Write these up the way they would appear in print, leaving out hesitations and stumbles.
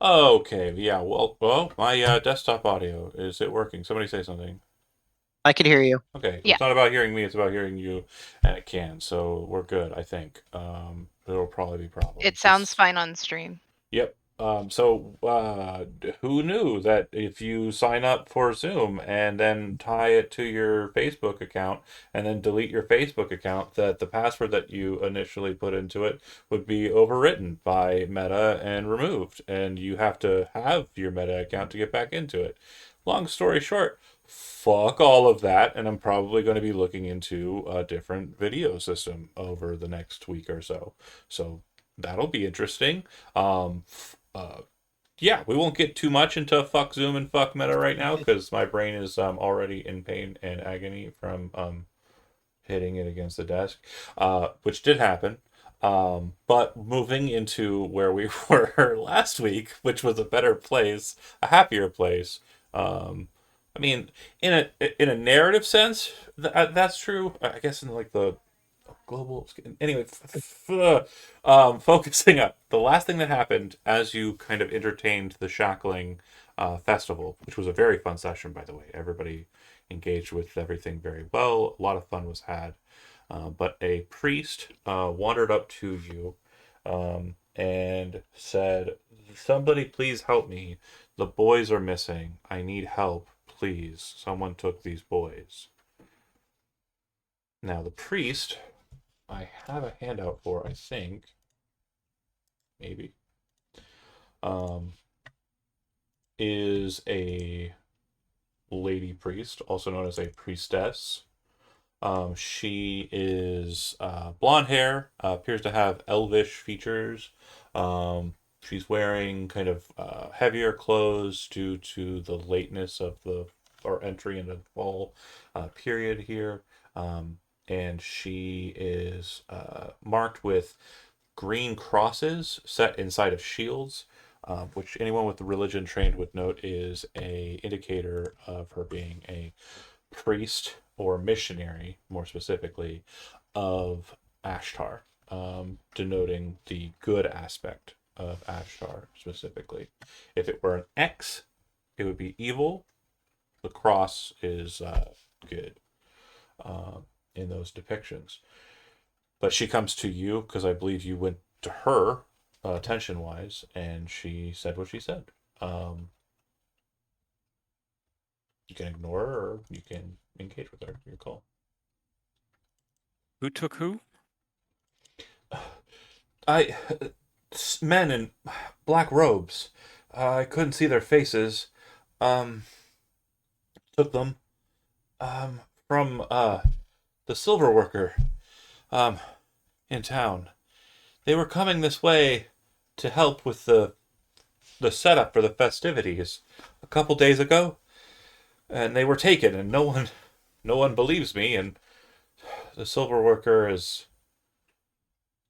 Okay, yeah. Well, my desktop audio is it working? Somebody say something. I can hear you. Okay, Yeah, it's not about hearing me; it's about hearing you, and it can. So we're good, I think. There'll probably be it problems. sounds fine on stream. Yep. Who knew that if you sign up for Zoom and then tie it to your Facebook account and then delete your Facebook account, that the password that you initially put into it would be overwritten by Meta and removed, and you have to have your Meta account to get back into it. Long story short, fuck all of that, and I'm probably going to be looking into a different video system over the next week or so. So that'll be interesting. Um, uh, yeah, we won't get too much into fuck Zoom and fuck Meta right now because my brain is already in pain and agony from hitting it against the desk, which did happen. But moving into where we were last week, which was a better place, a happier place. Um, I mean, in a narrative sense, that's true. I guess in like the global anyway focusing up the last thing that happened as you kind of entertained the shackling festival, which was a very fun session, by the way. Everybody engaged with everything very well. A lot of fun was had, but a priest wandered up to you and said, somebody please help me, the boys are missing, I need help, please, someone took these boys. Now the priest, I have a handout for, I think, maybe, um, is a lady priest, also known as a priestess. She is blonde hair, appears to have elvish features. She's wearing kind of heavier clothes due to the lateness of the or entry into the fall period here. And she is marked with green crosses set inside of shields, which anyone with the religion trained would note is a indicator of her being a priest or missionary, more specifically, of Ashtar, denoting the good aspect of Ashtar specifically. If it were an X, it would be evil. The cross is good in those depictions. But she comes to you because I believe you went to her attention wise, and she said what she said. Um, you can ignore her or you can engage with her. Your call. Who took who? I men in black robes. I couldn't see their faces. Um, took them. From the silver worker. Um, in town. They were coming this way to help with the setup for the festivities a couple days ago, and they were taken, and no one believes me, and the silver worker is,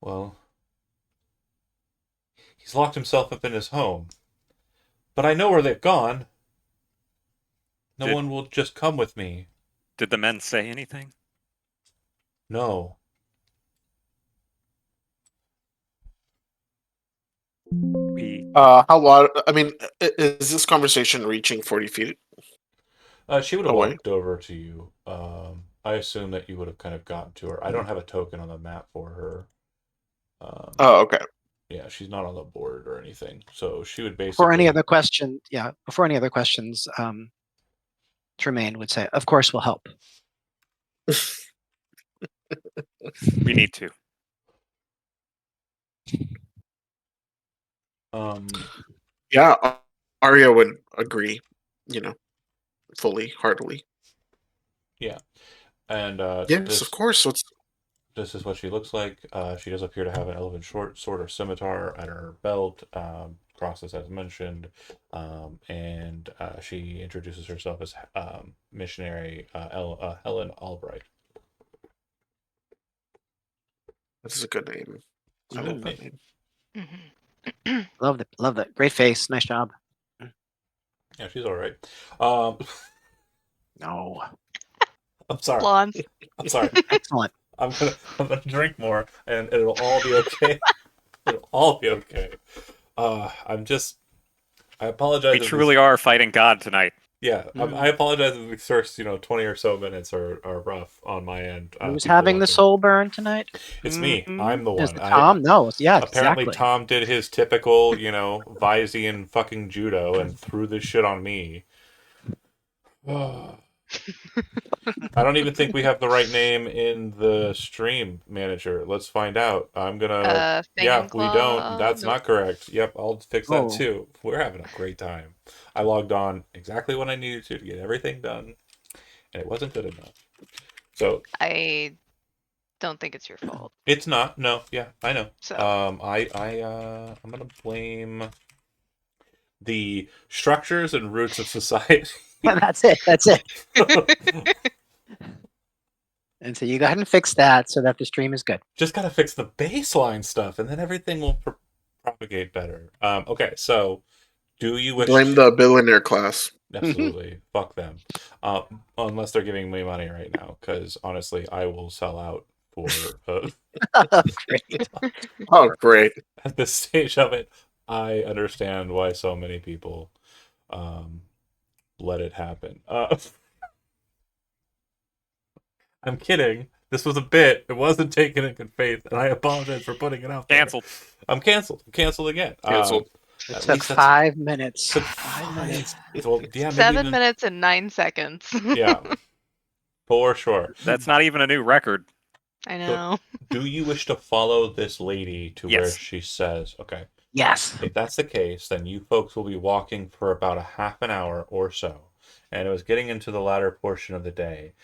well, he's locked himself up in his home. But I know where they've gone. No Did one will just come with me. did the men say anything? No. We How long? I mean, is this conversation reaching 40 feet She would have away? walked over to you. I assume that you would have kind of gotten to her. I don't have a token on the map for her. Oh, okay. Yeah, she's not on the board or anything. So she would Before any basically. other question, before any other questions, Tremaine would say, "Of course, we'll help." we need to. Um, Yeah, Arya would agree. You know, fully, heartily. yeah, and Yes, of this course. Let's. this is what she looks like. She does appear to have an elven short sword or scimitar at her belt, crosses as mentioned, and she introduces herself as missionary Helen Albright. This a good name. I love Mm, that name. Mhm. love that. Great face. Nice job. Yeah, she's all right. Um, No, I'm sorry. Blonde. I'm sorry. excellent. I'm gonna drink more, and it'll all be okay. It'll all be okay. I'm just I apologize. We if truly are fighting God tonight. Yeah, Mm. I apologize if the first 20 or so minutes are rough on my end. Who's people having the watching. soul burn tonight? It's me. Mhm. I'm the Is one. it Tom? No. Yeah, Apparently exactly. Tom did his typical, Vyzian fucking judo and threw this shit on me. I don't even think we have the right name in the stream manager. Let's find out. I'm gonna. Yeah, we don't. Fangclaw. That's Nope. not correct. Yep, I'll fix that Oh. too. We're having a great time. I logged on exactly when I needed to get everything done, and it wasn't good enough. So I don't think it's your fault. it's not. No. Yeah, I know. So I'm gonna blame the structures and roots of society. That's it. That's it. And so you go ahead and fix that so that the stream is good. Just gotta fix the baseline stuff, and then everything will propagate better. Okay, so do you wish Blame the billionaire class. Absolutely, fuck them. Unless they're giving me money right now, because honestly, I will sell out for Great. Oh, great. at this stage of it. I understand why so many people let it happen. I'm kidding. This was a bit. It wasn't taken in good faith, and I apologize for putting it out there. Canceled. I'm canceled. I'm canceled again. Canceled. It At took least that's- 5 minutes. took 5 minutes. Well, yeah, maybe 7 even- minutes and 9 seconds. Yeah, for sure. That's not even a new record. I know. Do you wish to follow this lady to where Yes. she says, okay, Yes. if that's the case, then you folks will be walking for about a half an hour or so. And it was getting into the latter portion of the day.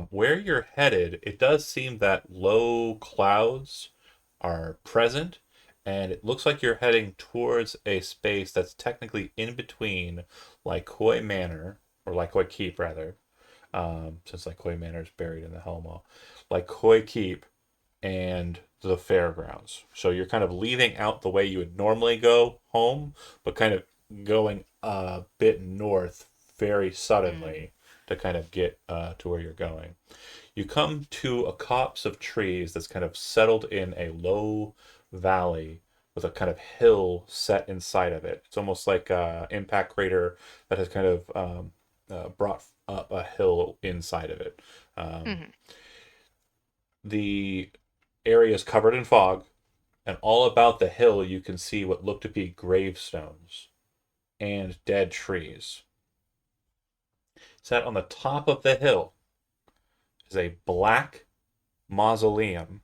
Where you're headed, it does seem that low clouds are present, and it looks like you're heading towards a space that's technically in between Lycoy Manor, or Lycoy Keep, rather, since Lycoy Manor is buried in the Helmwall, Lycoy Keep and the fairgrounds. So you're kind of leaving out the way you would normally go home, but kind of going a bit north very suddenly to kind of get to where you're going. You come to a copse of trees that's kind of settled in a low valley with a kind of hill set inside of it. It's almost like an impact crater that has kind of brought up a hill inside of it. The area is covered in fog, and all about the hill you can see what look to be gravestones and dead trees. Set on the top of the hill is a black mausoleum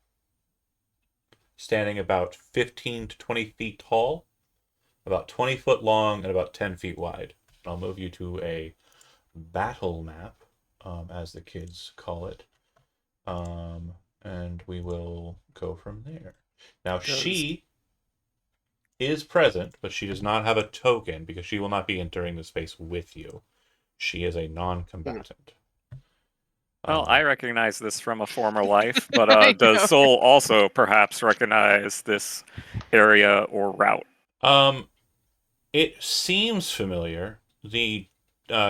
standing about 15 to 20 feet tall, about 20 foot long, and about 10 feet wide. I'll move you to a battle map, as the kids call it, and we will go from there. Now, she is present, but she does not have a token because she will not be entering the space with you. She is a non-combatant. Well, I recognize this from a former life, but I know. does Soul also perhaps recognize this area or route? It seems familiar. The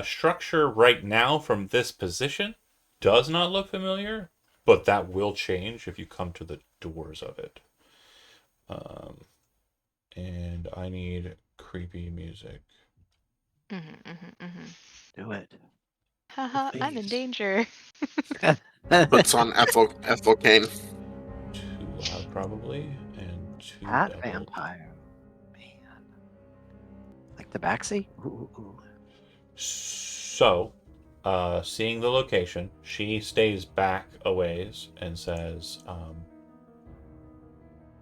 structure right now from this position does not look familiar, but that will change if you come to the doors of it. And I need creepy music. Do it. Haha, I'm in Please. danger. Puts on Ethel Kane. Too loud, probably, and too Hat double. vampire. Man. Like the backseat? Ooh. So, seeing the location, she stays back a ways and says,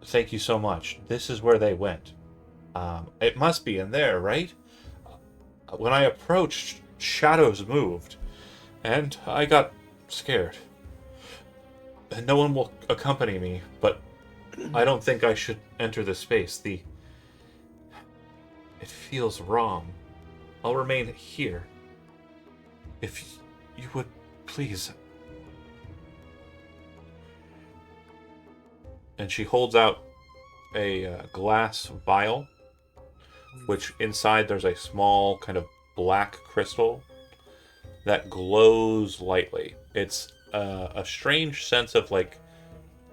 thank you so much. This is where they went. It must be in there, right? When I approached, shadows moved, and I got scared. And no one will accompany me, but I don't think I should enter this space. It feels wrong. I'll remain here. If you would, please. And she holds out a glass vial, which inside there's a small kind of black crystal that glows lightly. It's a strange sense of like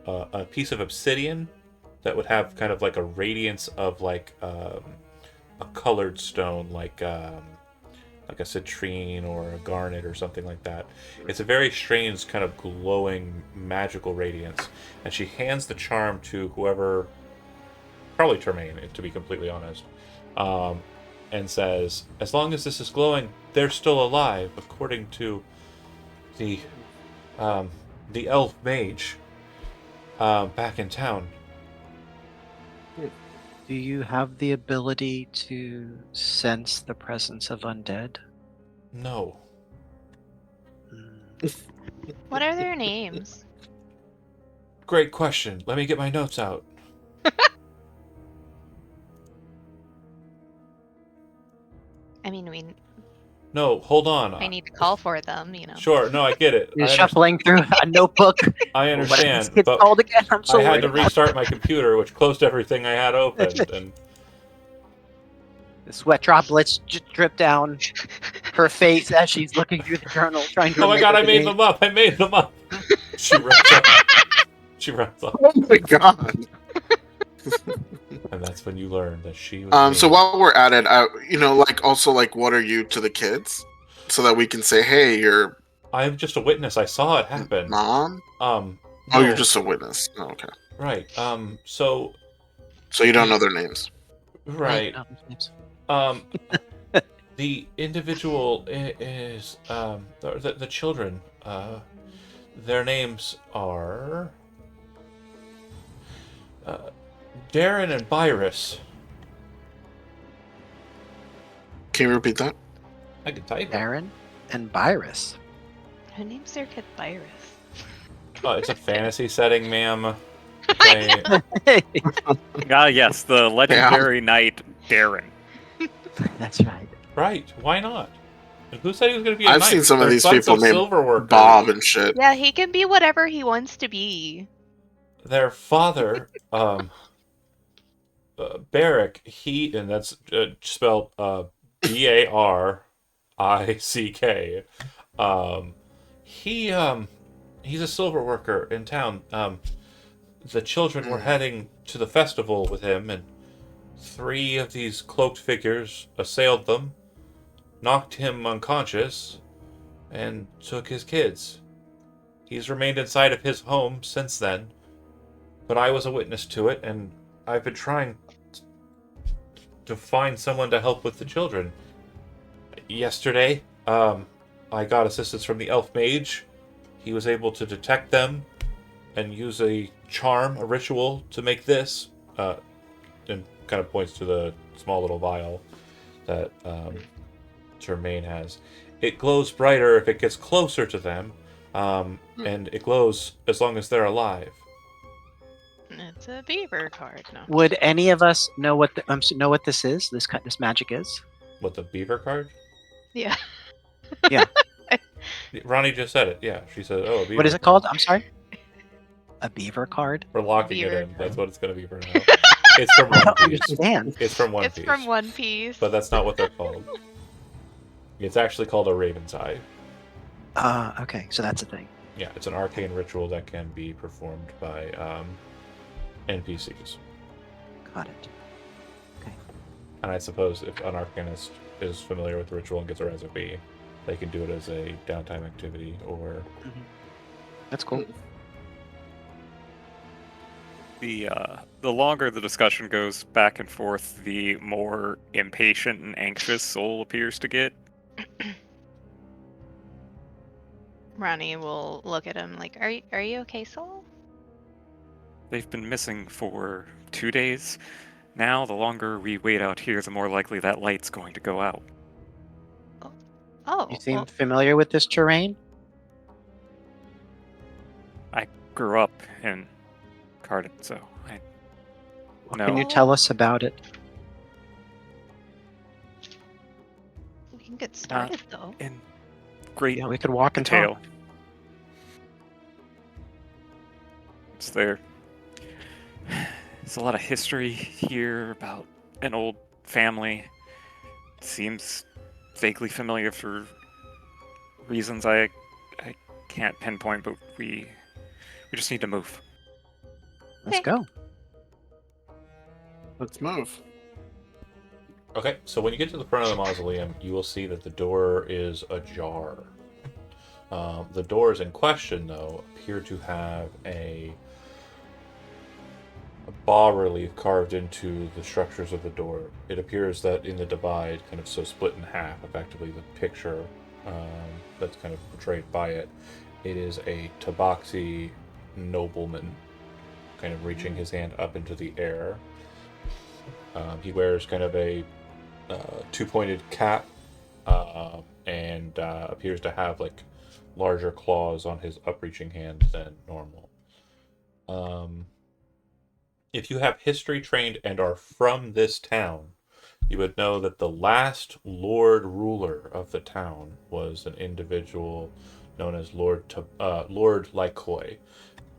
a piece of obsidian that would have kind of like a radiance of like a colored stone, like a citrine or a garnet or something like that. It's a very strange kind of glowing magical radiance, and she hands the charm to whoever, probably Tremaine, to be completely honest, and says, "As long as this is glowing, they're still alive, according to the elf mage back in town." Do you have the ability to sense the presence of undead? No. Mm, What are their names? Great question. Let me get my notes out. I mean, No, hold on. I need to call for them, you know. Sure, no, I get it. You're shuffling through a notebook. I What are these understand, kids but called again? I'm so I had worried to about restart my computer, which closed everything I had opened, and the sweat droplets drip down her face as she's looking through the journal, trying to. oh my god, remember I the made name. them up. I made them up. She runs up. She runs up, Oh my god. and that's when you learn that she was. So named. while we're at it, also what are you to the kids, so that we can say, hey, your I'm just a witness. I saw it happen. mom. Oh, No, you're just a witness. Oh, okay. right. So So you don't know their names. right. No, names. The individual is the children. Their names are Darren and Byrus. Can you repeat that? I can type it. Darren and Byrus. Who names their kid Virus? Oh, it's a fantasy setting, ma'am. Okay. Ah, yes, the legendary knight Darren. That's right. Right? Why not? And who said he was going to be a I've knight? seen some of They're these sons people of named silver workers. Bob and shit. Yeah, he can be whatever he wants to be. Their father, Barrick, and that's spelled Barick. He's a silver worker in town. The children were heading to the festival with him, and 3 of these cloaked figures assailed them, knocked him unconscious, and took his kids. He's remained inside of his home since then, but I was a witness to it, and I've been trying to find someone to help with the children. Yesterday, I got assistance from the elf mage. He was able to detect them and use a charm, a ritual, to make this. And kind of points to the small little vial that Tremaine has. It glows brighter if it gets closer to them, and it glows as long as they're alive. It's a beaver card. No. Would any of us know what this is? This magic is? What, the beaver card? Yeah. Ronnie just said it. Yeah, she said, "Oh, a beaver What is it card." called? I'm sorry. A beaver card? We're locking Beaver it in. card. That's what it's going to be for now. It's from I One don't Piece. understand. It's from One It's Piece. from One Piece. But that's not what they're called. It's actually called a Raven's Eye. Okay, so that's a thing. Yeah, it's an arcane ritual that can be performed by NPCs. Got it. And I suppose if an arcanist is familiar with the ritual and gets a Res of B, they can do it as a downtime activity or... That's cool. The longer the discussion goes back and forth, the more impatient and anxious Soul appears to get. Ronnie will look at him like, "Are you okay, Soul?" They've been missing for 2 days. Now, the longer we wait out here, the more likely that light's going to go out. Oh, You seem well, familiar with this terrain? I grew up in Cardin, so I What know. can you tell us about it? we can get started though. In great Yeah, we could walk and detail. talk. It's there. There's a lot of history here about an old family. It seems vaguely familiar for reasons I can't pinpoint, but we just need to move. Let's Okay. go. Let's move. Okay, so when you get to the front of the mausoleum, you will see that the door is ajar. The doors in question, though, appear to have a bas relief carved into the structures of the door. It appears that in the divide, kind of so split in half, effectively the picture that's kind of portrayed by it, it is a tabaxi nobleman kind of reaching his hand up into the air. He wears kind of a two-pointed cap and appears to have like larger claws on his upreaching hand than normal. If you have history trained and are from this town, you would know that the last Lord Ruler of the town was an individual known as Lord Lykoi.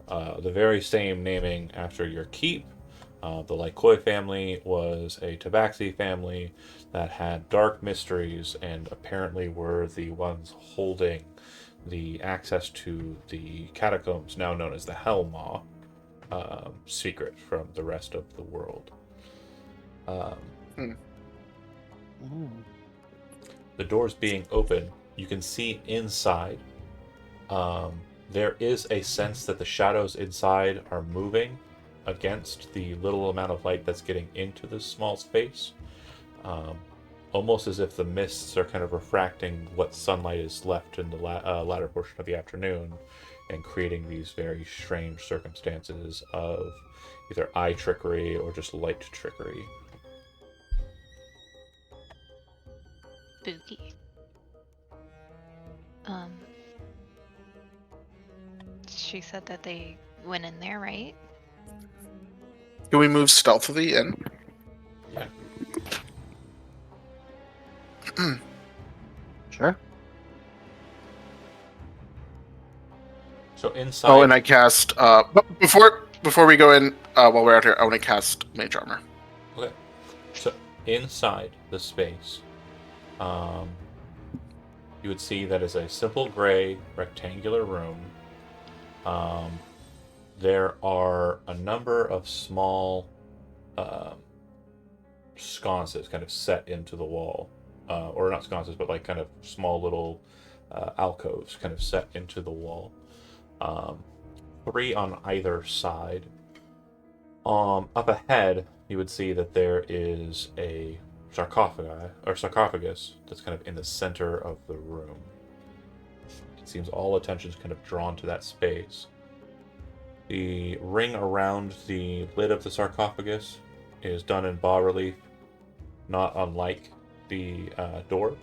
The very same naming after your keep. The Lykoi family was a tabaxi family that had dark mysteries and apparently were the ones holding the access to the catacombs, now known as the Hellmaw, secret from the rest of the world. The doors being open, you can see inside. There is a sense that the shadows inside are moving against the little amount of light that's getting into this small space. Almost as if the mists are kind of refracting what sunlight is left in the latter portion of the afternoon and creating these very strange circumstances of either eye trickery or just light trickery. Spooky. She said that they went in there, right? Can we move stealthily in? Yeah. Sure. So inside. Oh, and I cast. But before we go in, while we're out here, I want to cast Mage Armor. Okay. So inside the space, you would see that is a simple gray rectangular room. There are a number of small sconces kind of set into the wall. Or not sconces, but like kind of small little alcoves kind of set into the wall. 3 on either side. Up ahead, you would see that there is a sarcophagus that's kind of in the center of the room. It seems all attention's kind of drawn to that space. The ring around the lid of the sarcophagus is done in bas relief, not unlike the door.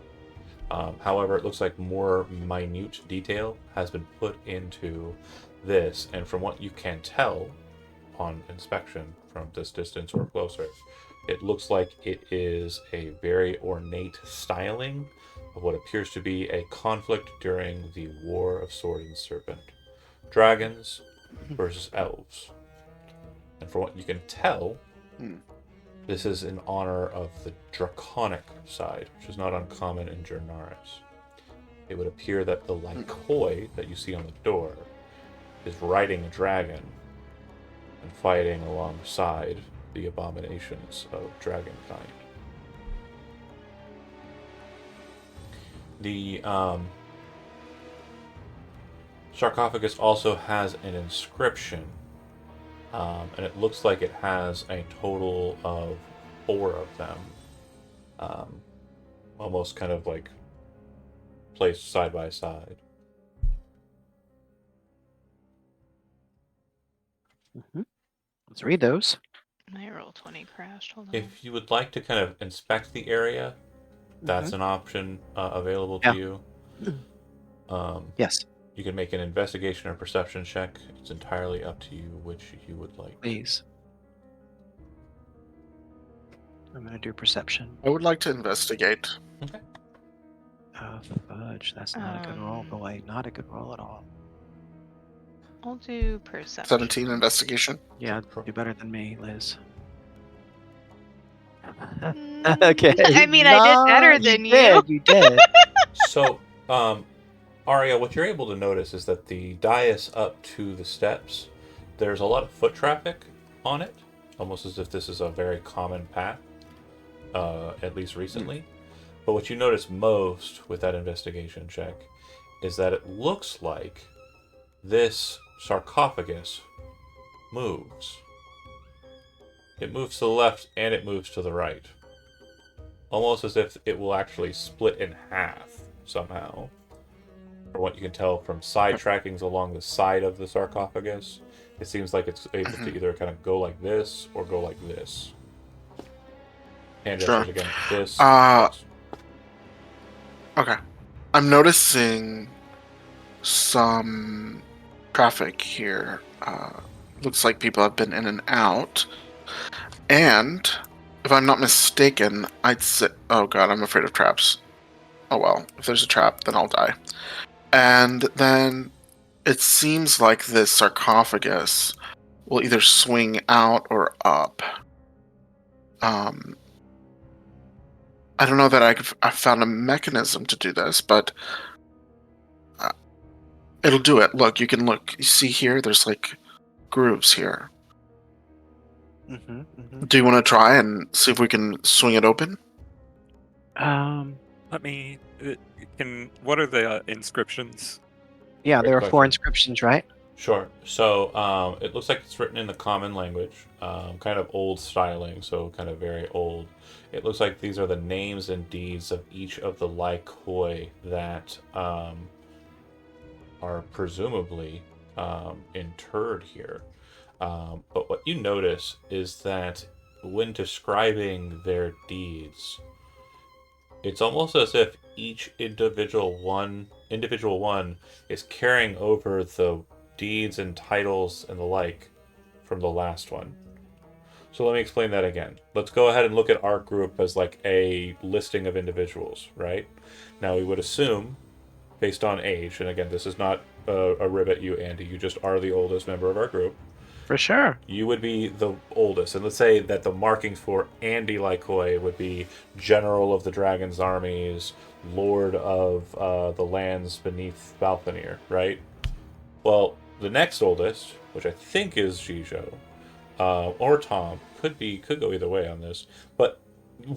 However, it looks like more minute detail has been put into this, and from what you can tell on inspection from this distance or closer, it looks like it is a very ornate styling of what appears to be a conflict during the War of Sword and Serpent. Dragons versus elves. And from what you can tell, this is in honor of the draconic side, which is not uncommon in Jernaris. It would appear that the Lykoi that you see on the door is riding a dragon and fighting alongside the abominations of dragonkind. The sarcophagus also has an inscription, and it looks like it has a total of 4 of them, almost kind of like placed side by side. Let's read those. My roll 20 crashed. Hold on. If you would like to kind of inspect the area, that's an option available to you. Yes, You can make an investigation or perception check. It's entirely up to you which you would like. please. I'm gonna do perception. I would like to investigate. Okay. Oh, fudge. That's not a good roll, boy. Not a good roll at all. I'll do perception. 17 investigation. Yeah, do better than me, Liz. Okay. I mean, I did better than you. You did. So, Aria, what you're able to notice is that the dais up to the steps, there's a lot of foot traffic on it, almost as if this is a very common path. at least recently. But what you notice most with that investigation check is that it looks like this sarcophagus moves. It moves to the left and it moves to the right. Almost as if it will actually split in half somehow. From what you can tell from side trackings along the side of the sarcophagus, it seems like it's able to either kind of go like this or go like this. And Sure. again, this. Okay. I'm noticing some traffic here. Looks like people have been in and out. And if I'm not mistaken, I'd say... Oh god, I'm afraid of traps. Oh well, if there's a trap, then I'll die. And then it seems like this sarcophagus will either swing out or up. I don't know that I found a mechanism to do this, but it'll do it. Look, you can look. You see here, there's like grooves here. Do you want to try and see if we can swing it open? Let me. What are the inscriptions? Yeah, Great there are 4 question. inscriptions, right? Sure. So it looks like it's written in the common language, kind of old styling, so kind of very old. It looks like these are the names and deeds of each of the Lycoi that are presumably interred here. But what you notice is that when describing their deeds, it's almost as if each individual one is carrying over the deeds and titles and the like from the last one. So let me explain that again. Let's go ahead and look at our group as like a listing of individuals, right? Now we would assume, based on age, and again, this is not a rib at you, Andy, you just are the oldest member of our group. For sure. You would be the oldest, and let's say that the markings for Andy Lycoi would be General of the Dragon's armies, Lord of the lands beneath Balthanir, right? Well, the next oldest, which I think is Jijo, or Tom, could go either way on this, but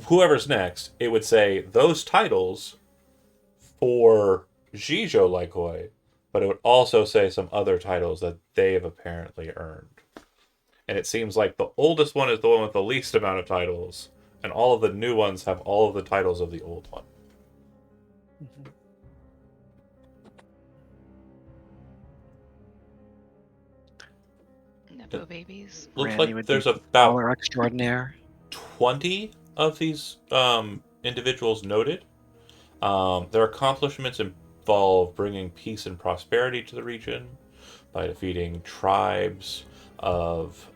whoever's next, it would say those titles for Jijo Lycoi, but it would also say some other titles that they have apparently earned. And it seems like the oldest one is the one with the least amount of titles, and all of the new ones have all of the titles of the old one. Nepo babies. Looks Randy like would there's be about Scholar extraordinaire. 20 of these individuals noted. Their accomplishments involve bringing peace and prosperity to the region by defeating tribes of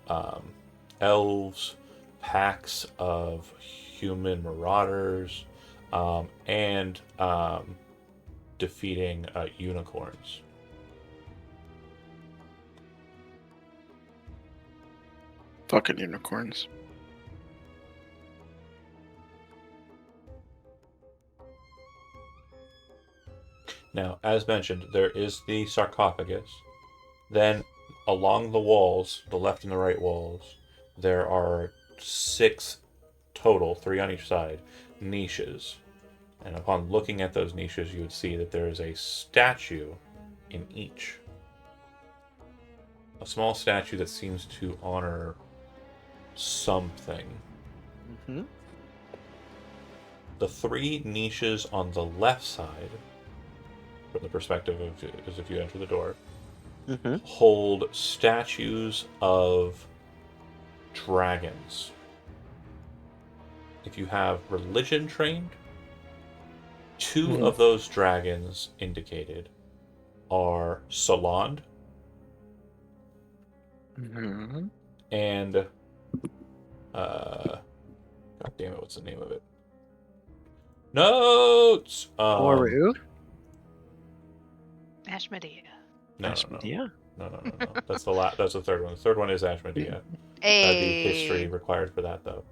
elves, packs of human marauders, and defeating unicorns. Fucking unicorns. Now, as mentioned, there is the sarcophagus. Then, along the walls, the left and the right walls, there are 6 total, 3 on each side, niches. And upon looking at those niches, you would see that there is a statue in each. A small statue that seems to honor something. Mm-hmm. The 3 niches on the left side, from the perspective of as if you enter the door, hold statues of dragons. If you have religion trained, 2 of those dragons indicated are Soland and God damn it, what's the name of it? Notes. Oru. Ashmedea. No. Ashmedea. No. That's the That's the third one. The third one is Ashmedea. Hey. The history required for that, though.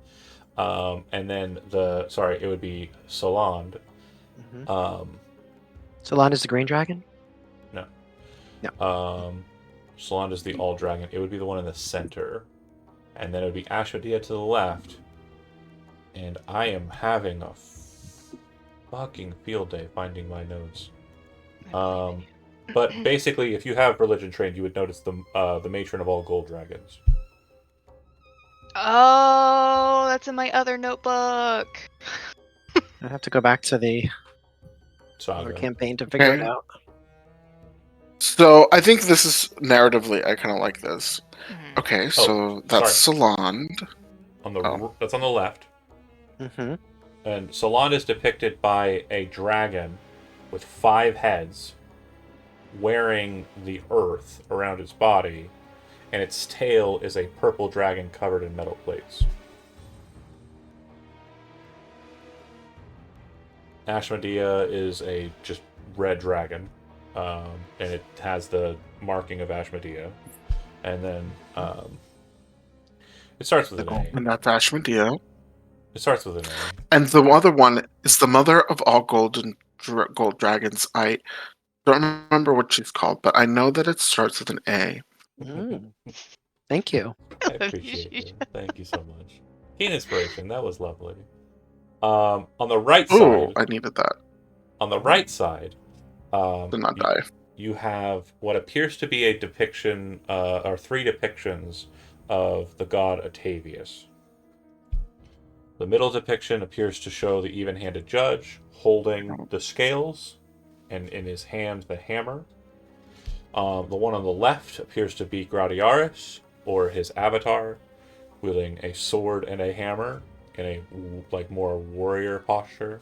And then it would be Soland. Soland is the green dragon? No. No. Soland is the all dragon. It would be the one in the center, and then it would be Ashmedea to the left, And I am having a fucking field day finding my notes. I believe in you. But basically, if you have religion trained, you would notice the matron of all gold dragons. Oh, that's in my other notebook. I have to go back to the other Saga. campaign to figure it Okay. out. So I think this is narratively. I kind of like this. Mhm. Okay, so that's Soland. On the Oh. that's on the left, Mm-hmm. and Salon is depicted by a dragon with 5 heads, wearing the earth around its body, and its tail is a purple dragon covered in metal plates. Ashmedea is a just red dragon, and it has the marking of Ashmedea. And then it starts with an A. And that's Ashmedea. It starts with an A. And the other one is the mother of all gold dragons. I don't remember what she's called, but I know that it starts with an A. Mm. Thank you. I appreciate it. Thank you so much. Keen inspiration. That was lovely. On the right Oh, side, I needed that. on the right side, Did not die. you have what appears to be a depiction, or 3 depictions of the god Atavius. The middle depiction appears to show the even-handed judge holding the scales, and in his hand the hammer. The one on the left appears to be Gradiaris, or his avatar, wielding a sword and a hammer in a more warrior posture.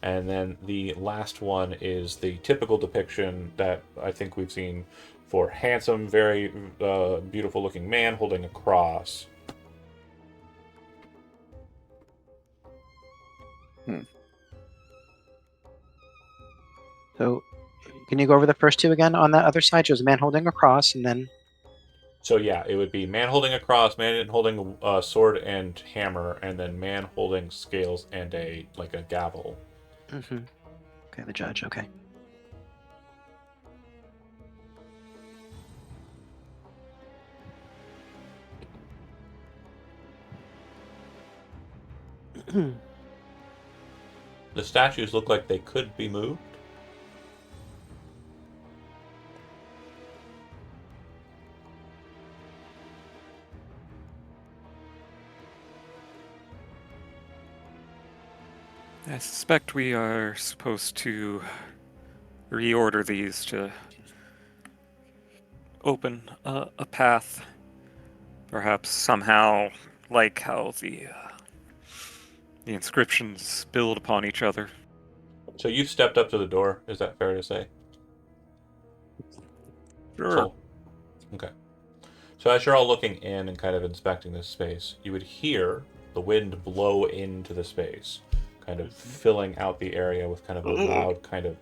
And then the last one is the typical depiction that I think we've seen for handsome, very beautiful looking man holding a cross. So, can you go over the first 2 again? On that other side, there's a man holding a cross, and then So yeah, it would be man holding a cross, man holding a sword and hammer, and then man holding scales and a gavel. mm-hmm. Okay, the judge. Okay. The statues look like they could be moved. I suspect we are supposed to reorder these to open a path. Perhaps somehow, like how the inscriptions build upon each other. So you've stepped up to the door. Is that fair to say? Sure. Cool. Okay. So as you're all looking in and kind of inspecting this space, you would hear the wind blow into the space, kind of filling out the area with kind of a loud kind of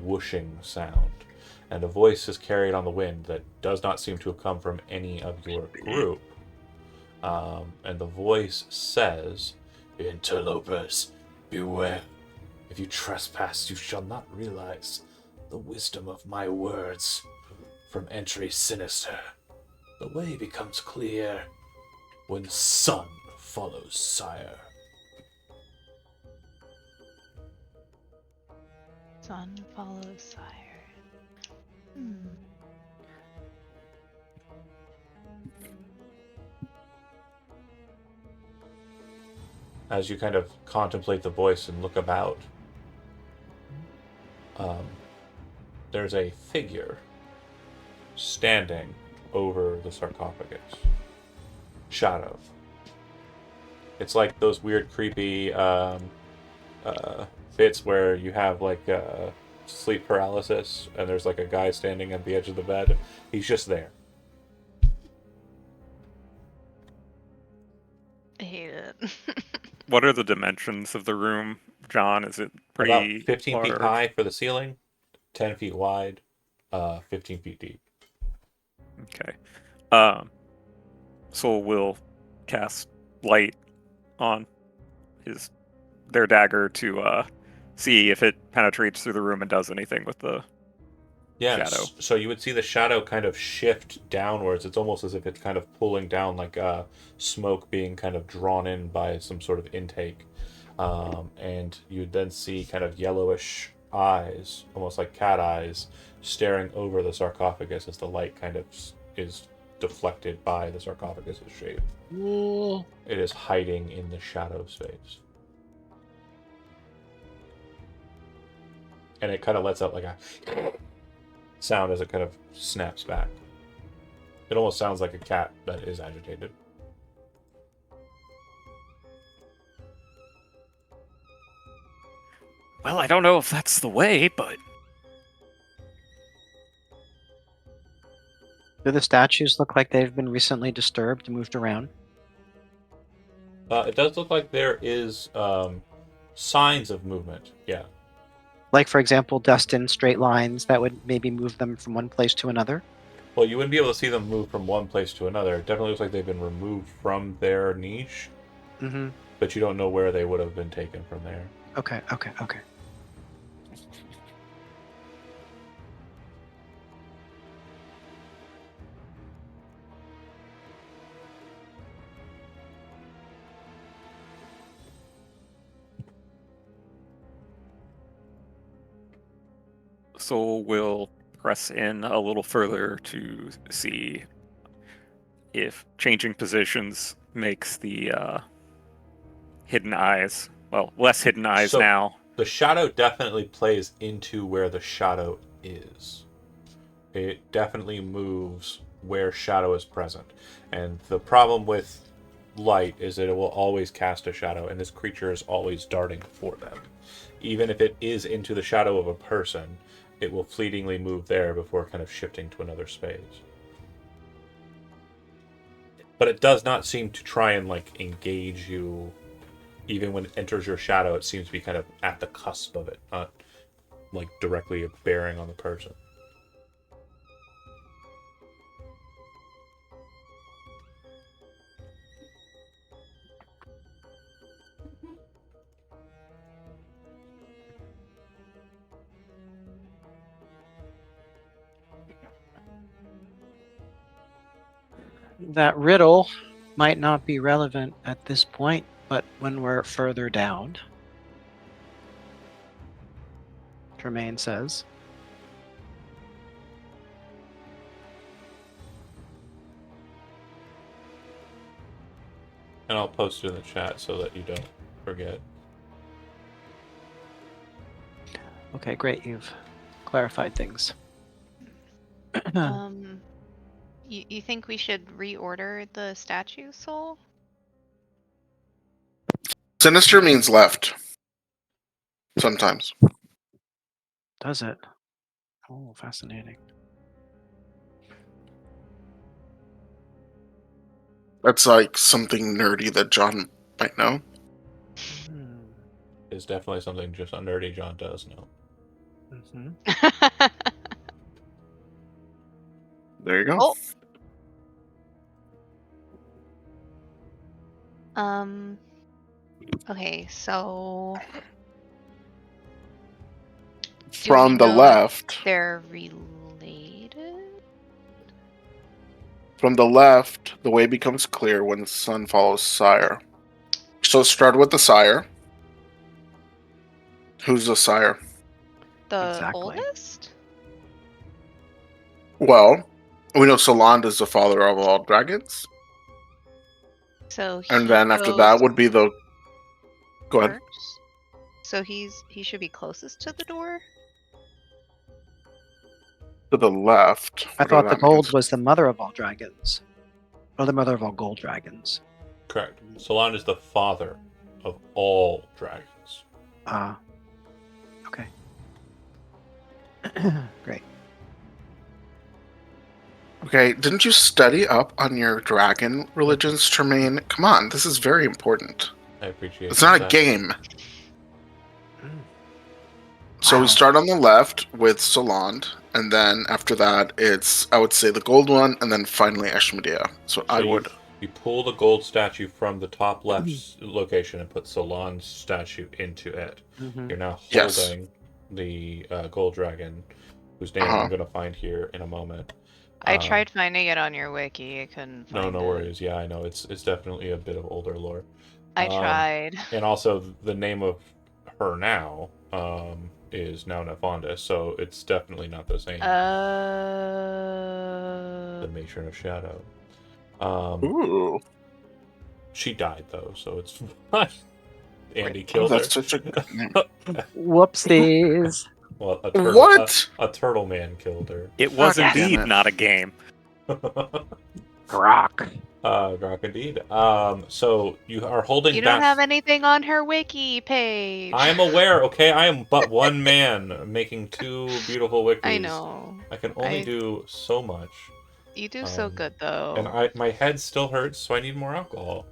whooshing sound. And a voice is carried on the wind that does not seem to have come from any of your group. And the voice says, "Interlopers, beware. If you trespass, you shall not realize the wisdom of my words. From entry sinister, the way becomes clear when son follows sire." Son follows sire. As you kind of contemplate the voice and look about, there's a figure standing over the sarcophagus. Shadow. It's like those weird, creepy bits where you have sleep paralysis and there's a guy standing at the edge of the bed. He's just there. I hate it. What are the dimensions of the room, John? Is it pretty About 15 feet large? high for the ceiling, 10 feet wide, 15 feet deep. Okay. Soul will cast light on their dagger to see if it penetrates through the room and does anything with the Yeah, shadow. so you would see the shadow kind of shift downwards. It's almost as if it's kind of pulling down, like smoke being kind of drawn in by some sort of intake. And you'd then see kind of yellowish eyes, almost like cat eyes, staring over the sarcophagus as the light kind of is deflected by the sarcophagus's shape. It is hiding in the shadow space. And it kind of lets out like a sound as it kind of snaps back. It almost sounds like a cat that is agitated. Well, I don't know if that's the way, but Do the statues look like they've been recently disturbed, moved around? It does look like there is signs of movement. Yeah. Like, for example, dust in straight lines that would maybe move them from one place to another? Well, you wouldn't be able to see them move from one place to another. It definitely looks like they've been removed from their niche, Mm-hmm. but you don't know where they would have been taken from there. Okay. so we'll press in a little further to see if changing positions makes the hidden eyes, well, less hidden eyes So- now. The shadow definitely plays into where the shadow is. It definitely moves where shadow is present. And the problem with light is that it will always cast a shadow, and this creature is always darting for them. Even if it is into the shadow of a person, it will fleetingly move there before kind of shifting to another space. But it does not seem to try and like engage you. Even when it enters your shadow, it seems to be kind of at the cusp of it, not like directly bearing on the person. That riddle might not be relevant at this point, but when we're further down, Tremaine says, And I'll post it in the chat so that you don't forget. okay, great, you've clarified things. You think we should reorder the statue, Soul? Sinister means left. Sometimes. Does it? Oh, fascinating. That's like something nerdy that John might know. Hmm. Is definitely something just a nerdy John does know. Mm-hmm. There you go. Oh. Okay, so From we the know left. they're related. From the left, the way becomes clear when the sun follows sire. So start with the sire. Who's the sire? The Exactly. oldest? Well, we know Soland is the father of all dragons. So And he then after goes that would be the... Go ahead. first. So he should be closest to the door. To the left. I What thought does the that gold mean? was the mother of all dragons. Or the mother of all gold dragons. Correct. Solon is the father of all dragons. Ah. Okay. Great. Okay, didn't you study up on your dragon religions, Tremaine? Come on, this is very important. I appreciate It's not a that. game. Mm. So Wow. we start on the left with Soland, and then after that, it's, I would say, the gold one, and then finally Ashmedea. So I So would. you pull the gold statue from the top left location and put Solon's statue into it. Mhm. You're now Yes. holding the gold dragon whose name Uh-huh. I'm going to find here in a moment. I Um, tried finding it on your wiki. I couldn't find No it. worries. Yeah, I know it's definitely a bit of older lore. I Um, tried. And also, the name of her now is now Nefonda, so it's definitely not the same. The Matron of Shadow. Ooh. She died though, so it's fine. Andy Oh, killed her. that's such a good name. Whoopsies. Well, a turtle. What? A turtle man killed her. It was God damn indeed it. not a game. Grok. Grok indeed. So you are holding You back. don't have anything on her wiki page. I am aware, okay? I am but one man making two beautiful wikis. I know. I can only I- do so much. You do so Um, good though. And my head still hurts, so I need more alcohol.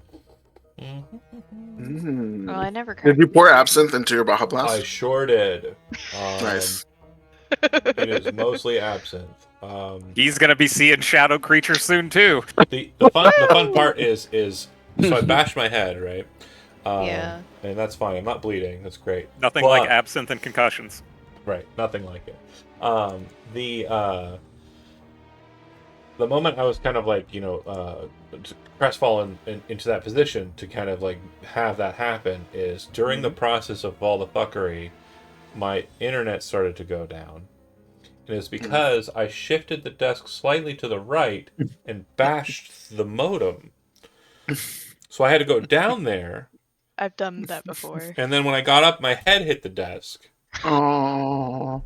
Mm. Well, I never. Did you cracked pour the absinthe into your Baja I Blast? sure did. Nice. It is mostly absinthe. He's gonna be seeing shadow creatures soon too. The fun part is so I bashed my head, right? Yeah. And that's fine. I'm not bleeding. That's great. Nothing like But- absinthe and concussions. Right, nothing like it. The moment I was kind of like, crestfallen into that position to kind of like have that happen is during the process of all the fuckery, my internet started to go down. And it's because I shifted the desk slightly to the right and bashed the modem. So I had to go down there, I've done that before. and then when I got up, my head hit the desk. Oh.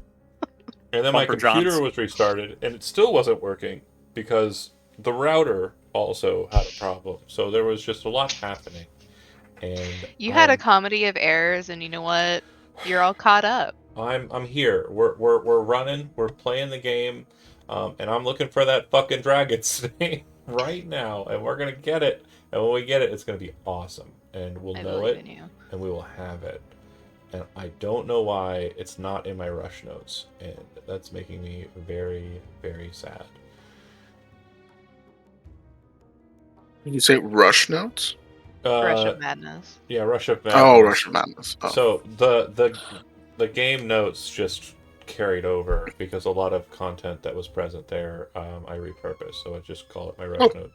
And then my Bumper computer Johns. was restarted, and it still wasn't working because the router also had a problem. So there was just a lot happening. And You had a I'm- comedy of errors, and you know what? You're all caught up. I'm here. We're running. We're playing the game, and I'm looking for that fucking dragon snake right now, and we're gonna get it. And when we get it, it's gonna be awesome, and we'll I know believe it, in you. and we will have it. And I don't know why it's not in my rush notes, and that's making me very, very sad. Did you say Rush Notes? Rush of Madness. Yeah, Rush of Madness. Oh, Rush of Madness. Oh. So the game notes just carried over because a lot of content that was present there I repurposed, so I just call it my rush note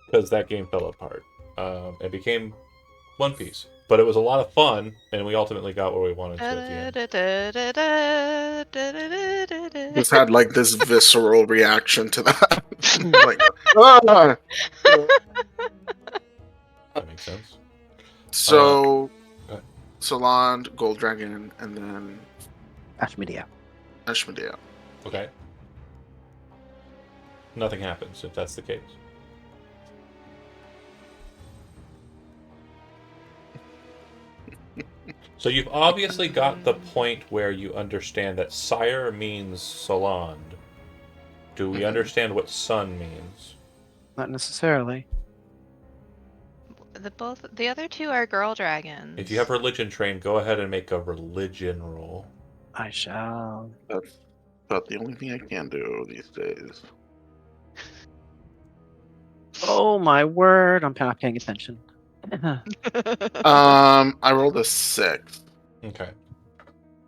because that game fell apart. It became One Piece, but it was a lot of fun, and we ultimately got what we wanted to at the end. Just had like this visceral reaction to that. Like, ah! That makes sense. So, go ahead. Soland, Gold Dragon, and then Ashmedia. Ashmedea. Okay. Nothing happens if that's the case. So you've obviously got the point where you understand that sire means Soland. Do we Mhm. understand what son means? Not necessarily. The other two are girl dragons. If you have religion trained, go ahead and make a religion roll. I shall. That's about the only thing I can do these days. Oh my word! I'm not paying attention. I rolled a 6. Okay.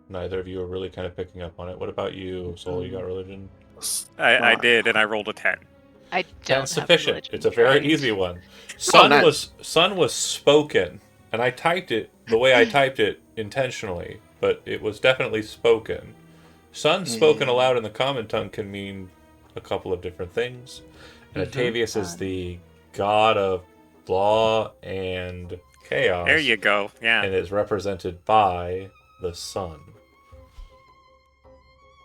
Neither of you are really kind of picking up on it. What about you, Soul? You got religion? I did, and I rolled a 10. I don't Ten's have sufficient. religion It's a very trained. easy one. Son nice. was spoken, and I typed it the way I typed it intentionally, but it was definitely spoken. Son spoken aloud in the common tongue can mean a couple of different things. And Atavius is the god of law and chaos. There you go. Yeah. And is represented by the sun.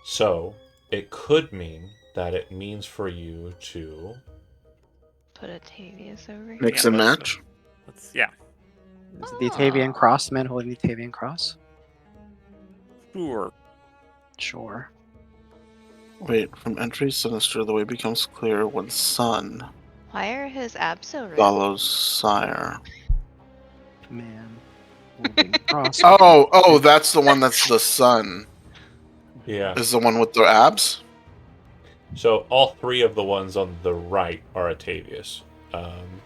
So it could mean that it means for you to Put Atavius over here. Mix Yeah, and let's- match. Yeah. Is it the Atavian cross? The man holding the Atavian cross? Sure. Sure. Wait, from entry sinister, the way becomes clear when sun Why are his abs so red? follows sire. Man holding the cross. Oh, that's the one that's the sun. yeah. Is the one with the abs? So all three of the ones on the right are Atavius.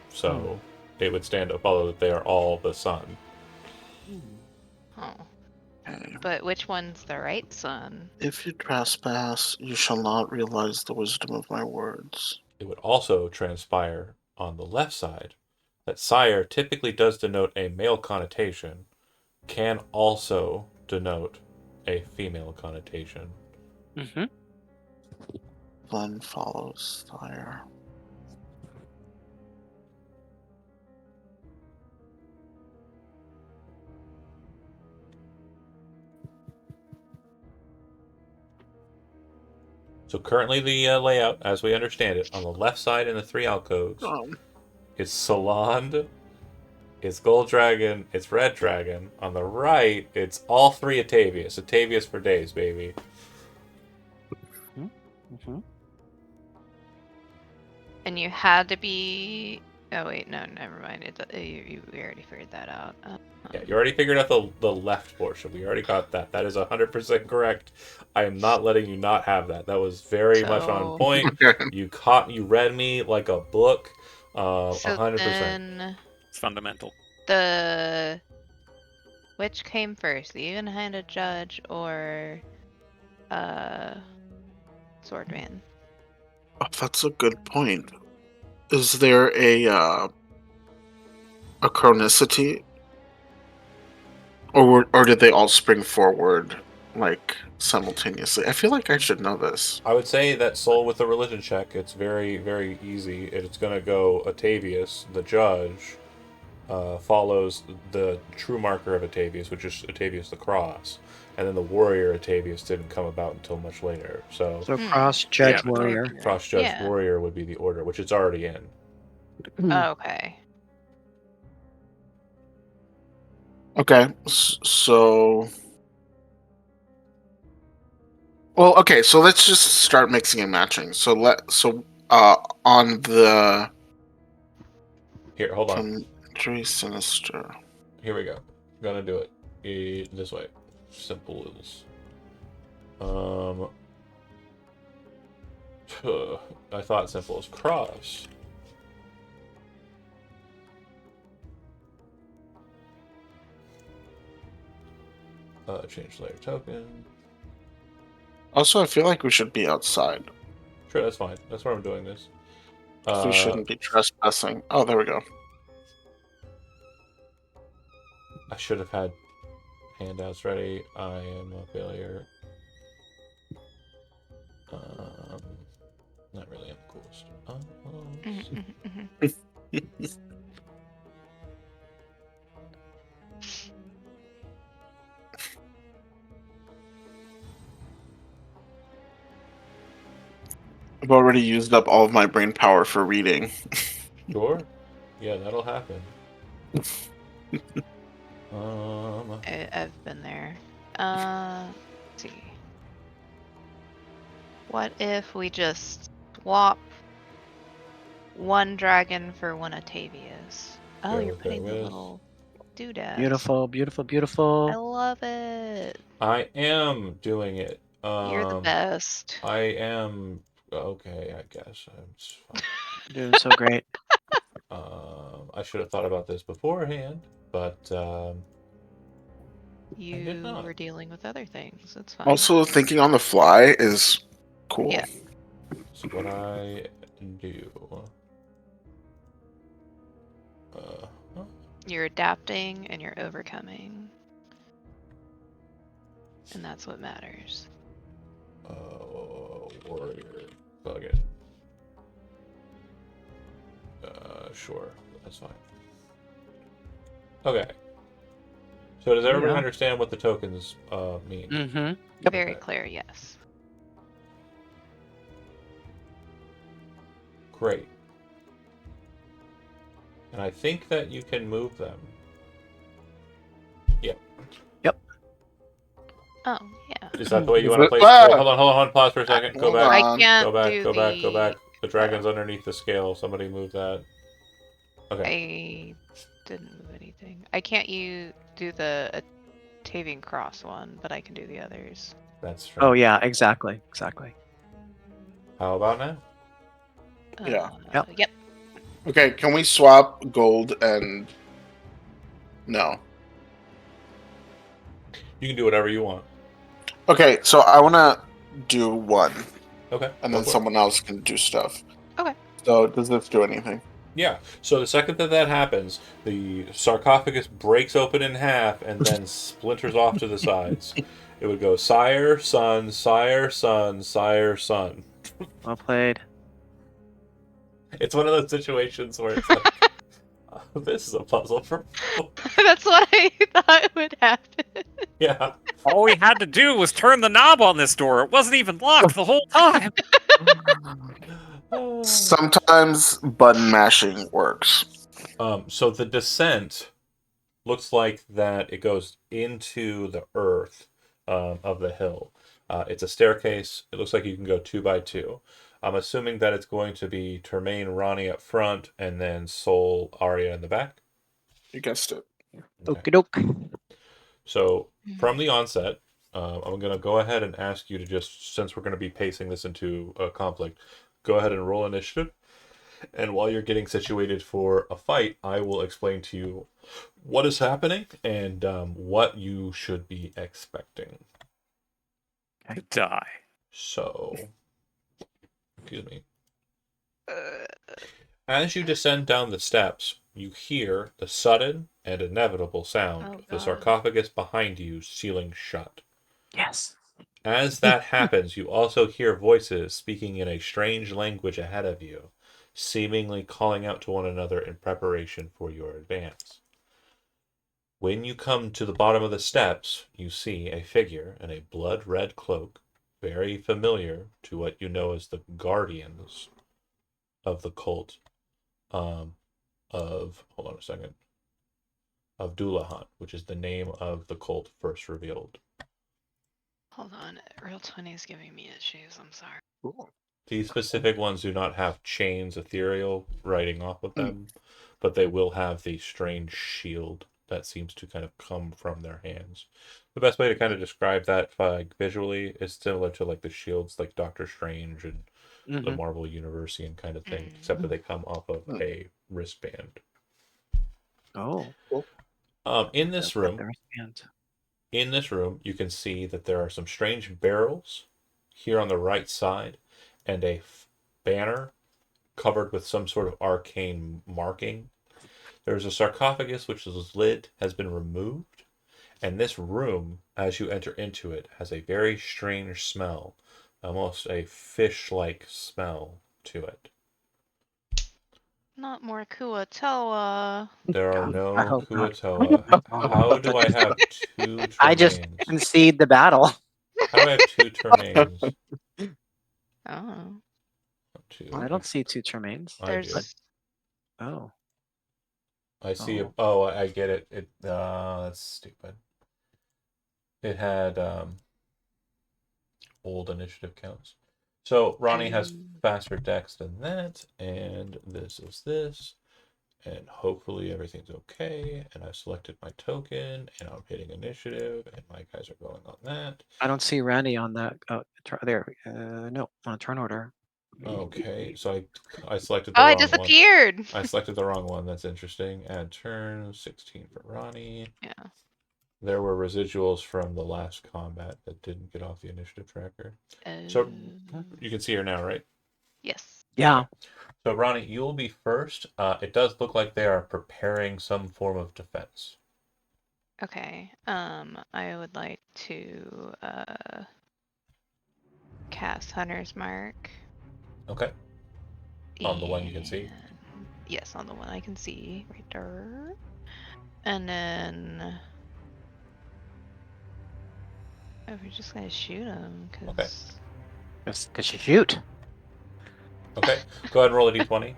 So it would stand to follow that they are all the sun. Oh. Okay. But which one's the right son? If you trespass, you shall not realize the wisdom of my words. It would also transpire on the left side that sire typically does denote a male connotation, can also denote a female connotation. Mm-hmm. Then follows sire. So currently the layout, as we understand it, on the left side in the 3 alcoves, it's Salond, it's Gold Dragon, it's Red Dragon. On the right, it's all 3 Atavius. Atavius for days, baby. Mm-hmm. And you had to be. Oh wait, no, never mind. We already figured that out. Yeah, you already figured out the left portion. We already got that. That is 100% correct. I am not letting you not have that. That was very much on So- point. You read me like a book. So 100%. then It's fundamental. which came first, the even-handed judge or Swordman? Oh, that's a good point. Is there a chronicity, or did they all spring forward like simultaneously? I feel like I should know this. I would say that soul with the religion check, it's very, very easy. It's going to go Atavius, the judge, follows the true marker of Atavius, which is Atavius the cross. And then the warrior Atavius didn't come about until much later. So So cross judge Yeah. warrior. cross judge Yeah. warrior would be the order, which it's already in. Okay. Okay, so. Well, okay, so let's just start mixing and matching. So on the Here, hold on. Country Sinister. Here we go. Gonna do it this way. Simple as. I thought simple as cross. Change layer token. Also, I feel like we should be outside. Sure, that's fine. That's why I'm doing this. We shouldn't be trespassing. Oh, there we go. I should have had handouts ready. I am a failure. Not really. I'm the coolest. Mhm, mhm, mhm. I've already used up all of my brain power for reading. Sure. Yeah, that'll happen. I've been there. Let's see. What if we just swap one dragon for one Atavius? Oh, Go you're with putting the Atavius. little doodads. Beautiful, beautiful, I beautiful. love it. I am doing it. You're the best. I am. Okay, I guess. It's fine. Doing so great. I should have thought about this beforehand, but You did not. were dealing with other things. It's fine. Also, thinking on the fly is cool. Yeah. so what I do. You're adapting and you're overcoming. And that's what matters. Warrior. Plug it. Sure. That's fine. Okay. So does everyone Yeah. understand what the tokens mean? Mm-hmm. Yep. Very clear, yes. Great. And I think that you can move them. Oh, yeah. Is that the way you Is want to it- play? Ah! Wait, hold on, pause for a second. Go Hold back. I on. can't Go back, do go back, go back. The the- dragon's underneath the scale. Somebody move that. Okay. I didn't move anything. I can't do the Tavian Cross one, but I can do the others. That's Oh right. yeah, exactly, exactly. How about now? Yeah. Yep. Okay, can we swap gold and no? You can do whatever you want. Okay, so I want to do one, Okay. and go then for it. someone else can do stuff. Okay. So does this do anything? Yeah. So the second that happens, the sarcophagus breaks open in half and then splinters off to the sides. It would go sire, son, sire, son, sire, son. Well played. It's one of those situations where it's like, oh, this is a puzzle for. That's what I thought would happen. Yeah. All we had to do was turn the knob on this door. It wasn't even locked the whole time. Sometimes button mashing works. So the descent looks like that it goes into the earth of the hill. It's a staircase. It looks like you can go 2 by 2. I'm assuming that it's going to be Termaine, Ronnie up front, and then Sol, Arya in the back. You guessed it. Okay. Okie doke. So from the onset, I'm going to go ahead and ask you to just, since we're going to be pacing this into a conflict, go ahead and roll initiative. And while you're getting situated for a fight, I will explain to you what is happening and what you should be expecting. To die. So, excuse me. Uh, As you descend down the steps, you hear the sudden and inevitable sound Oh, of the God. sarcophagus behind you sealing shut. Yes. As that happens, you also hear voices speaking in a strange language ahead of you, seemingly calling out to one another in preparation for your advance. When you come to the bottom of the steps, you see a figure in a blood-red cloak, very familiar to what you know as the guardians of the cult of, hold on a second, of Dullahan, which is the name of the cult first revealed. hold on. Real 20 is giving me issues. I'm sorry. Cool. These specific ones do not have chains ethereal writing off of them, but they will have the strange shield that seems to kind of come from their hands. The best way to kind of describe that visually is similar to like the shields like Doctor Strange and the Mhm. Marvel University kind of thing, except that they come off of a wristband. Oh. In this room, There's hand. In this room, you can see that there are some strange barrels here on the right side and a banner covered with some sort of arcane marking. There's a sarcophagus which its lid has been removed, and this room, as you enter into it, has a very strange smell, almost a fish-like smell to it. Not more Kuatoa. There are I no hope not. Kuatoa. How do I have 2 I just Termaines? concede the battle. How do I have 2 Termaines? Oh. 2. I don't see 2 Tremaines. I do. There's. Oh. I see. Oh. I get it. That's stupid. It had old initiative counts. So Ronnie has faster dex than that, and this is this, and hopefully everything's okay. And I've selected my token, and I'm hitting initiative, and my guys are going on that. I don't see Randy on that. There. No, on a turn order. Okay, so I selected the Oh, wrong I disappeared. one. I selected the wrong one. That's interesting. Add turn 16 for Ronnie. Yeah. There were residuals from the last combat that didn't get off the initiative tracker. So you can see her now, right? Yes. Yeah. So Ronnie, you'll be first. It does look like they are preparing some form of defense. Okay. I would like to cast Hunter's Mark. Okay. On the one you can see? and- Yes, on the one I can see right there. And then. Oh, we're just gonna shoot him because. Okay. Just because you shoot. Okay. Go ahead and roll a d20.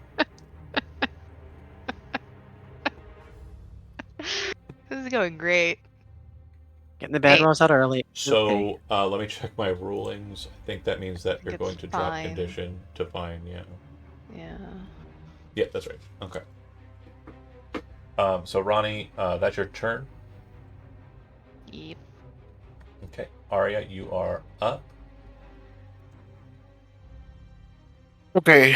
This is going great. Getting the bad Hey. rolls out early. So Okay. let me check my rulings. I think that means that you're It's going to drop fine. condition to fine. Yeah. Yeah. Yeah, that's right. Okay. So Ronnie, that's your turn. Yep. Okay. Arya, you are up. Okay.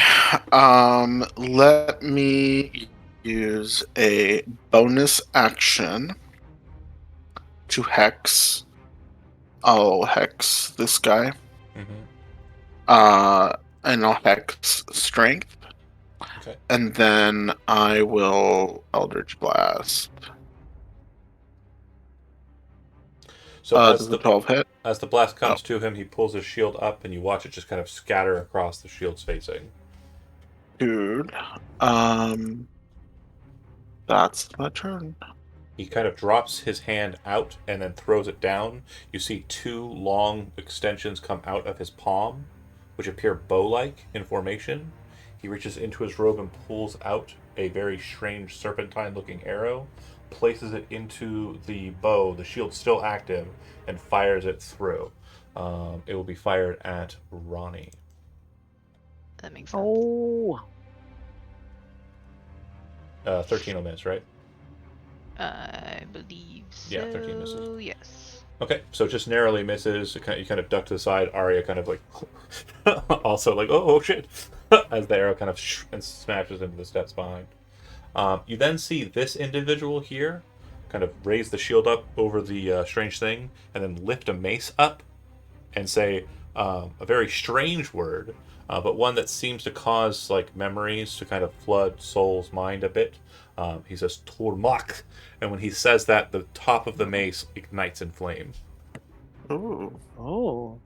Let me use a bonus action to hex I'll hex this guy. Mm-hmm. And I'll hex strength. Okay. And then I will Eldritch Blast. So Does the 12 hit? as the blast Oh, comes to him, he pulls his shield up, and you watch it just kind of scatter across the shield's facing. dude. That's my turn. He kind of drops his hand out and then throws it down. You see two long extensions come out of his palm, which appear bow-like in formation. He reaches into his robe and pulls out a very strange serpentine-looking arrow, places it into the bow, the shield still active, and fires it through. It will be fired at Ronnie. That makes sense. Oh. 13 will miss, right? I believe so. Yeah, 13 misses. Yes. Okay, so it just narrowly misses. You kind of duck to the side. Arya kind of like, also like, oh shit, as the arrow kind of and smashes into the steps behind. You then see this individual here kind of raise the shield up over the strange thing and then lift a mace up and say a very strange word, but one that seems to cause like memories to kind of flood Soul's mind a bit. He says Tormak, and when he says that, the top of the mace ignites in flame. Ooh. Oh.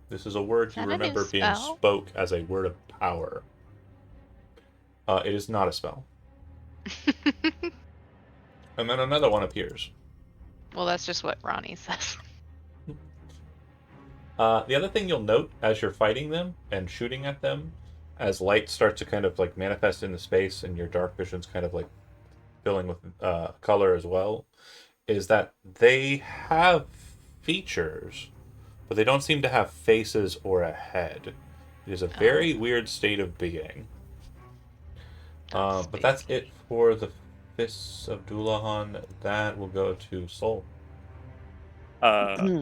This is a word Is you that a new remember being spell? spoke as a word of power. It is not a spell. And then another one appears. Well, that's just what Ronnie says. The other thing you'll note as you're fighting them and shooting at them, as light starts to kind of like manifest in the space and your dark vision's kind of like filling with color as well, is that they have features, but they don't seem to have faces or a head. It is a very weird state of being. That's But that's spooky. it for the Fists of Dulahan. That will go to Soul.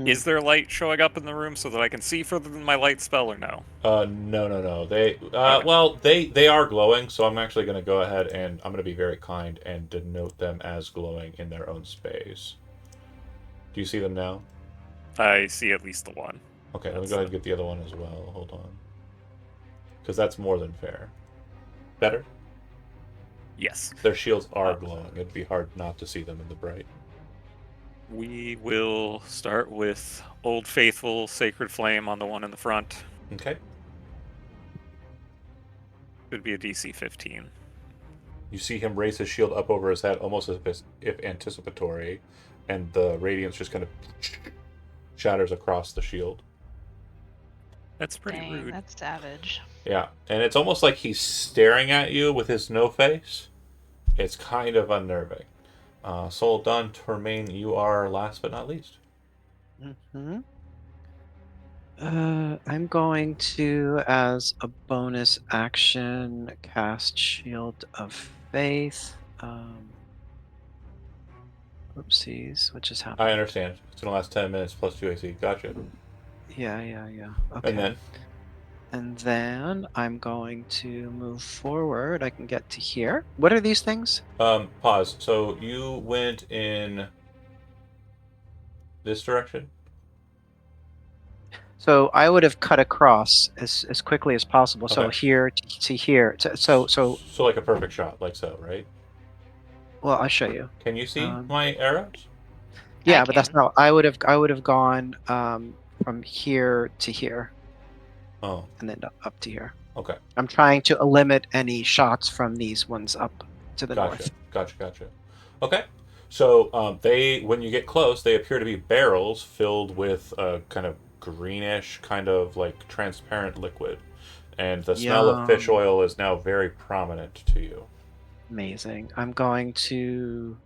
Is there light showing up in the room so that I can see further than my light spell, or no? No. They, Okay. well, they are glowing, so I'm actually going to go ahead and I'm going to be very kind and denote them as glowing in their own space. Do you see them now? I see at least the one. Okay, let me That's go ahead and get the other one as well. Hold on. Because that's more than fair. Better? Yes. Their shields are Uh, glowing. It'd be hard not to see them in the bright. We will start with Old Faithful Sacred Flame on the one in the front. Okay. Could be a DC 15. You see him raise his shield up over his head, almost as if anticipatory, and the radiance just kind of shatters across the shield. That's pretty Dang, rude. that's savage. Yeah, and it's almost like he's staring at you with his no face. It's kind of unnerving. Soul done. Termaine, you are last but not least. Mm-hmm. I'm going to, as a bonus action, cast Shield of Faith. Oopsies, what just I happened? understand. It's gonna last 10 minutes plus 2 AC. Gotcha. Yeah. Okay. And And then I'm going to move forward. I can get to here. What are these things? then, pause. So you went in this direction? So I would have cut across as quickly as possible. So Okay. here to here. So So like a perfect shot, like so, right? well, I'll show you. Can you see Um, my arrows? Yeah, I but that's can. not. I would have gone from here to here Oh, and then up to here. okay. I'm trying to limit any shots from these ones up to the Gotcha. north. Gotcha. Okay. So they, when you get close, they appear to be barrels filled with a kind of greenish, kind of like transparent liquid, and the smell of fish Yum. oil is now very prominent to you. Amazing. I'm going to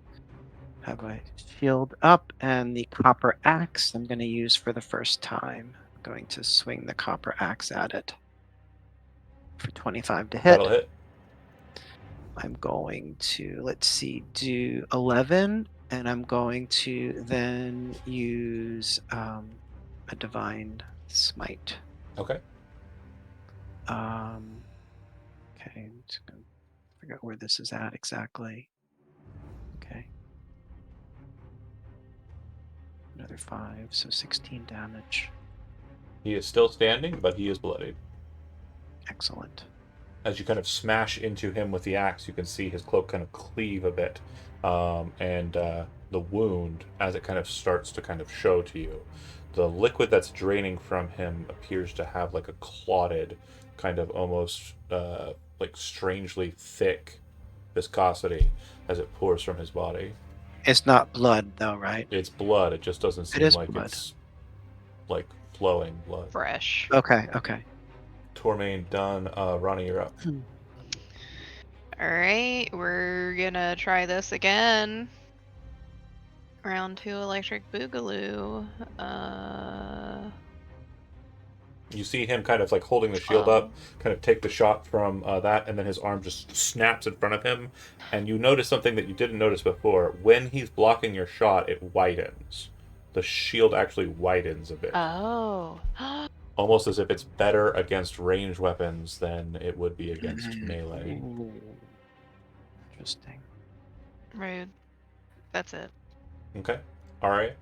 have a shield up and the copper axe I'm going to use for the first time. I'm going to swing the copper axe at it for 25 to hit. That'll hit. I'm going to, let's see, do 11, and I'm going to then use a divine smite. Okay. Okay, I'm just gonna figure out where this is at exactly. Okay. Another 5, so 16 damage. He is still standing, but he is bloodied. Excellent. As you kind of smash into him with the axe, you can see his cloak kind of cleave a bit, and the wound, as it kind of starts to kind of show to you, the liquid that's draining from him appears to have like a clotted, kind of almost like strangely thick viscosity as it pours from his body. It's not blood, though, right? It's blood. It just doesn't seem is like blood. it's like flowing blood. Fresh. Okay, okay. Tormain done. Ronnie, you're up. Alright, we're gonna try this again. Round 2 electric boogaloo. You see him kind of like holding the shield up, kind of take the shot from that, and then his arm just snaps in front of him. And you notice something that you didn't notice before. When he's blocking your shot, it widens. The shield actually widens a bit. Oh. Almost as if it's better against ranged weapons than it would be against Mhm. melee. Ooh. Interesting. Rude. That's it. Okay. Alright.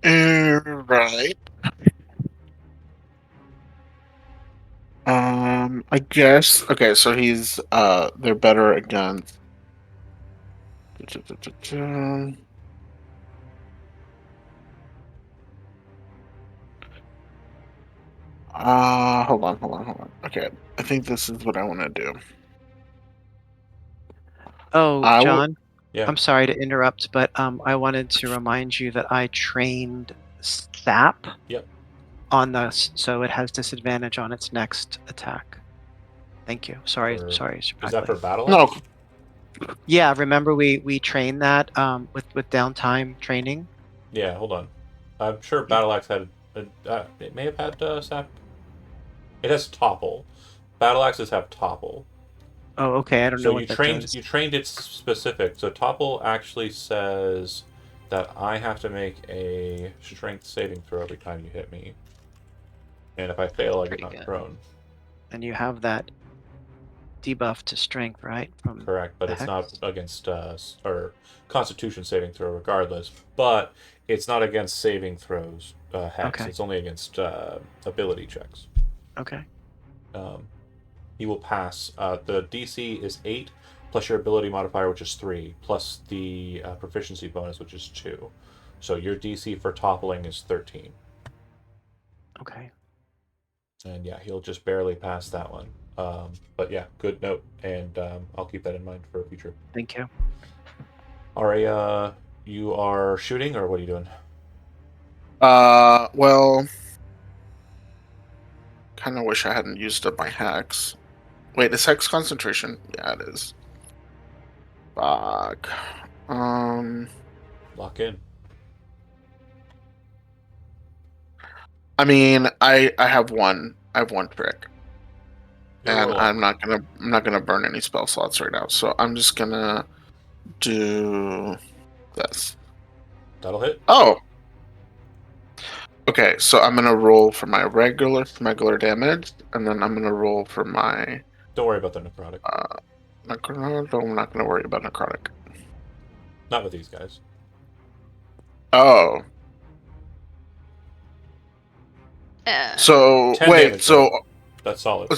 Right. I guess. Okay, so he's they're better against. Hold on. Okay, I think this is what I want to do. Oh, I w- John, Yeah. I'm sorry to interrupt, but I wanted to remind you that I trained Sap Yep. on this, so it has disadvantage on its next attack. Thank you. Sorry, For- sorry. Is that for battle? No, Yeah, remember we trained that with downtime training. Yeah, hold on. I'm sure Battle Axe had. It may have had sap. It has topple. Battle axes have topple. Oh, okay. I don't know So what you that trained does. you trained it specific. So topple actually says that I have to make a strength saving throw every time you hit me, and if I fail, I get Pretty knocked good. prone. And you have that debuff to strength, right? From Correct, but the it's not hex? against or Constitution saving throw regardless. But it's not against saving throws. Hex. Okay. It's only against ability checks. Okay. He will pass. The DC is 8, plus your ability modifier, which is 3, plus the proficiency bonus, which is 2. So your DC for toppling is 13. Okay. And yeah, he'll just barely pass that one. But yeah, good note, and I'll keep that in mind for future. Thank you. Aria, you are shooting, or what are you doing? well, kind of wish I hadn't used up my hex. Wait, is hex concentration? Yeah, it is. Fuck. Lock in. I mean, I have one. I have one trick, You'll and roll I'm not gonna burn any spell slots right now. So I'm just gonna do this. That'll hit. Oh. Okay, so I'm gonna roll for my regular damage, and then I'm gonna roll for my Don't worry about the necrotic. I'm not gonna worry about necrotic. Not with these guys. Oh, so 10 wait, damage, so though. That's solid.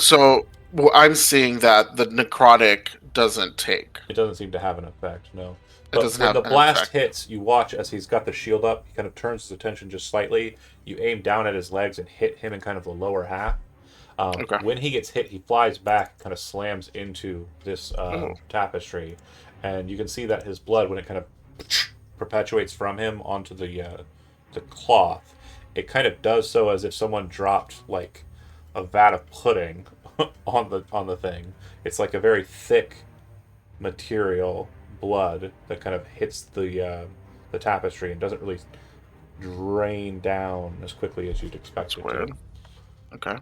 well, I'm seeing that the necrotic doesn't take. It doesn't seem to have an effect, no. It But doesn't when have the an blast effect. hits, you watch as he's got the shield up. He kind of turns his attention just slightly. You aim down at his legs and hit him in kind of the lower half. Okay. When he gets hit, he flies back, kind of slams into this Oh. tapestry, and you can see that his blood, when it kind of perpetuates from him onto the cloth, it kind of does so as if someone dropped like a vat of pudding on the thing. It's like a very thick material blood that kind of hits the tapestry and doesn't really drain down as quickly as you'd expect That's it weird. to. Okay.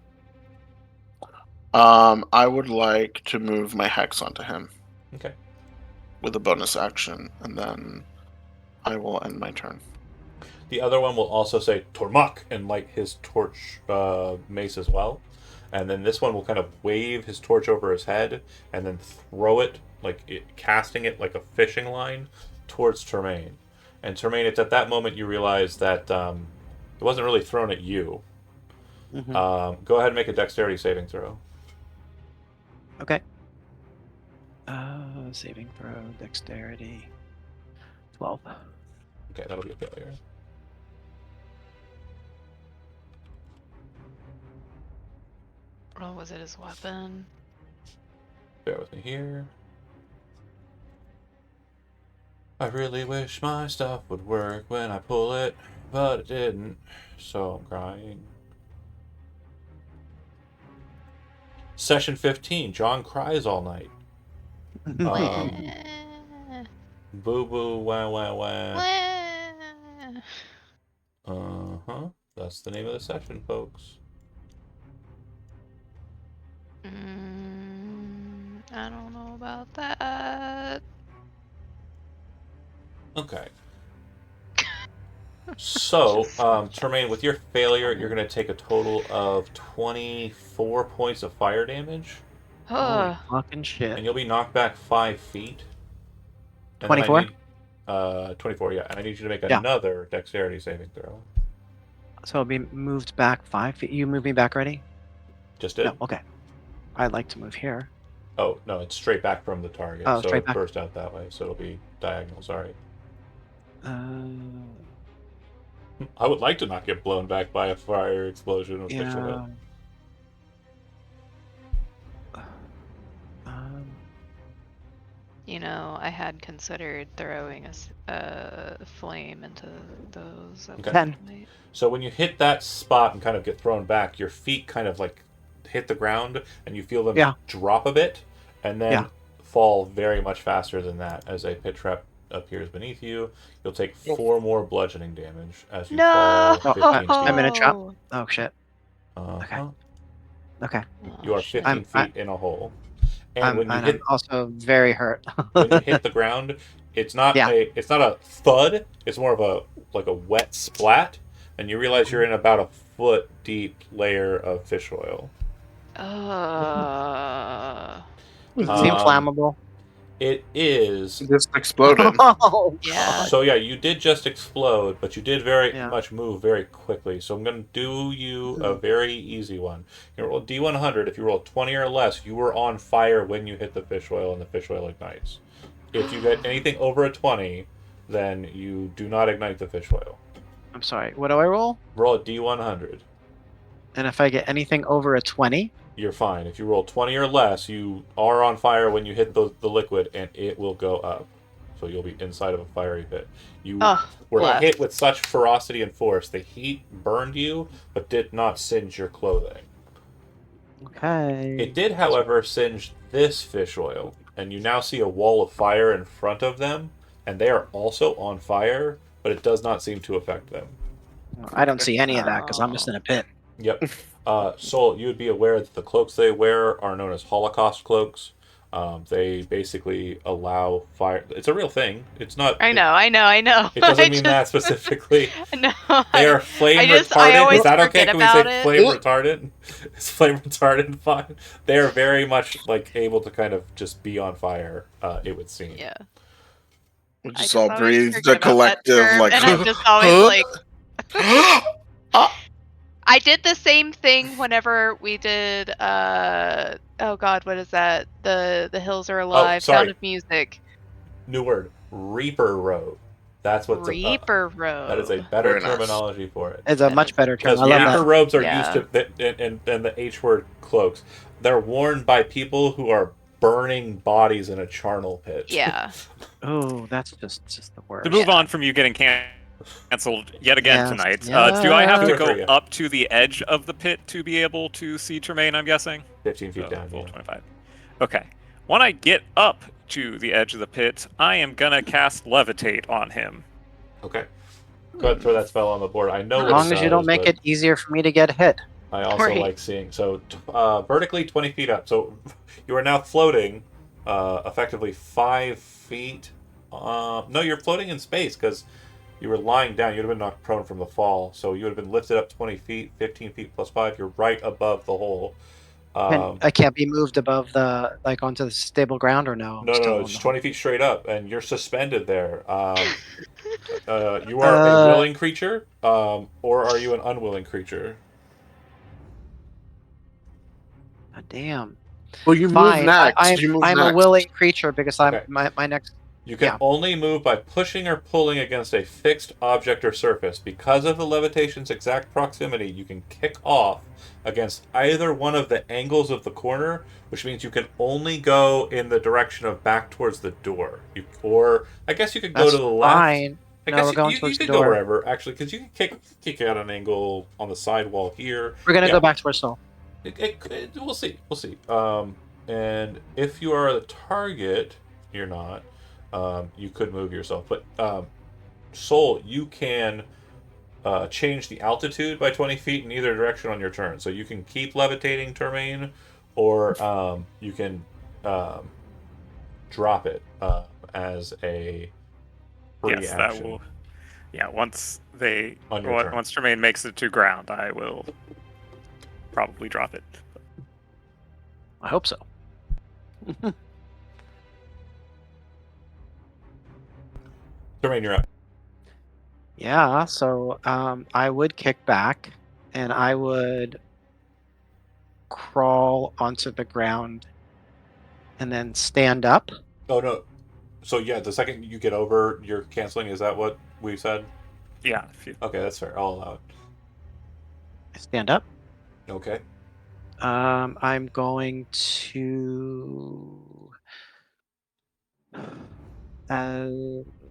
I would like to move my hex onto him Okay. with a bonus action, and then I will end my turn. The other one will also say Tormach and light his torch mace as well. And then this one will kind of wave his torch over his head and then throw it, casting it like a fishing line towards Tremaine. And Termaine, it's at that moment you realize that it wasn't really thrown at you. Mhm. Go ahead and make a dexterity saving throw. Okay. Saving throw, dexterity. 12. Okay, that'll be a failure. Oh, was it his weapon? Bear with me here. I really wish my stuff would work when I pull it, but it didn't, so I'm crying. Session 15, John cries all night. Wah. Boo boo, wah wah wah. Wah. That's the name of the session, folks. I don't know about that. Okay. So, Termaine, with your failure, you're going to take a total of 24 points of fire damage, Holy Ugh. fucking shit. and you'll be knocked back 5 feet. And then I 24? need 24, yeah. And I need you to make Yeah. another dexterity saving throw. So it'll be moved back 5 feet. You move me back already? Just did? No, okay. I'd like to move here. Oh, no, it's straight back from the target. Oh, so straight it back. burst out that way, so it'll be diagonal, sorry. I would like to not get blown back by a fire explosion with Fish Yeah. Oil. You know, I had considered throwing a flame into those. At Okay. 10. one point. So when you hit that spot and kind of get thrown back, your feet kind of like hit the ground and you feel them Yeah. drop a bit and then Yeah. fall very much faster than that as a pit trap appears beneath you. You'll take 4 more bludgeoning damage as you No! fall 15 I'm in a feet. trap. Oh shit. Uh-huh. Okay. You are Oh, shit. 15 feet in a hole. And I'm, when you and hit I'm also very hurt. when you hit the ground, it's not Yeah. a thud. It's more of a wet splat, and you realize you're in about a foot deep layer of fish oil. Does it Um, seem flammable? It is. It just exploded. Oh, Yeah. So yeah, you did just explode, but you did very Yeah. much move very quickly. So I'm going to do you a very easy one. You roll D100. If you roll 20 or less, you were on fire when you hit the fish oil, and the fish oil ignites. If you get anything over a 20, then you do not ignite the fish oil. I'm sorry. What do I roll? Roll a D100. And if I get anything over a 20, You're fine. If you roll 20 or less, you are on fire when you hit the liquid, and it will go up. So you'll be inside of a fiery pit. You were bless. hit with such ferocity and force. The heat burned you, but did not singe your clothing. okay. It did, however, singe this fish oil, and you now see a wall of fire in front of them, and they are also on fire, but it does not seem to affect them. I don't see any of that because I'm just in a pit. Yep. Soul, you would be aware that the cloaks they wear are known as Holocaust cloaks. They basically allow fire. It's a real thing. It's not. I know. It doesn't mean that specifically. No. They are flame I retardant. always Is that okay? forget Can we about say it. flame retardant? Is flame retardant fine? They are very much like able to kind of just be on fire. It would seem. Yeah. We I just all always breathed forget a about that collective term, like. and I'm just always like. I did the same thing whenever we did oh god, what is that? The Hills Are Alive, sorry. Sound of Music. New word. Reaper road. That's what's Reaper Road. that is a better Very nice. terminology for it. It's a That much is- better term. Because I love reaper that. robes are Yeah. used to, and the H word cloaks. They're worn by people who are burning bodies in a charnel pit. Yeah. Oh, that's just the worst. To move on from you getting canceled yet again Yes, tonight, do I have Do to it for go you. up to the edge of the pit to be able to see Tremaine, I'm guessing? 15 feet So, down. full Yeah. 25. Okay. When I get up to the edge of the pit, I am gonna cast Levitate on him. Okay. Go ahead and throw that spell on the board. I know As what long it as you don't does, make but it easier for me to get hit. I also Right. like seeing. So vertically 20 feet up. So you are now floating effectively 5 feet. No, you're floating in space because you were lying down. You'd have been knocked prone from the fall. So you would have been lifted up 20 feet, 15 feet plus 5. You're right above the hole. I can't be moved above the onto the stable ground, or no? I'm still no, on it's the 20 feet straight up, and you're suspended there. You are a Uh, willing creature, or are you an unwilling creature? God damn. Well, you move Fine. next. You move I'm a next. willing creature because I'm Okay. my next. You can Yeah. only move by pushing or pulling against a fixed object or surface. Because of the levitation's exact proximity, you can kick off against either one of the angles of the corner, which means you can only go in the direction of back towards the door. Or I guess you could go That's to the left. fine. I No, guess we're going you towards the could go door. wherever actually, because you can kick out an angle on the sidewall here. We're gonna Yeah. go back to our soul. We'll see. We'll see. And if you are the target, you're not. You could move yourself, but Soul, you can change the altitude by 20 feet in either direction on your turn. So you can keep levitating terrain, or you can drop it as a free Yes, action that will. Yeah, once on your turn. once Tremaine makes it to ground, I will probably drop it. I hope so. Terrain, you're up. Yeah. So I would kick back, and I would crawl onto the ground, and then stand up. Oh no. So yeah, the second you get over, you're canceling. Is that what we said? Yeah, if you, Okay, that's fair. I'll allow it. Stand up. Okay. I'm going to.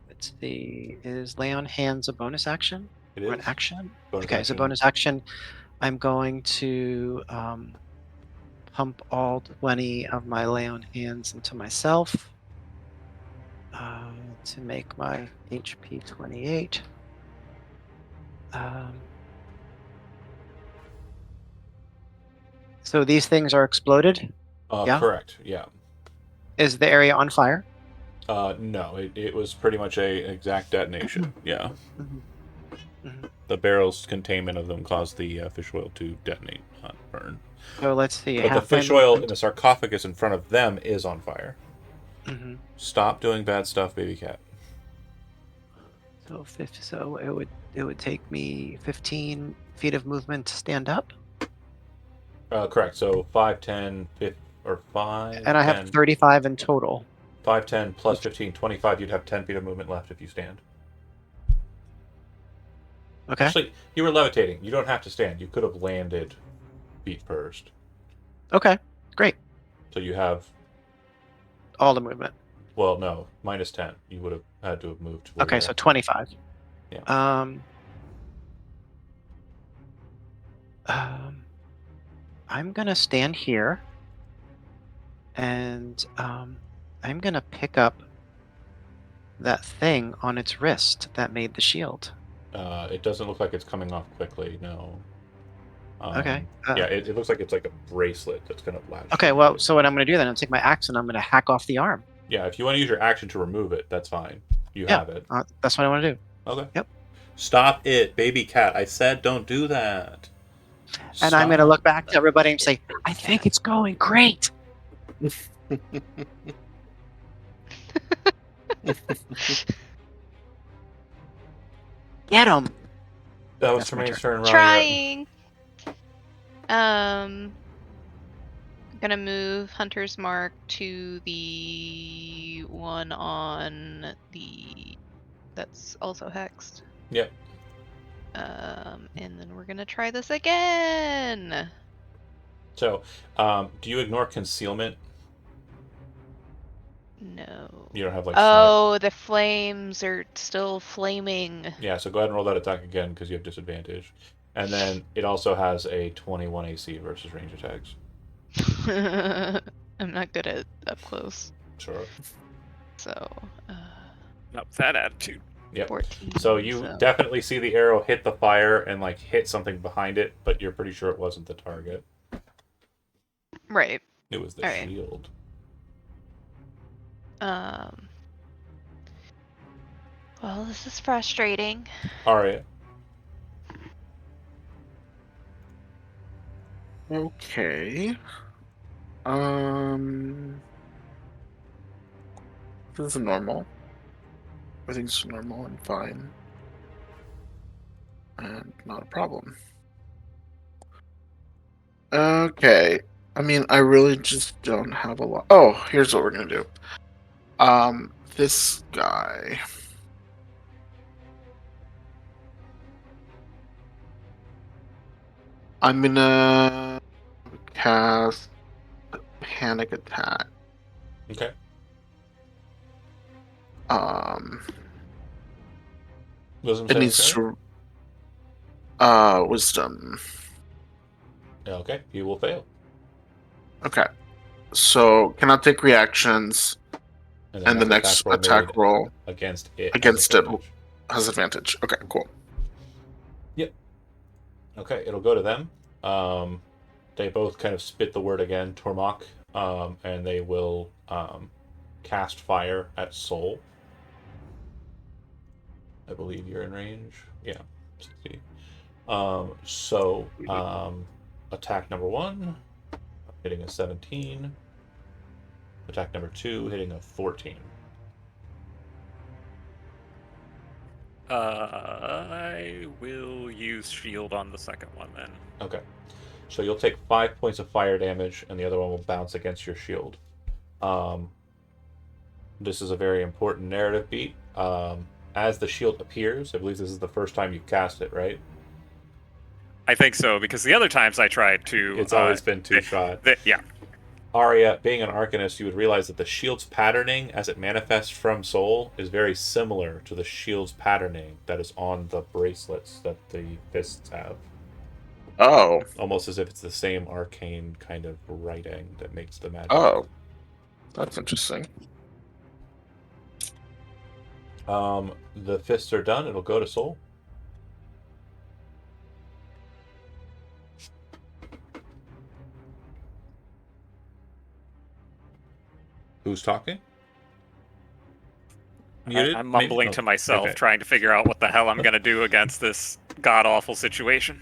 Let's see. Is lay on hands a bonus action It or an is. action? Bonus Okay, it's a action. bonus action. I'm going to pump all 20 of my lay on hands into myself to make my HP 28. So these things are exploded. Yeah? Correct. Yeah. Is the area on fire? No, it was pretty much a exact detonation. Yeah. Mhm. The barrel's containment of them caused the fish oil to detonate, not burn. So let's see. But the half my fish oil in movement. the sarcophagus in front of them is on fire. Mhm. Stop doing bad stuff, baby cat. So it would take me 15 feet of movement to stand up, Correct. So 5, 10, 5, or 5. and I 10, have 35 in total. 5, 10 plus 15, 25. You'd have 10 feet of movement left if you stand. Okay. Actually, you were levitating. You don't have to stand. You could have landed feet first. Okay. Great. So you have, All the movement. well, no, minus 10. You would have had to have moved. To where Okay, you so are. 25. Yeah. I'm gonna stand here, and I'm gonna pick up that thing on its wrist that made the shield. It doesn't look like it's coming off quickly. No. Okay. Yeah, it looks like it's like a bracelet that's gonna latch. Okay. to Well, it. so what I'm gonna do then? I'm take my axe and I'm gonna hack off the arm. Yeah, if you want to use your action to remove it, that's fine. You Yeah. have it. That's what I want to do. Okay. Yep. Stop it, baby cat. I said don't do that. And I'm gonna Stop. look back to everybody and say, "I think it's going great." Get him. That was That's my Tremaine's turn. Ryan, Trying. Gonna move Hunter's Mark to the one on the that's also hexed. Yep. And then we're gonna try this again. So, do you ignore concealment? No. You don't have like. Oh, the flames are still flaming. Yeah. So go ahead and roll that attack again because you have disadvantage, and then it also has a 21 AC versus range attacks. I'm not good at up close. Sure. So, not with that attitude. Yep. 14. So you definitely see the arrow hit the fire and like hit something behind it, but you're pretty sure it wasn't the target. Right. It was the Alright. shield. Well, this is frustrating. All right. Okay. This is normal. Everything's normal and fine. And not a problem. Okay. I mean, I really just don't have a lot. Oh, here's what we're gonna do. This guy. I'm gonna cast Panic Attack. Okay. Wisdom It saving needs throw? to. Wisdom. Okay, you will fail. Okay. So cannot take reactions, then and the next next attack made roll against it against has it advantage. has advantage. Okay, cool. Okay, it'll go to them. They both kind of spit the word again, Tormach, and they will cast fire at Soul. I believe you're in range. Yeah. 60. Attack number 1, hitting a 17. Attack number 2, hitting a 14. I will use shield on the second one then. Okay. So you'll take 5 points of fire damage, and the other one will bounce against your shield. This is a very important narrative beat. As the shield appears, I believe this is the first time you've cast it, right? I think so, because the other times I tried to... It's always been two-shot. Yeah. Arya, being an Arcanist, you would realize that the shield's patterning, as it manifests from Soul, is very similar to the shield's patterning that is on the bracelets that the fists have. Oh. Almost as if it's the same arcane kind of writing that makes the magic. Oh. That's interesting. The fists are done. It'll go to Soul. Who's talking? I'm mumbling to myself, Okay. trying to figure out what the hell I'm going to do against this god-awful situation.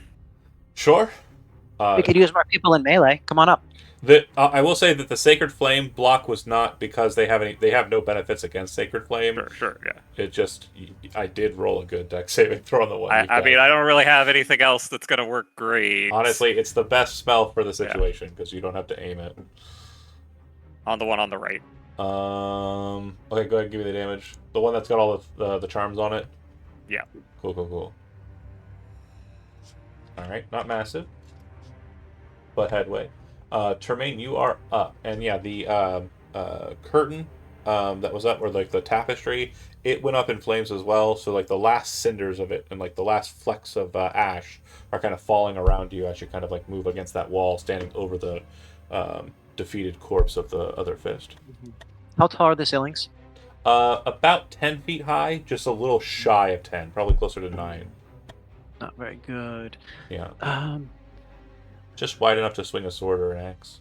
Sure. We could use more people in melee. Come on up. I will say that the Sacred Flame block was not because they have no benefits against Sacred Flame. Sure, yeah. It just, I did roll a good deck saving throw on the one. I mean, I don't really have anything else that's going to work great. Honestly, it's the best spell for the situation because you don't have to aim it. On the one on the right. Okay, go ahead and give me the damage. The one that's got all the charms on it? Yeah. Cool. Alright, not massive, but headway. Termaine, you are up. And yeah, the curtain that was up, or like the tapestry, it went up in flames as well. So like the last cinders of it and like the last flecks of ash are kind of falling around you as you kind of like move against that wall, standing over the defeated corpse of the other fist. How tall are the ceilings? About 10 feet high, just a little shy of 10, probably closer to 9. Not very good. Yeah. Just wide enough to swing a sword or an axe.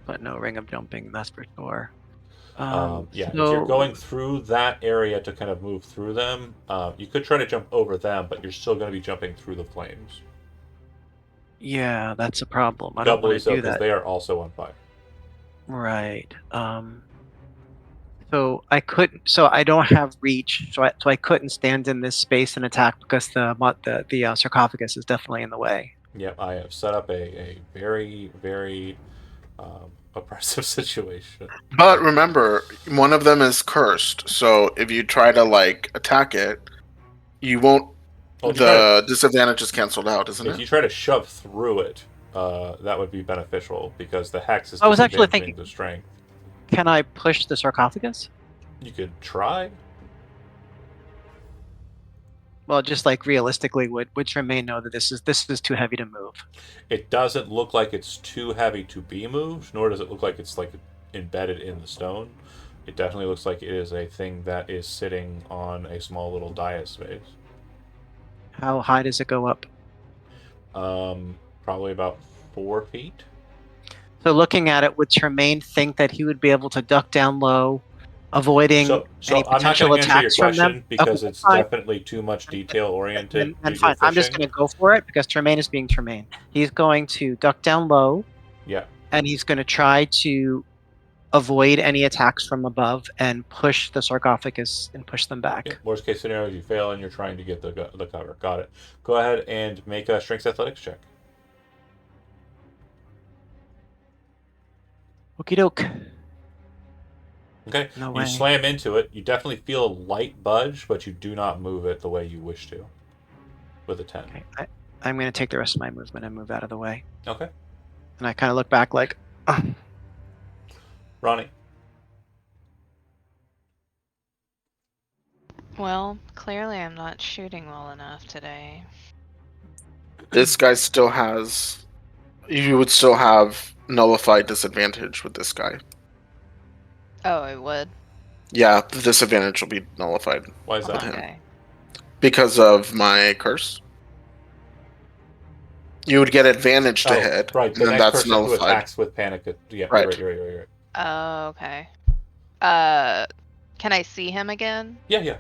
But no ring of jumping, that's for sure. If you're going through that area to kind of move through them, you could try to jump over them, but you're still going to be jumping through the flames. Yeah, that's a problem. I don't Doubly want so to do because that. they are also on fire. Right. So I couldn't. So I don't have reach. So I couldn't stand in this space and attack because the sarcophagus is definitely in the way. Yep, I have set up a very, very oppressive situation. But remember, one of them is cursed, so if you try to like attack it, you won't. The disadvantage is canceled out, isn't it? If you try to shove through it, that would be beneficial because the hex is I was actually disadvantaging thinking- the strength. Can I push the sarcophagus? You could try. Well, just like realistically, would Tremaine know that this is too heavy to move? It doesn't look like it's too heavy to be moved, nor does it look like it's like embedded in the stone. It definitely looks like it is a thing that is sitting on a small little dais space. How high does it go up? Probably about 4 feet. So looking at it, would Tremaine think that he would be able to duck down low, avoiding So any I'm not potential going to answer your attacks from them? question because Okay, it's fine. definitely too much detail oriented. Then fine. I'm just going to go for it because Tremaine is being Tremaine. He's going to duck down low, Yeah. and he's going to try to avoid any attacks from above and push the sarcophagus and push them back. Yeah. Worst case scenario is you fail and you're trying to get the cover. Got it. Go ahead and make a strength athletics check. Okie doke. Okay. No You way. slam into it. You definitely feel a light budge, but you do not move it the way you wish to. With a 10. Okay, I'm going to take the rest of my movement and move out of the way. Okay. And I kind of look back like, Ronnie. Well, clearly I'm not shooting well enough today. This guy still has. You would still have nullified disadvantage with this guy. Oh, I would. Yeah, the disadvantage will be nullified Why is that? him. Okay. because of my curse. You would get advantage to hit, Right. The and then next that's person who nullified. attacks with panic. Yeah. Right. You're right. Oh, okay. Can I see him again? Yeah.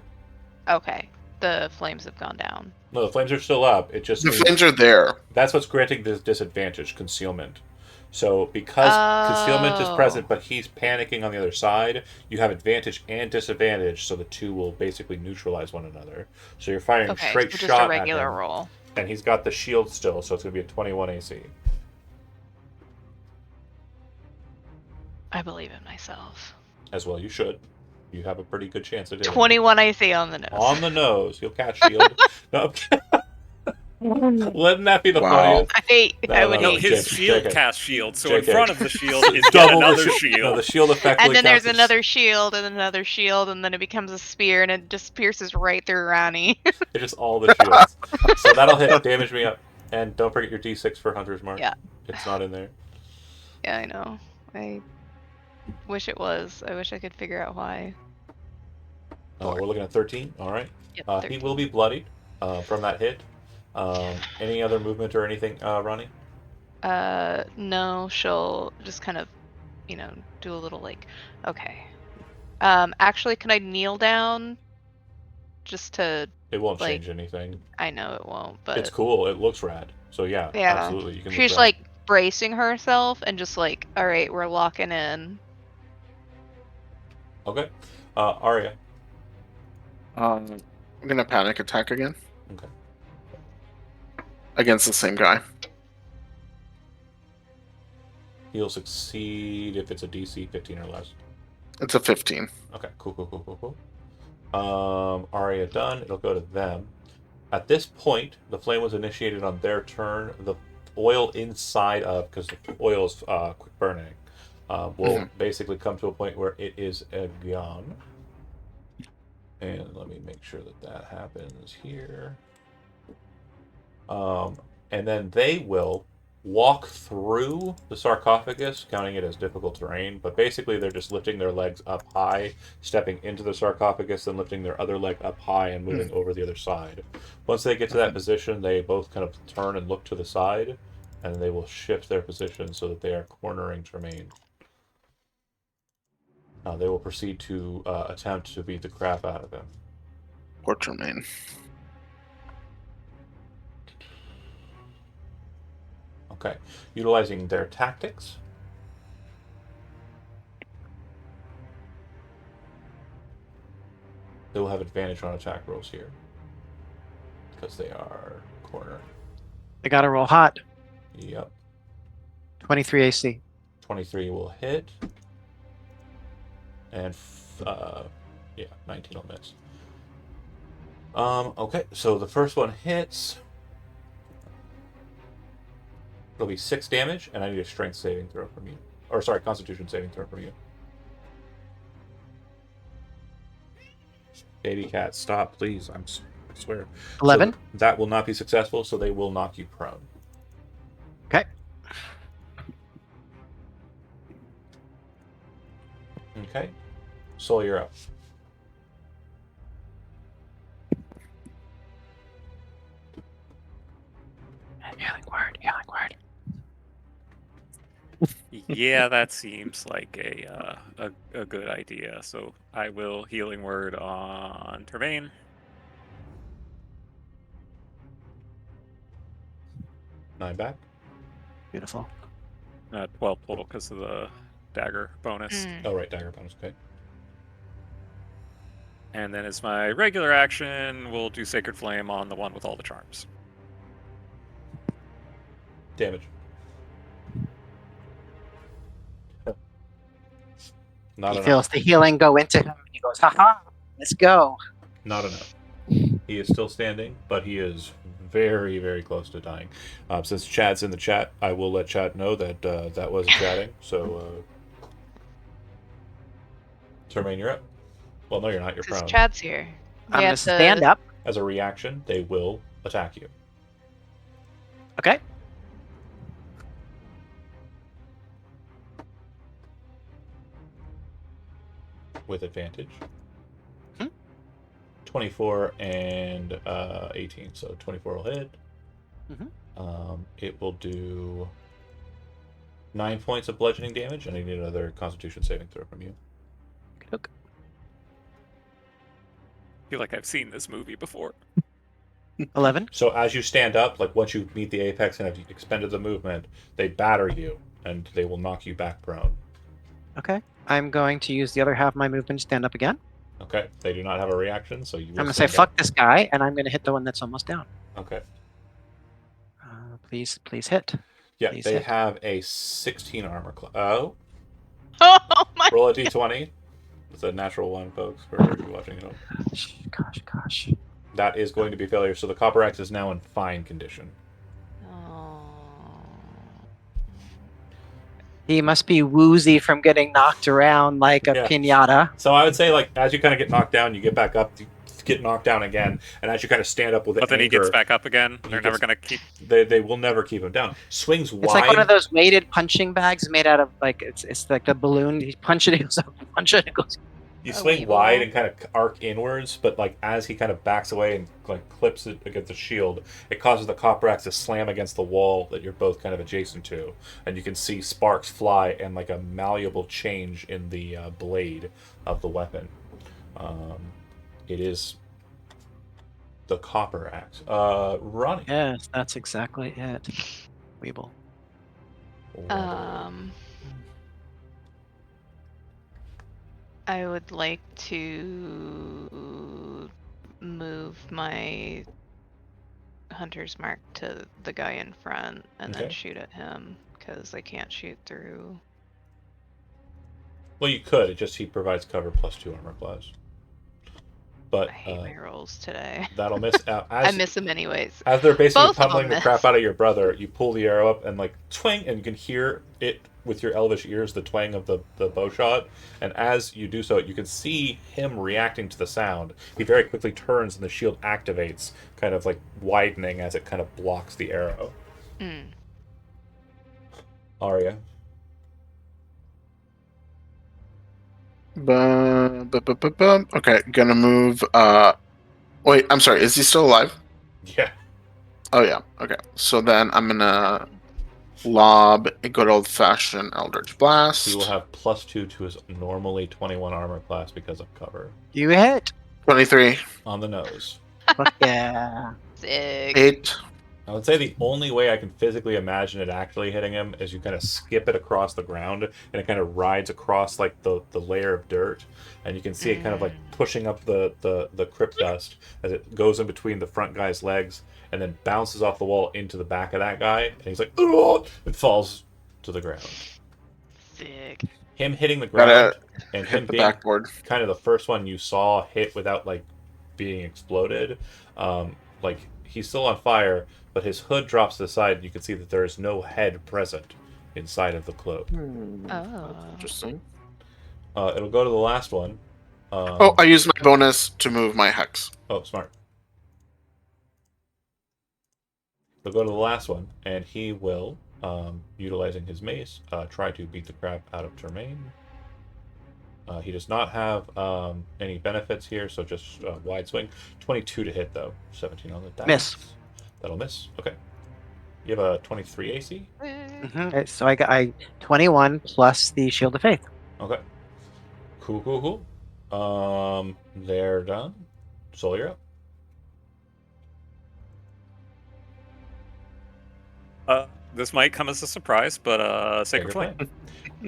Okay. The flames have gone down. No, the flames are still up. It just The means flames are there. that's what's granting this disadvantage, concealment. So because concealment is present, but he's panicking on the other side, you have advantage and disadvantage, so the two will basically neutralize one another. So you're firing Okay, straight so shot just a at regular him, roll. and he's got the shield still, so it's going to be a 21 AC. I believe in myself. As well, you should. You have a pretty good chance at it. 21 AC on the nose. On the nose. You'll catch shield. No. Wouldn't that be the Wow. funniest? I would No, hate his JK. shield casts shield, so in JK. front of the shield is yet Double the another shield. shield. No, the shield effectively And then there's casts another shield, and another shield, and then it becomes a spear, and it just pierces right through Ronnie. It's just all the shields. So that'll hit. Damage me up. And don't forget your D6 for Hunter's Mark. Yeah. It's not in there. Yeah, I know. I wish it was. I wish I could figure out why. We're looking at 13. All right. Yep, He 13. will be bloodied from that hit. Any other movement or anything, Ronnie? No, she'll just kind of, do a little okay. Actually, can I kneel down? Just to, It won't change anything. I know it won't, but It's cool. It looks rad. So yeah, absolutely. You can. she's look rad. bracing herself and just all right, we're locking in. Okay. Arya. I'm gonna panic attack again. Okay. Against the same guy. He'll succeed if it's a DC 15 or less. It's a 15. Okay, cool. Arya done. It'll go to them. At this point, the flame was initiated on their turn. The oil inside of, because the oil is quick burning, will basically come to a point where it is gone. And let me make sure that happens here. And then they will walk through the sarcophagus, counting it as difficult terrain, but basically they're just lifting their legs up high, stepping into the sarcophagus, then lifting their other leg up high and moving over the other side. Once they get to that position, they both kind of turn and look to the side, and they will shift their position so that they are cornering Tremaine. They will proceed to attempt to beat the crap out of him. Poor Tremaine. Okay. Utilizing their tactics. They will have advantage on attack rolls here. Because they are corner. They got to roll hot. Yep. 23 AC. 23 will hit. And 19 will miss. Okay, so the first one hits. It'll be 6 damage, and I need a strength saving throw from you. Or sorry, constitution saving throw from you. Baby cat, stop, please. I swear. 11. So that will not be successful, so they will knock you prone. Okay. Okay. Soul, you're up. Healing word. Yeah, that seems like a good idea. So I will healing word on Termaine. 9 back. Beautiful. 12 total because of the dagger bonus. Mm. Oh, right, dagger bonus. Okay. And then as my regular action, we'll do Sacred Flame on the one with all the charms. Damage. Not He enough. feels the healing go into him, and he goes, "Haha, let's go." Not enough. He is still standing, but he is very, very close to dying. Since Chad's in the chat, I will let Chad know that that was chatting. So, Termaine, you're up. Well, no, you're not. You're Because prone. Chad's here. I'm We gonna have to- stand up. As a reaction, they will attack you. Okay. With advantage. Hmm? 24 and 18. So 24 will hit. Mhm. It will do 9 points of bludgeoning damage, and I need another Constitution saving throw from you. Look. I feel like I've seen this movie before. 11. So as you stand up, like once you meet the apex and have expended the movement, they batter you, and they will knock you back prone. Okay. I'm going to use the other half of my movement to stand up again. Okay, they do not have a reaction, so you will I'm gonna say, stand "Fuck up. this guy," and I'm gonna hit the one that's almost down. Okay. Please hit. Yeah, Please they hit. have a 16 armor class. Oh, Oh my! roll a d20. It's a natural one, folks, for you watching at home. Gosh. That is going to be failure, so the Copper Axe is now in fine condition. Oh. He must be woozy from getting knocked around like a Yeah. pinata. So I would say, like, as you kind of get knocked down, you get back up, you get knocked down again, and as you kind of stand up with But then he anger, gets back up again. He They're never gets- going to keep. they will never keep him down. Swings It's wide. like one of those weighted punching bags made out of like it's like the balloon. You punch it, it goes up. Punch it, it goes. You Oh, swing evil. wide and kind of arc inwards, but like as he kind of backs away and like clips it against the shield, it causes the Copper Axe to slam against the wall that you're both kind of adjacent to, and you can see sparks fly and like a malleable change in the blade of the weapon. It is the Copper Axe. Ronnie. Yes, that's exactly it. Weeble. I would like to move my hunter's mark to the guy in front and then Okay. shoot at him because I can't shoot through. Well, you could. It just he provides cover plus 2 armor class. But I hate my rolls today. that'll miss. I miss them anyways. As they're basically Both of pummeling them the crap miss. out of your brother, you pull the arrow up and like twang, and you can hear it with your elvish ears, the twang of the bow shot. And as you do so, you can see him reacting to the sound. He very quickly turns, and the shield activates, kind of like widening as it kind of blocks the arrow. Mm. Arya. Okay, gonna move. Wait, I'm sorry. Is he still alive? Yeah. Oh yeah. Okay. So then I'm gonna lob a good old fashioned Eldritch Blast. He will have plus 2 to his normally 21 armor class because of cover. You hit. 23, On the nose. Fuck yeah. Sick. 8. I would say the only way I can physically imagine it actually hitting him is you kind of skip it across the ground, and it kind of rides across like the layer of dirt, and you can see it kind of like pushing up the crypt dust as it goes in between the front guy's legs and then bounces off the wall into the back of that guy, and he's like, "Ugh!" and falls to the ground. Sick. Him hitting the Gotta ground and him Hit the being backboard. kind of the first one you saw hit without like being exploded, like he's still on fire, but his hood drops to the side and you can see that there is no head present inside of the cloak. Oh. That's interesting. It'll go to the last one. Oh, I used my bonus to move my hex. Oh, smart. He'll go to the last one, and he will, utilizing his mace, try to beat the crap out of Termaine. He does not have any benefits here, so just wide swing. 22 to hit, though. 17 on the dice. Miss. That'll miss. Okay. You have a 23 AC? So I 21 plus the Shield of Faith. Okay. Cool. They're done. Soul, you're up. This might come as a surprise, but Take Sacred your Flame. time.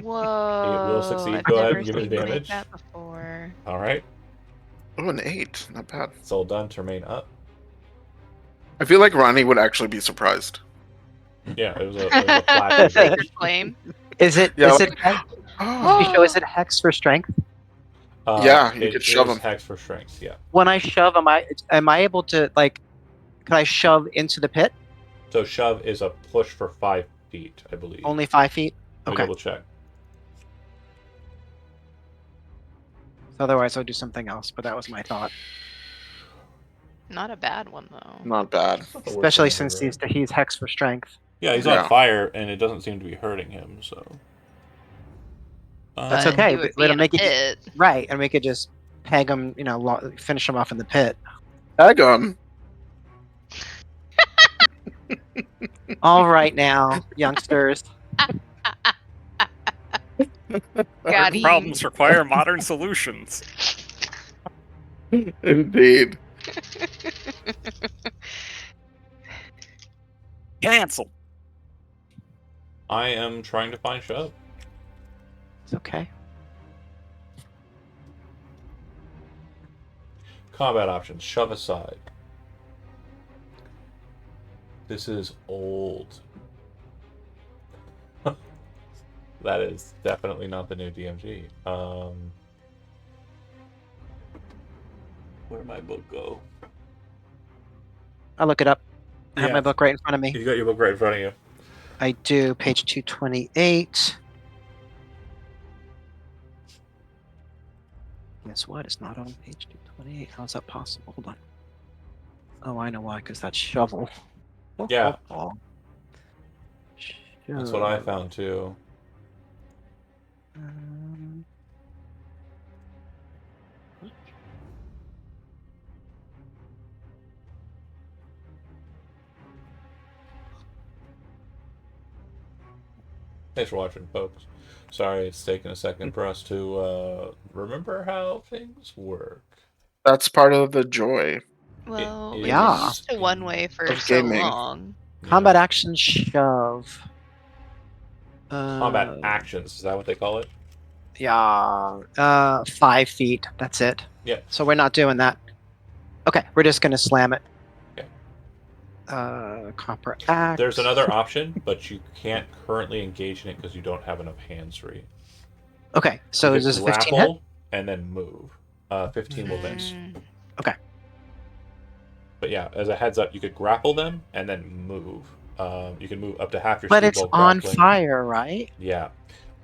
Whoa. succeed. I've Go ahead never and give me the seen you make damage. that before. All right. Oh, an 8. Not bad. Soul done. Termain up. I feel like Ronnie would actually be surprised. Yeah, it was a flash. Sacred Flame. Is it? Yeah. Is it? Oh. So is it hex for strength? Yeah, you it could shove is him. Hex for strength. Yeah. When I shove, am I able to like? Can I shove into the pit? So shove is a push for 5 feet, I believe. Only 5 feet. Let me Okay. double check. Otherwise, I'll do something else. But that was my thought. Not a bad one though. Not bad. It's not the worst Especially thing I've since ever heard. he's hex for strength. Yeah, he's Yeah. on fire, and it doesn't seem to be hurting him. So. That's But okay, he would but be it'll in make a it- pit. Right, and we could just peg him. Finish him off in the pit. Tag him. All right, now, youngsters. Got Modern him. problems require modern solutions. Indeed. Cancel. I am trying to find shove. It's okay. Combat options. Shove aside. This is old. That is definitely not the new DMG. Where'd my book go? I'll look it up. I have Yeah. my book right in front of me. You got your book right in front of you. I do. Page 228. Guess what? It's not on page 228. How is that possible? Hold on. Oh, I know why. Because that's shovel. Yeah. Oh. That's what I found too. Um, Thanks for watching, folks. Sorry it's taken a second for us to remember how things work. That's part of the joy. Well, It we've Yeah. been used to one way for Of so gaming. long. Combat Yeah. action shove. Combat actions, is that what they call it? Yeah. 5 feet. That's it. Yeah. So we're not doing that. Okay, we're just gonna slam it. Okay. Copper axe. There's another option, but you can't currently engage in it because you don't have enough hands free. Okay, so You is could this a 15 hit? grapple and then move. 15 will miss. Mm, But yeah, as a heads up, you could grapple them and then move. You can move up to half your But speed it's while on grappling. fire, right? Yeah.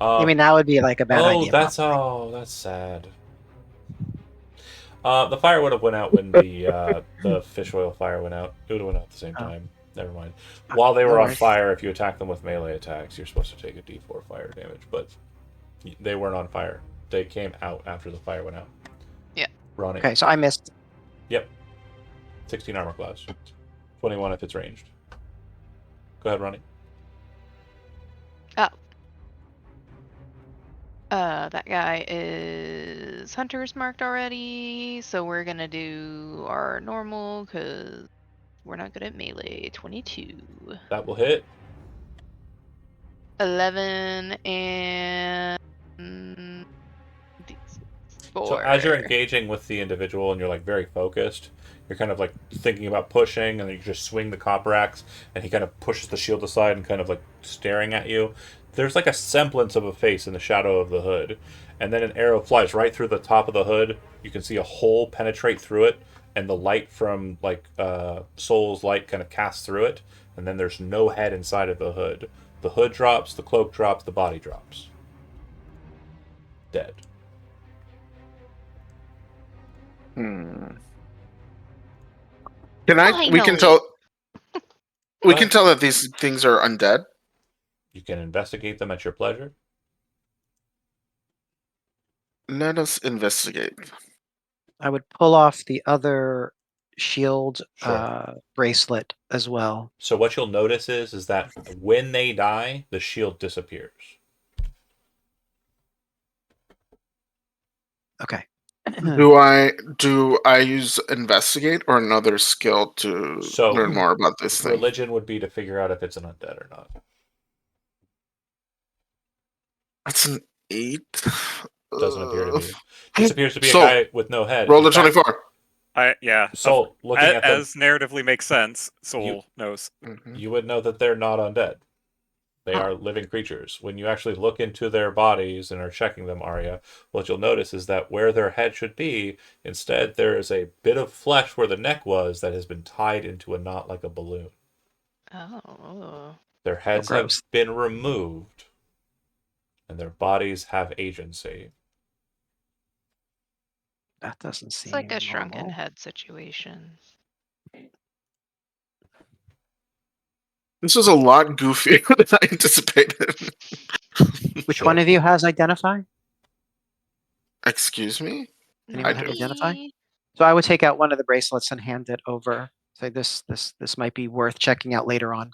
I mean, that would be like a bad idea. that's sad. The fire would have went out when the fish oil fire went out. It would have went out at the same Oh. time. Never mind. While they No were on worries. fire, if you attack them with melee attacks, you're supposed to take a D4 fire damage, but they weren't on fire. They came out after the fire went out. Yeah. Ronnie. Okay, so I missed. Yep. 16 armor class. 21 if it's ranged. Go ahead, Ronnie. that guy is hunter's marked already, so we're gonna do our normal because we're not good at melee. 22, That will hit. 11, and 4. So as you're engaging with the individual and you're like very focused, you're kind of like thinking about pushing, and then you just swing the copper axe, and he kind of pushes the shield aside and kind of like staring at you. There's like a semblance of a face in the shadow of the hood, and then an arrow flies right through the top of the hood. You can see a hole penetrate through it, and the light from like Soul's light kind of casts through it, and then there's no head inside of the hood. The hood drops, the cloak drops, the body drops. Dead. Can I? We can Finally. tell. We What? can tell that these things are undead. You can investigate them at your pleasure. Let us investigate. I would pull off the other shield Sure. bracelet as well. So what you'll notice is that when they die, the shield disappears. Okay. Do I use investigate or another skill to So learn more about this thing? religion would be to figure out if it's an undead or not. That's an 8. Doesn't appear to be. This appears to be a So, guy with no head. roll In the fact, 24. So looking at them, as narratively makes sense, Soul knows. Mhm. you would know that they're not undead. They Huh. are living creatures. When you actually look into their bodies and are checking them, Arya, what you'll notice is that where their head should be, instead there is a bit of flesh where the neck was that has been tied into a knot like a balloon. Oh. Their heads have gross. been removed, and their bodies have agency. That doesn't seem It's like a shrunken normal. head situation. This is a lot goofier than I anticipated. Which one of you has identify? Excuse me? Anyone I have do. identify? Me? So I would take out one of the bracelets and hand it over. Say this might be worth checking out later on.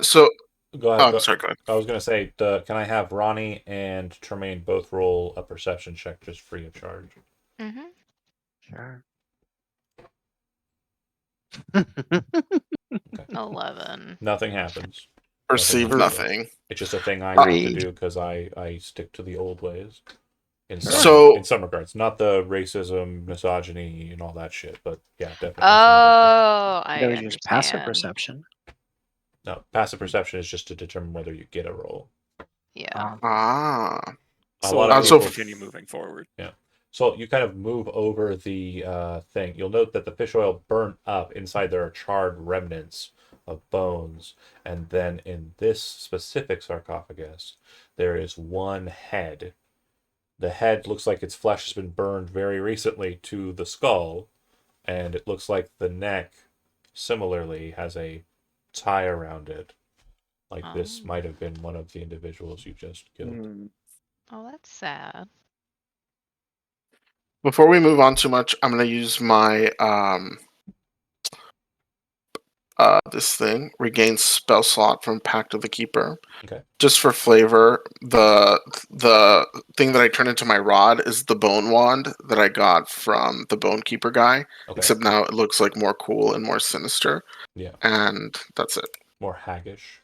So, Go ahead. I'm sorry, go ahead. I was going to say, can I have Ronnie and Tremaine both roll a perception check just free of charge? Mm-hmm. Sure. 11. Nothing happens. Perceive nothing. It's just a thing I have to Read. do because I stick to the old ways. In some, So- in some regards, not the racism, misogyny, and all that shit, but yeah, definitely. Oh, I There was just passive understand. perception. No, passive perception is just to determine whether you get a roll. Yeah. Ah. A So lot I of will so- people, continue moving forward. so you kind of move over the thing. You'll note that the fish oil burnt up. Inside there are charred remnants of bones. And then in this specific sarcophagus, there is one head. The head looks like its flesh has been burned very recently to the skull. And it looks like the neck, similarly, has a tie around it. Like this Oh. might have been one of the individuals you just killed. Hmm. Oh, that's sad. Before we move on too much, I'm gonna use my this thing, regain spell slot from Pact of the Keeper. Okay. Just for flavor, the thing that I turn into my rod is the bone wand that I got from the Bone Keeper guy. Okay. Except now it looks like more cool and more sinister. Yeah. And that's it. More haggish.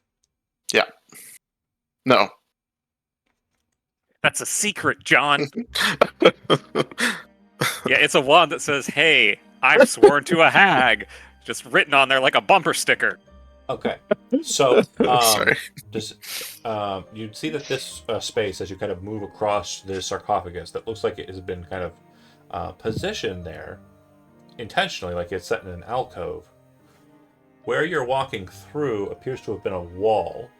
No. That's a secret, John. Yeah, it's a wand that says, "Hey, I'm sworn to a hag," just written on there like a bumper sticker. Okay. So, Sorry. you'd see that this space, as you kind of move across this sarcophagus, that looks like it has been kind of positioned there intentionally, like it's set in an alcove. Where you're walking through appears to have been a wall.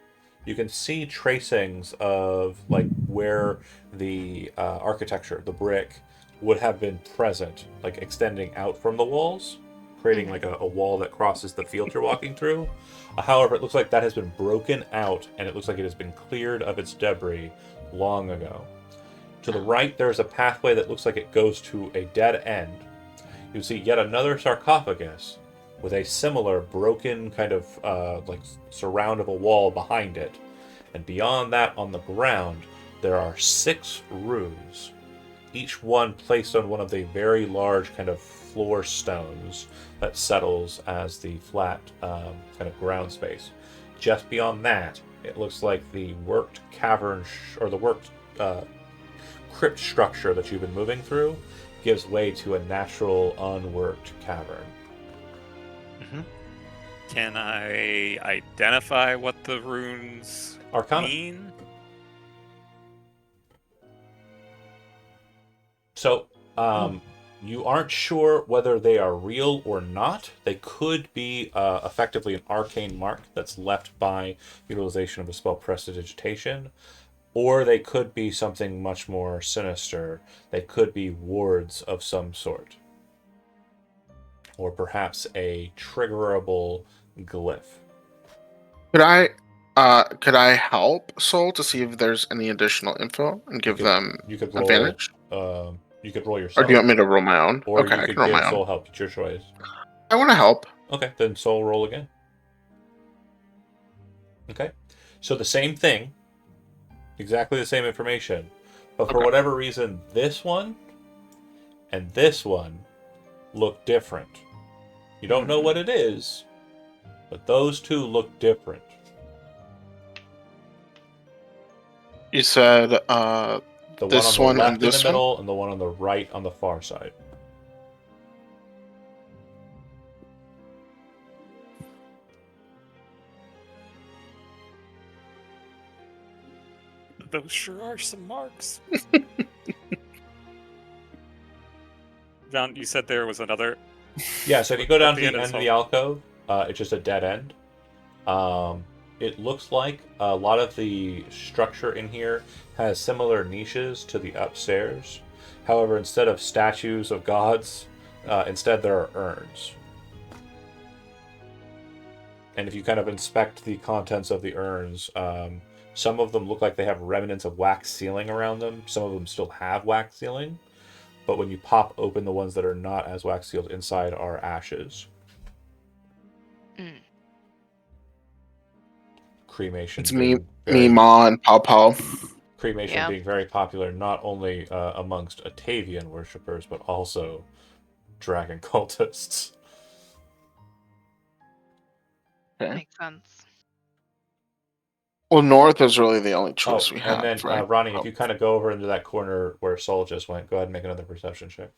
You can see tracings of like where the architecture, the brick, would have been present, like extending out from the walls, creating like a wall that crosses the field you're walking through. However, it looks like that has been broken out, and it looks like it has been cleared of its debris long ago. To the right, there's a pathway that looks like it goes to a dead end. You see yet another sarcophagus with a similar broken kind of like surround of a wall behind it. And beyond that, on the ground, there are 6 runes, each one placed on one of the very large kind of floor stones that settles as the flat kind of ground space. Just beyond that, it looks like the worked cavern or the worked crypt structure that you've been moving through gives way to a natural unworked cavern. Can I identify what the runes Arcana. mean? So, you aren't sure whether they are real or not. They could be effectively an arcane mark that's left by utilization of a spell Prestidigitation, or they could be something much more sinister. They could be wards of some sort, or perhaps a triggerable glyph. Could I Could I help Soul to see if there's any additional info and give them You could roll. advantage? You could roll Or yourself. do you want me to roll my own? Or Okay, you I could can roll give my own. Soul help. It's your choice. I want to help. Okay, then Soul roll again. Okay, so the same thing, exactly the same information, but for Okay. whatever reason, this one and this one look different. You don't know what it is, but those two look different. You said The this one on one the left and this in the one? middle, and the one on the right on the far side. Those sure are some marks. John, you said there was another. Yeah, so if you go down At to the the end end of of the alcove, it's just a dead end. It looks like a lot of the structure in here has similar niches to the upstairs. However, instead of statues of gods, instead there are urns. And if you kind of inspect the contents of the urns, some of them look like they have remnants of wax ceiling around them. Some of them still have wax ceiling. But when you pop open the ones that are not as wax sealed, inside are ashes. Mm. Cremation. It's being me, Ma, and Paw Paw. Cremation Yeah. being very popular not only amongst Atavian worshippers, but also dragon cultists. Okay. Makes sense. Well, north is really the only choice we have, and then right? Ronnie, if you kind of go over into that corner where Soul just went, go ahead and make another perception check.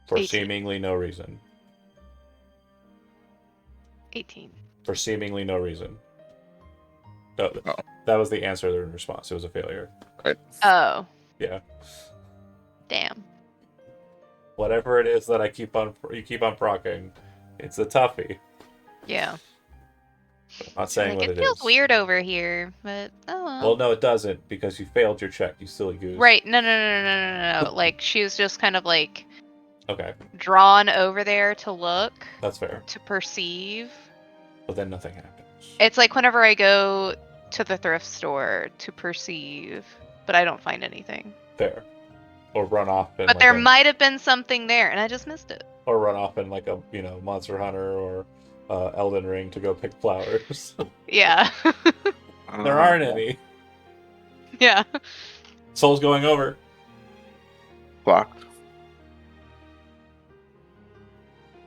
For 18. seemingly no reason. 18. For seemingly no reason. No, Oh. that was the answer in response. It was a failure. Oh, Yeah. damn. Whatever it is that you keep on procking, it's a toughie. Yeah. I'm not saying Like, what it it feels is. weird over here, but oh well. Well, no, it doesn't, because you failed your check, you silly goose. Right. No. Like, she was just kind of like Okay, drawn over there to look, that's fair. to perceive. But then nothing happens. It's like whenever I go to the thrift store to perceive, but I don't find anything. Fair. Or run off in But like there a, might have been something there, and I just missed it. or run off in like a Monster Hunter or Elden Ring to go pick flowers. Yeah. There aren't any. Yeah. Soul's going over. Blocked.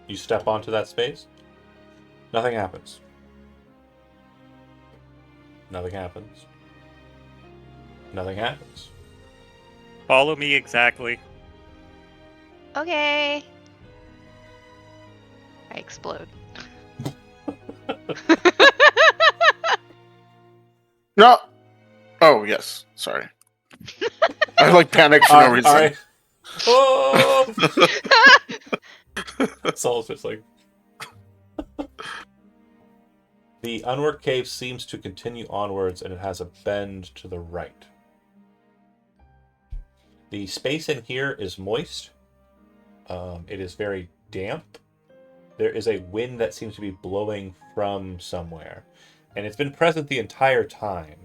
You step onto that space. Nothing happens. Nothing happens. Nothing happens. Follow me exactly. Okay. I explode. No. Oh yes. Sorry. I like panicked for no reason. All right. Oh! Soul's just like. The unworked cave seems to continue onwards, and it has a bend to the right. The space in here is moist. It is very damp. There is a wind that seems to be blowing from somewhere, and it's been present the entire time.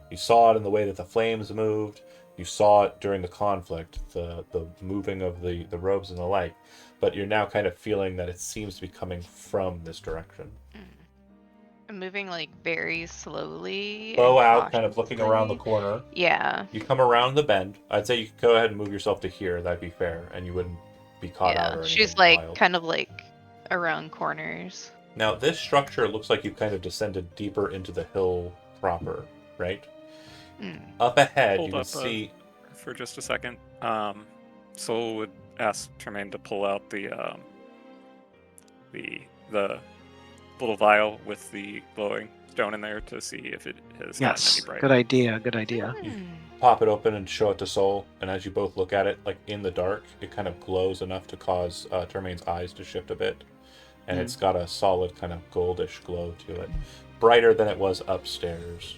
You saw it in the way that the flames moved. You saw it during the conflict, the moving of the robes and the like. But you're now kind of feeling that it seems to be coming from this direction. I'm moving like very slowly. Bow and out, kind of looking around the cautiously. corner. Yeah. You come around the bend. I'd say you could go ahead and move yourself to here. That'd be fair, and you wouldn't be caught out or anything She's like wild. kind of like around corners. Now, this structure looks like you've kind of descended deeper into the hill proper, right? Mm. Up ahead, Hold you can up, see. For just a second. Soul would ask Tremaine to pull out the little vial with the glowing stone in there to see if it has gotten Yes. any brighter. Good idea. Good idea. Hmm. Pop it open and show it to Soul, and as you both look at it, like in the dark, it kind of glows enough to cause Termaine's eyes to shift a bit, and it's got a solid kind of goldish glow to it, brighter than it was upstairs.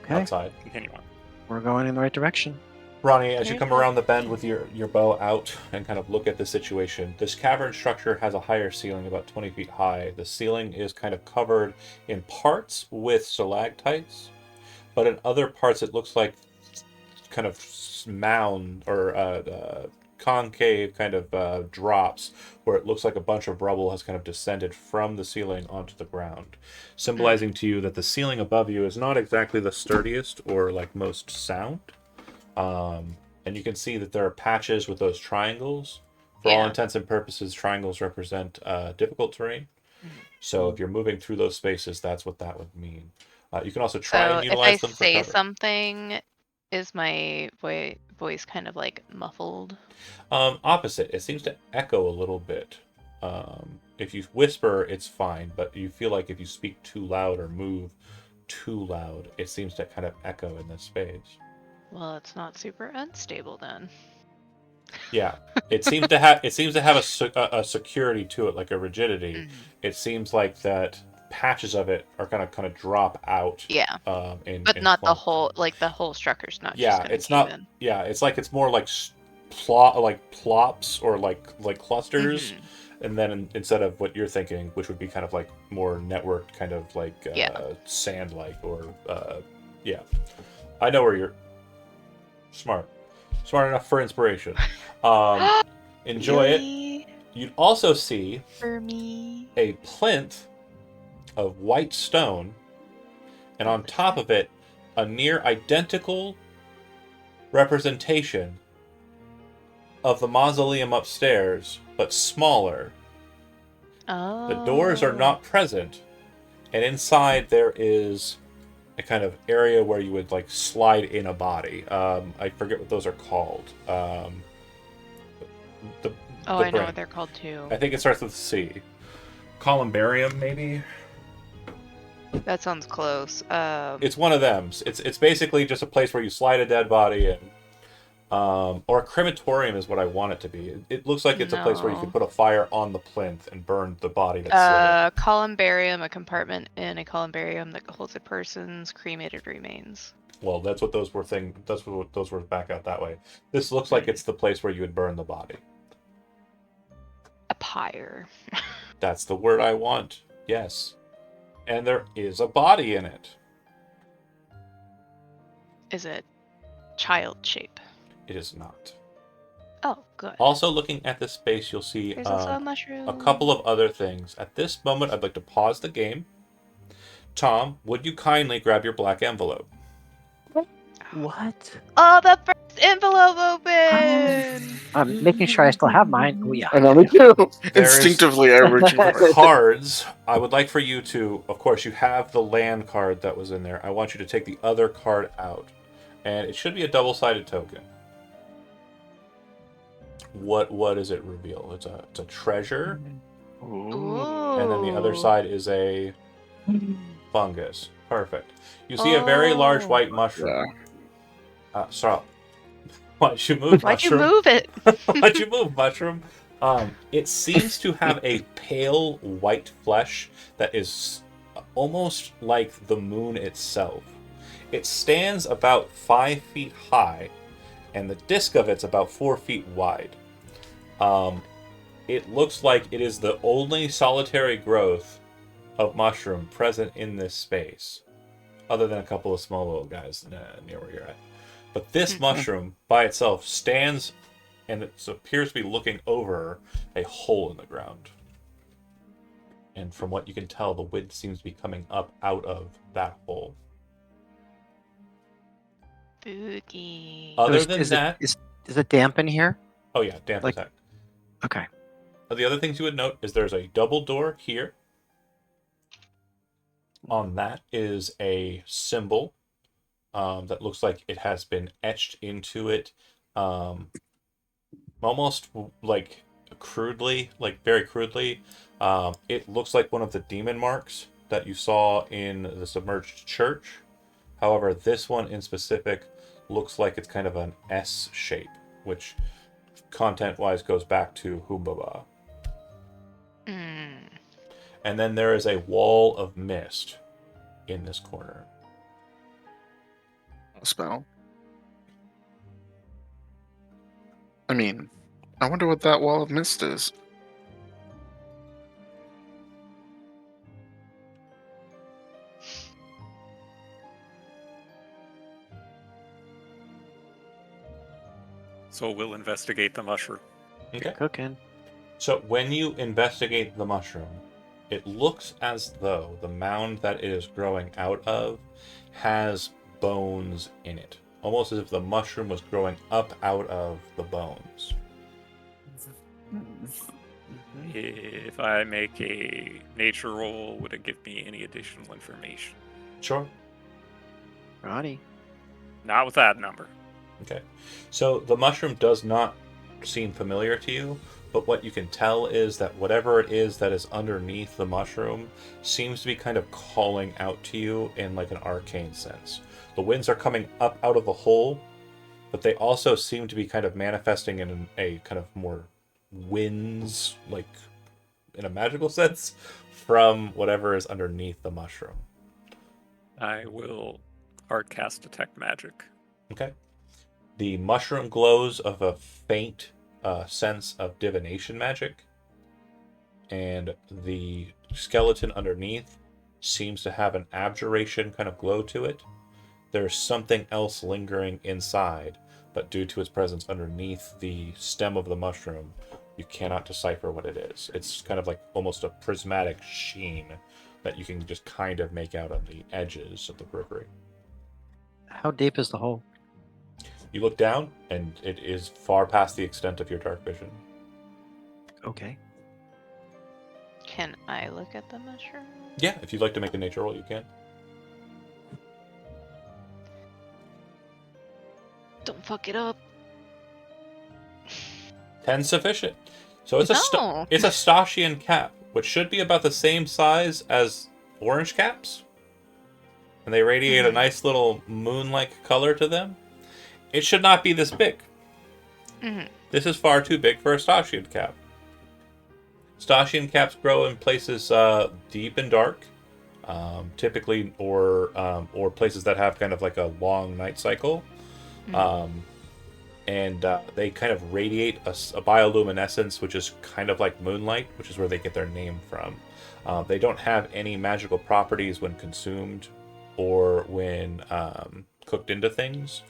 Okay. Outside. Continue on. We're going in the right direction. Ronnie, as you There's come one. around the bend with your bow out and kind of look at the situation, this cavern structure has a higher ceiling, about 20 feet high. The ceiling is kind of covered in parts with stalactites, but in other parts it looks like kind of mound or concave kind of drops where it looks like a bunch of rubble has kind of descended from the ceiling onto the ground, symbolizing to you that the ceiling above you is not exactly the sturdiest or like most sound. And you can see that there are patches with those triangles. For all Yeah. intents and purposes, triangles represent difficult terrain. So if you're moving through those spaces, that's what that would mean. You can also try So and if I utilize them for say cover. something, is my voice kind of like muffled? Opposite. It seems to echo a little bit. If you whisper, it's fine, but you feel like if you speak too loud or move too loud, it seems to kind of echo in this space. Well, it's not super unstable then. Yeah, it seems to have a security to it, like a rigidity. It seems like that patches of it are gonna kind of drop out. Yeah, In but not the clumps. whole, like the whole structure's not just Yeah, gonna it's cave not. in. Yeah, it's like it's more like plops or like clusters, and then instead of what you're thinking, which would be kind of like more networked, kind of like Yeah. sand like or yeah. I know where you're smart enough for inspiration. Enjoy it. Really? You'd also see For me. a plinth of white stone, and on top of it, a near identical representation of the mausoleum upstairs, but smaller. Oh. The doors are not present, and inside there is a kind of area where you would like slide in a body. I forget what those are called. The Oh, the I know brain. what they're called too. I think it starts with C. Columbarium, maybe. That sounds close. It's one of them. It's basically just a place where you slide a dead body in. Or a crematorium is what I want it to be. It looks like it's a place where you No. could put a fire on the plinth and burn the body that's slid Columbarium, a compartment in a columbarium that holds a person's cremated remains. in. Well, that's what those were that's what those were back out that way. This looks like it's the place where you would burn the body. A pyre. That's the word I want. Yes. And there is a body in it. Is it child shape? It is not. Oh, good. Also, looking at this space, you'll see There's also a mushroom. a couple of other things. At this moment, I'd like to pause the game. Tom, would you kindly grab your black envelope? What? Oh, the first envelope open! I'm making sure I still have mine. Oh yeah. I know me too. There's- Instinctively, I reach for it. Cards. I would like for you to, of course, you have the land card that was in there. I want you to take the other card out. And it should be a double-sided token. What does it reveal? It's a treasure, Ooh. and then the other side is a fungus. Perfect. You see a very large Oh. white mushroom. Yeah. Stop. Why'd you move, Why'd you mushroom? move it? Why'd you move, mushroom? It seems to have a pale white flesh that is almost like the moon itself. It stands about 5 feet high, and the disc of it's about 4 feet wide. It looks like it is the only solitary growth of mushroom present in this space, other than a couple of small little guys near where you're at. But this mushroom by itself stands, and it appears to be looking over a hole in the ground. And from what you can tell, the wind seems to be coming up out of that hole. Spooky. Other than is that, is it damp in here? oh yeah, damp like- attack. Okay. The other things you would note is there's a double door here. On that is a symbol that looks like it has been etched into it, almost like crudely, like very crudely. It looks like one of the demon marks that you saw in the submerged church. However, this one in specific looks like it's kind of an S shape, which content-wise goes back to Humbaba. And then there is a wall of mist in this corner. Spell. I mean, I wonder what that wall of mist is. So we'll investigate the mushroom. Okay. Cooking. So when you investigate the mushroom, it looks as though the mound that it is growing out of has bones in it. Almost as if the mushroom was growing up out of the bones. If I make a nature roll, would it give me any additional information? Sure. Ronnie. Not with that number. Okay. So the mushroom does not seem familiar to you, but what you can tell is that whatever it is that is underneath the mushroom seems to be kind of calling out to you in like an arcane sense. The winds are coming up out of the hole, but they also seem to be kind of manifesting in a kind of more winds, like in a magical sense, from whatever is underneath the mushroom. I will hard cast detect magic. Okay. The mushroom glows of a faint sense of divination magic, and the skeleton underneath seems to have an abjuration kind of glow to it. There's something else lingering inside, but due to its presence underneath the stem of the mushroom, you cannot decipher what it is. It's kind of like almost a prismatic sheen that you can just kind of make out on the edges of the periphery. How deep is the hole? You look down, and it is far past the extent of your dark vision. Okay. Can I look at the mushroom? Yeah, if you'd like to make a nature roll, you can. Don't fuck it up. 10's sufficient. So it's No. it's a Stachian cap, which should be about the same size as orange caps, and they radiate a nice little moon-like color to them. It should not be this big. Mhm. This is far too big for a Stachian cap. Stachian caps grow in places deep and dark, typically, or places that have kind of like a long night cycle. And they kind of radiate a bioluminescence, which is kind of like moonlight, which is where they get their name from. They don't have any magical properties when consumed or when cooked into things,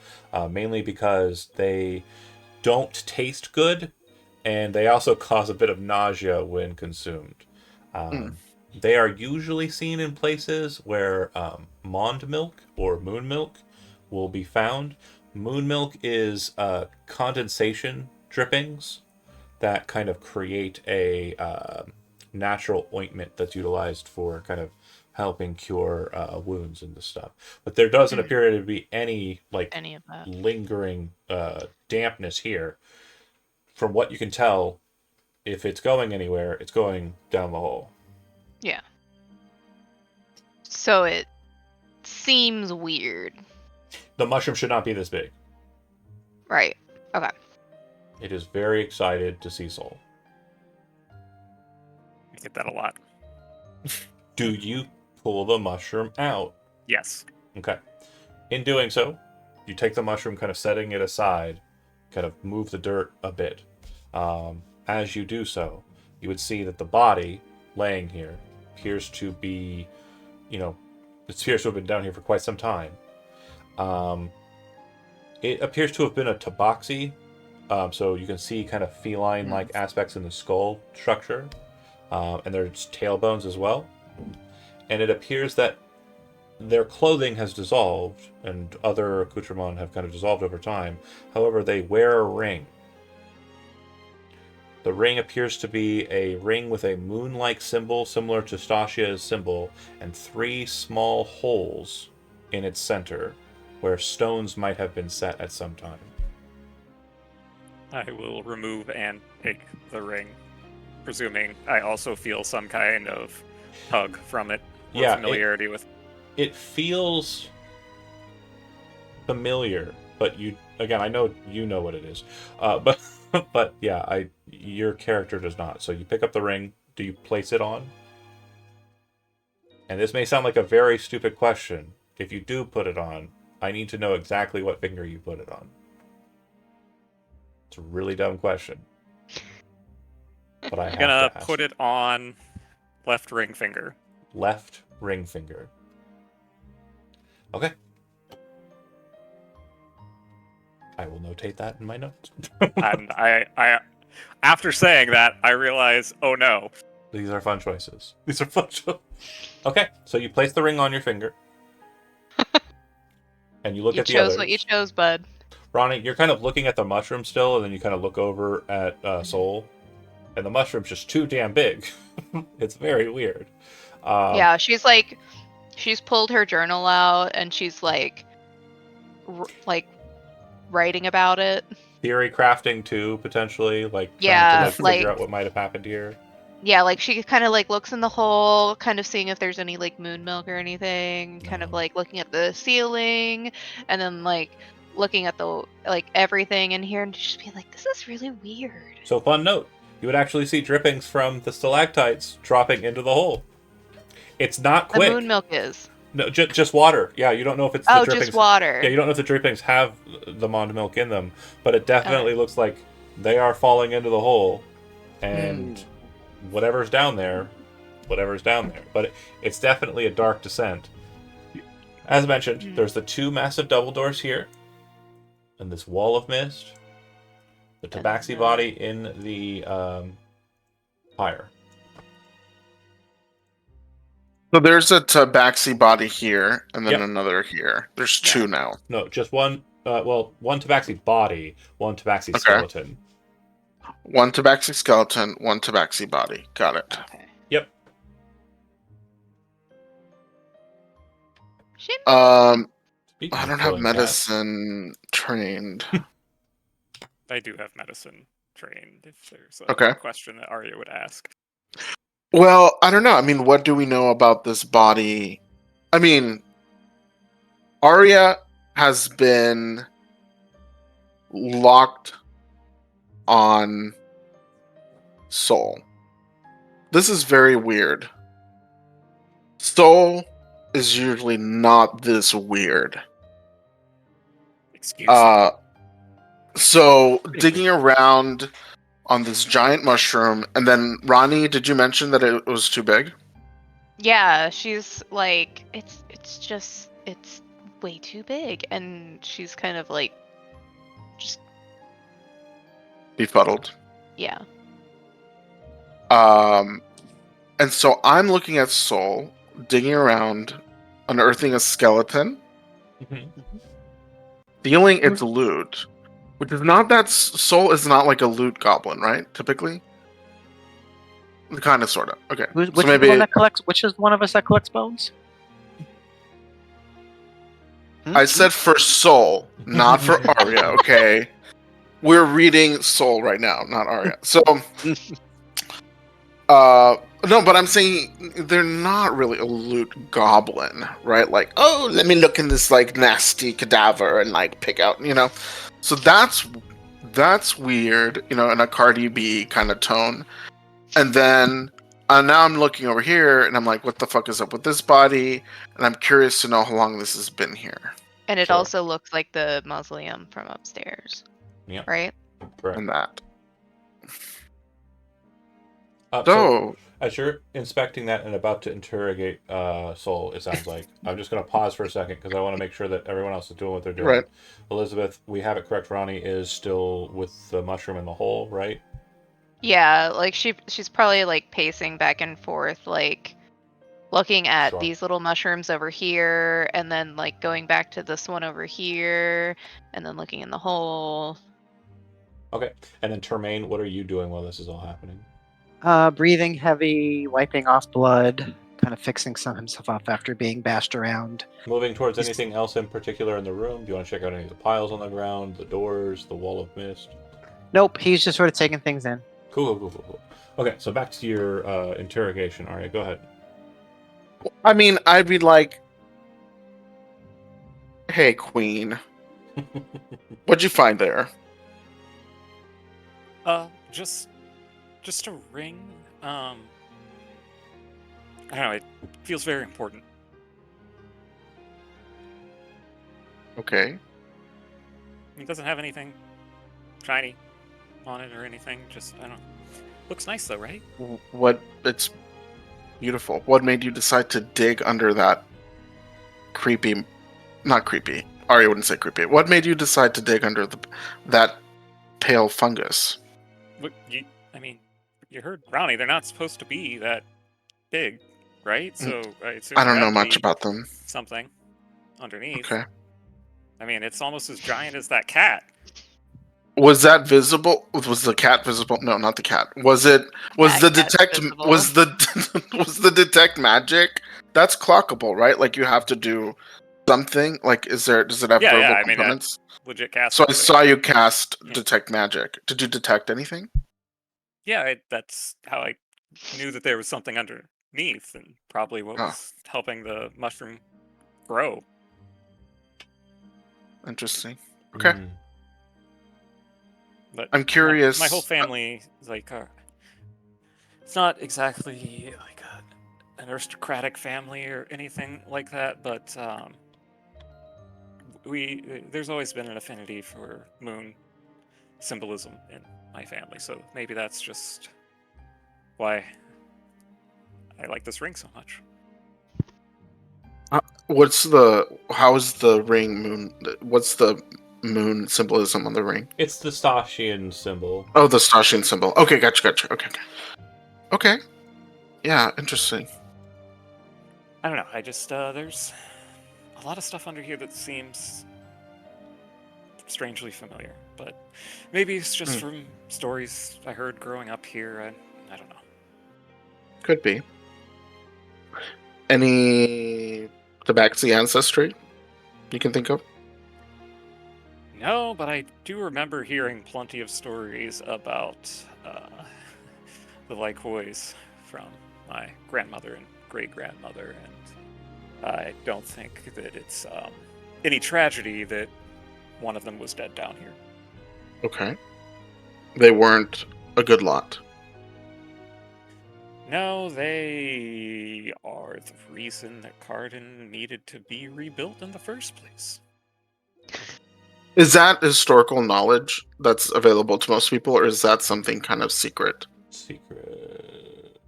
mainly because they don't taste good, and they also cause a bit of nausea when consumed. They are usually seen in places where mond milk or moon milk will be found. Moon milk is condensation drippings that kind of create a natural ointment that's utilized for kind of helping cure wounds and this stuff. But there doesn't appear to be any like Any of that. lingering dampness here. From what you can tell, if it's going anywhere, it's going down the hole. Yeah. So it seems weird. The mushroom should not be this big. Right. Okay. It is very excited to see Soul. I get that a lot. Do you pull the mushroom out? Yes. Okay. In doing so, you take the mushroom, kind of setting it aside, kind of move the dirt a bit. As you do so, you would see that the body laying here appears to be, it appears to have been down here for quite some time. It appears to have been a tabaxi, so you can see kind of feline-like aspects in the skull structure, and there's tailbones as well. And it appears that their clothing has dissolved, and other accoutrements have kind of dissolved over time. However, they wear a ring. The ring appears to be a ring with a moon-like symbol similar to Stasia's symbol, and 3 small holes in its center where stones might have been set at some time. I will remove and take the ring, presuming I also feel some kind of tug from it, or Yeah, familiarity with. It feels familiar, but I know you know what it is, but yeah, your character does not. So you pick up the ring. Do you place it on? And this may sound like a very stupid question. If you do put it on, I need to know exactly what finger you put it on. It's a really dumb question. But I I'm have gonna to ask. put it on left ring finger. Left ring finger. Okay. I will notate that in my notes. And I, after saying that, I realize, oh no. These are fun choices. These are fun choices. Okay, so you place the ring on your finger. And you look You at the chose others. what you chose, bud. Ronnie, you're kind of looking at the mushroom still, and then you kind of look over at Soul. And the mushroom's just too damn big. It's very weird. Yeah, she's pulled her journal out and she's like writing about it. Theory crafting too, potentially, like Yeah, trying to like figure out what might have happened here. yeah, like she kind of like looks in the hole, kind of seeing if there's any like moon milk or anything, kind of No. like looking at the ceiling, and then like looking at the like everything in here, and just being like, this is really weird. So fun note, you would actually see drippings from the stalactites dropping into the hole. It's not The quick. moon milk is. No, just water. Yeah, you don't know if it's the drippings. Just water. Yeah, you don't know if the drippings have the Mond milk in them, but it definitely looks like they are falling into the hole, and whatever's down there. But it's definitely a dark descent. As mentioned, there's the two massive double doors here, and this wall of mist, the tabaxi body in the fire. So there's a tabaxi body here, and then Yep. another here. There's two now. No, just one. One tabaxi body, one tabaxi Okay. skeleton. One tabaxi skeleton, one tabaxi body. Got it. Okay. Yep. Shit. Speaking I of don't have killing cats, medicine trained. I do have medicine trained if there's Okay. a question that Arya would ask. Well, I don't know. I mean, what do we know about this body? I mean, Arya has been locked on Soul. This is very weird. Soul is usually not this weird. Excuse me. So digging around on this giant mushroom, and then Ronnie, did you mention that it was too big? Yeah, she's like, it's way too big, and she's kind of like, just Befuddled. yeah. And so I'm looking at Soul, digging around, unearthing a skeleton, Mhm. feeling its loot, which is not that Soul is not like a loot goblin, right? Typically, kind of, sort of. Okay, Which so is maybe the one that collects? Which is one of us that collects bones? I said for Soul, not for Arya. Okay, we're reading Soul right now, not Arya. So, no, but I'm saying they're not really a loot goblin, right? Like, oh, let me look in this like nasty cadaver and like pick out, you know. So that's weird, you know, in a Cardi B kind of tone. And then now I'm looking over here and I'm like, what the fuck is up with this body? And I'm curious to know how long this has been here. And it Sure. also looks like the mausoleum from upstairs. Yep. Right? Correct. And that. So, So as you're inspecting that and about to interrogate Soul, it sounds like, I'm just going to pause for a second because I want to make sure that everyone else is doing what they're doing. Right. Elizabeth, we have it correct. Ronnie is still with the mushroom in the hole, right? Yeah, like she's probably like pacing back and forth, like looking at Sure. these little mushrooms over here, and then like going back to this one over here, and then looking in the hole. Okay. And then Termaine, what are you doing while this is all happening? Breathing heavy, wiping off blood, kind of fixing himself up after being bashed around. Moving towards anything else in particular in the room? Do you want to check out any of the piles on the ground, the doors, the wall of mist? Nope, he's just sort of taking things in. Cool. Okay, so back to your interrogation, Arya. Go ahead. I mean, I'd be like, hey, Queen, what'd you find there? Just a ring. I don't know. It feels very important. Okay. It doesn't have anything shiny. on it or anything. Just I don't know. Looks nice though, right? What? It's beautiful. What made you decide to dig under that creepy? Not creepy. Ari wouldn't say creepy. What made you decide to dig under that pale fungus? Look, I mean, you heard Brownie. They're not supposed to be that big, right? So I assume I don't there know had to much be about them. something underneath. Okay. I mean, it's almost as giant as that cat. Was that visible? Was the cat visible? No, not the cat. Was it? Was That the cat's detect? visible. Was the was the detect magic? That's clockable, right? Like you have to do something. Like, is there? Does it have Yeah, verbal yeah. I mean, components? legit cast. So I saw you cast Yeah. detect magic. Did you detect anything? Yeah, that's how I knew that there was something underneath, and probably what Oh. was helping the mushroom grow. Interesting. Okay. Mm. But I'm curious. My whole family is like, it's not exactly like an aristocratic family or anything like that, but there's always been an affinity for moon symbolism in my family, so maybe that's just why I like this ring so much. How is the ring moon? What's the moon symbolism on the ring? It's the Stashian symbol. Oh, the Stashian symbol. Okay, gotcha. Okay. Yeah, interesting. I don't know. I just there's a lot of stuff under here that seems strangely familiar, but maybe it's just from stories I heard growing up here. I don't know. Could be. Any Tabaxi ancestry you can think of? No, but I do remember hearing plenty of stories about the Lycois from my grandmother and great-grandmother, and I don't think that it's any tragedy that one of them was dead down here. Okay. They weren't a good lot. No, they are the reason that Cardin needed to be rebuilt in the first place. Is that historical knowledge that's available to most people, or is that something kind of secret? Secret.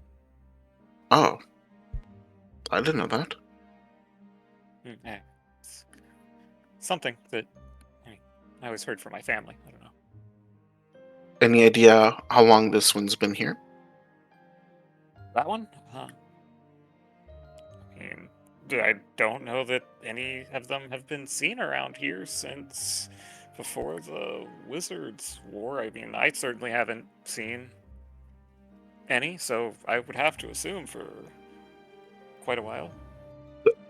Oh. I didn't know that. Yeah, it's something that I always heard from my family. I don't know. Any idea how long this one's been here? That one? I mean, I don't know that any of them have been seen around here since before the Wizards' War. I mean, I certainly haven't seen any, so I would have to assume for quite a while.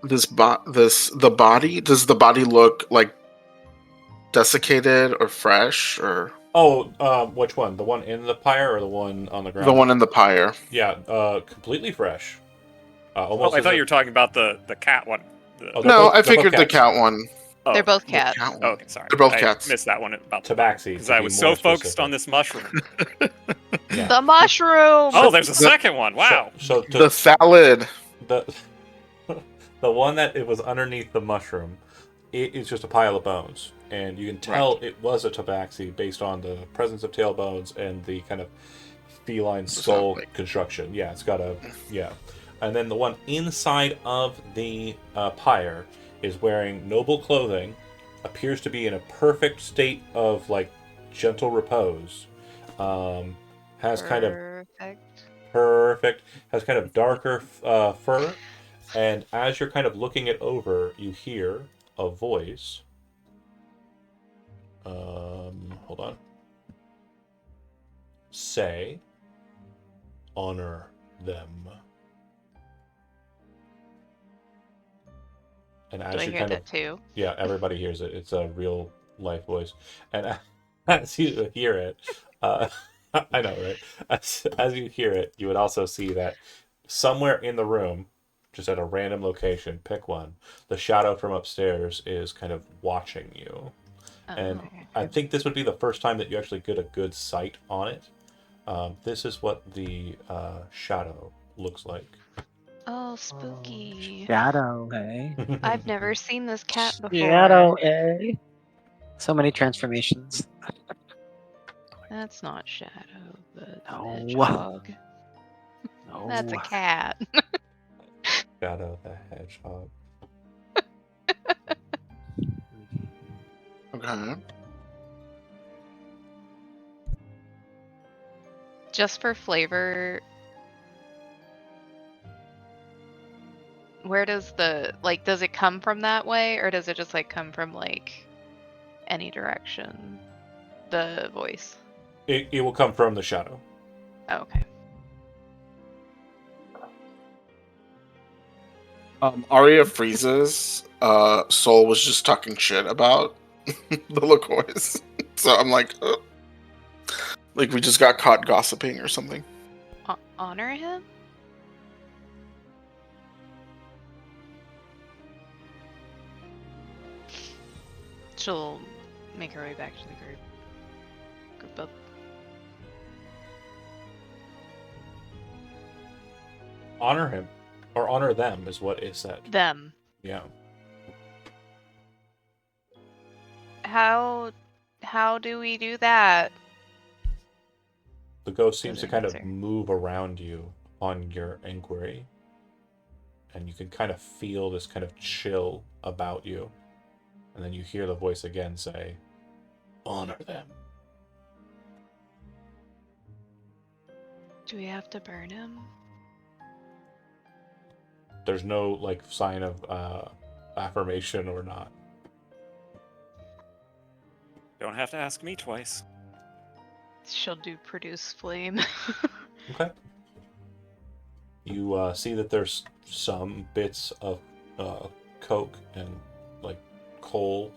The body? Does the body look like desiccated or fresh, or Oh, which one? The one in the pyre or the one on the ground? the one in the pyre? Yeah, completely fresh. Oh, Almost. I as thought if- you were talking about the cat one. Oh, No, both- I they're both figured the cats. cat one. Oh, They're both The cats. cat Oh, one. okay, sorry. They're both I cats. missed that one about the Tabaxi. because to I be was more so focused specific. on this mushroom. Yeah. The mushroom. Oh, there's a second one. Wow. So The salad. the the one that it was underneath the mushroom, it is just a pile of bones, and you can tell it was a tabaxi based on the presence of tailbones and the kind of feline skull Exactly. construction. Yeah, it's got a and then the one inside of the pyre is wearing noble clothing, appears to be in a perfect state of like gentle repose. Has kind of Perfect. has kind of darker fur, and as you're kind of looking it over, you hear a voice. Hold on. Say, honor them. And as Do I you hear kind that of too? yeah, everybody hears it. It's a real life voice, and as you hear it, I know, right? As you hear it, you would also see that somewhere in the room, just at a random location, pick one, the shadow from upstairs is kind of watching you. And Oh. I think this would be the first time that you actually get a good sight on it. This is what the shadow looks like. Oh, spooky. Shadow, eh? I've never seen this cat before. Shadow, eh? So many transformations. That's not Shadow, but No. Hedgehog. No. That's a cat. Shadow the Hedgehog. Okay. Just for flavor, where does the, like, does it come from that way, or does it just, like, come from, like, any direction? The voice. It will come from the shadow. Oh, okay. Arya freezes. Soul was just talking shit about the Lakois. So I'm like, like we just got caught gossiping or something. Honor him? She'll make her way back to the group. Group up. Honor him. Or honor them is what is said. Them. Yeah. How do we do that? The ghost seems to Doesn't kind of answer. move around you on your inquiry. And you can kind of feel this kind of chill about you. And then you hear the voice again say, honor them. Do we have to burn him? There's no like sign of affirmation or not. Don't have to ask me twice. She'll do produce flame. Okay. You see that there's some bits of coke and like coal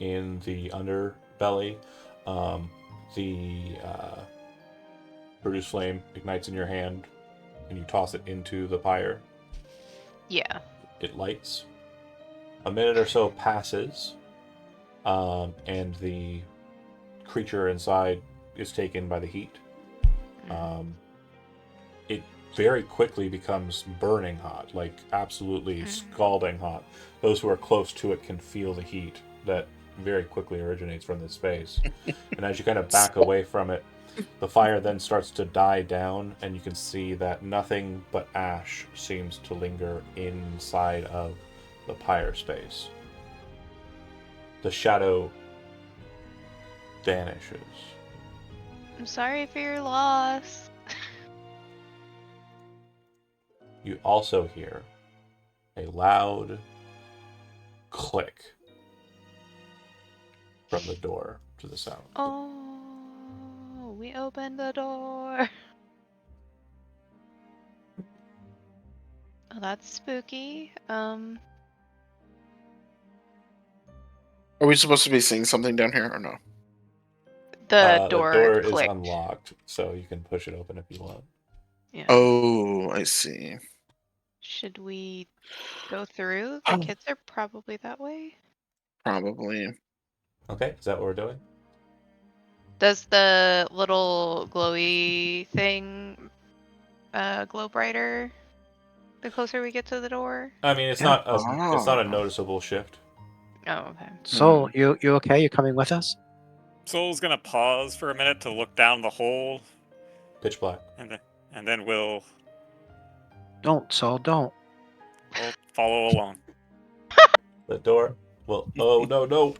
in the underbelly. The produce flame ignites in your hand, and you toss it into the pyre. Yeah. It lights. A minute or so passes, and the creature inside is taken by the heat. It very quickly becomes burning hot, like absolutely scalding hot. Those who are close to it can feel the heat that very quickly originates from this space. And as you kind of back away from it, the fire then starts to die down, and you can see that nothing but ash seems to linger inside of the pyre space. The shadow vanishes. I'm sorry for your loss. You also hear a loud click from the door to the south. Oh, we opened the door. Oh, that's spooky. Are we supposed to be seeing something down here or no? The door is clicked. unlocked, so you can push it open if you want. Yeah. Oh, I see. Should we go through? The kids are probably that way. Probably. Okay, is that what we're doing? Does the little glowy thing glow brighter the closer we get to the door? I mean, it's Yeah. it's not a noticeable shift. Oh, okay. Soul, you okay? You coming with us? Soul's gonna pause for a minute to look down the hole, Pitch black. and then we'll Don't, Soul, don't. follow along. The door. Well, oh no.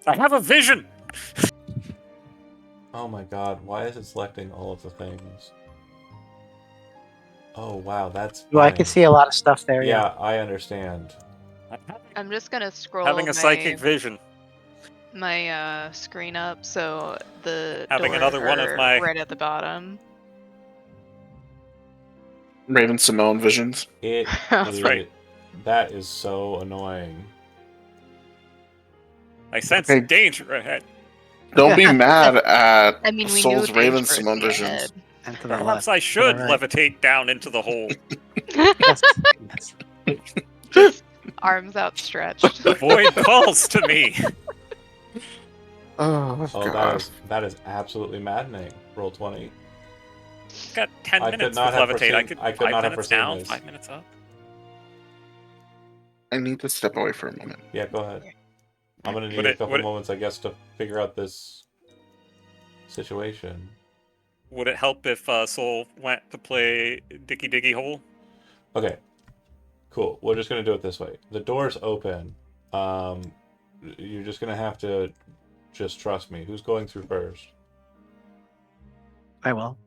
I have a vision! Oh my god, why is it selecting all of the things? Oh wow, that's Well, I fine. can see a lot of stuff there. Yeah, I understand. I'm just gonna scroll Having a psychic vision. my screen up so the Having doors another one of are my- right at the bottom. Raven Simone visions. It That's right. That is so annoying. I sense Okay. danger ahead. Don't be mad at I mean, we Soul's knew Raven danger Simone would be visions. ahead. And to the Perhaps left. I should to the right. levitate down into the hole. Yes, yes. Just arms outstretched. The void calls to me. Oh, Oh, God. that is absolutely maddening. Roll 20. Got 10 I could minutes not with have levitate. foreseen- I could 5 not have minutes foreseen down, this. 5 minutes up. I need to step away for a moment. Yeah, go ahead. I'm gonna need Would a it- couple would it- moments, I guess, to figure out this situation. Would it help if Soul went to play Dicky Diggy Hole? Okay, cool. We're just gonna do it this way. The door's open. You're just gonna have to just trust me. Who's going through first? I will.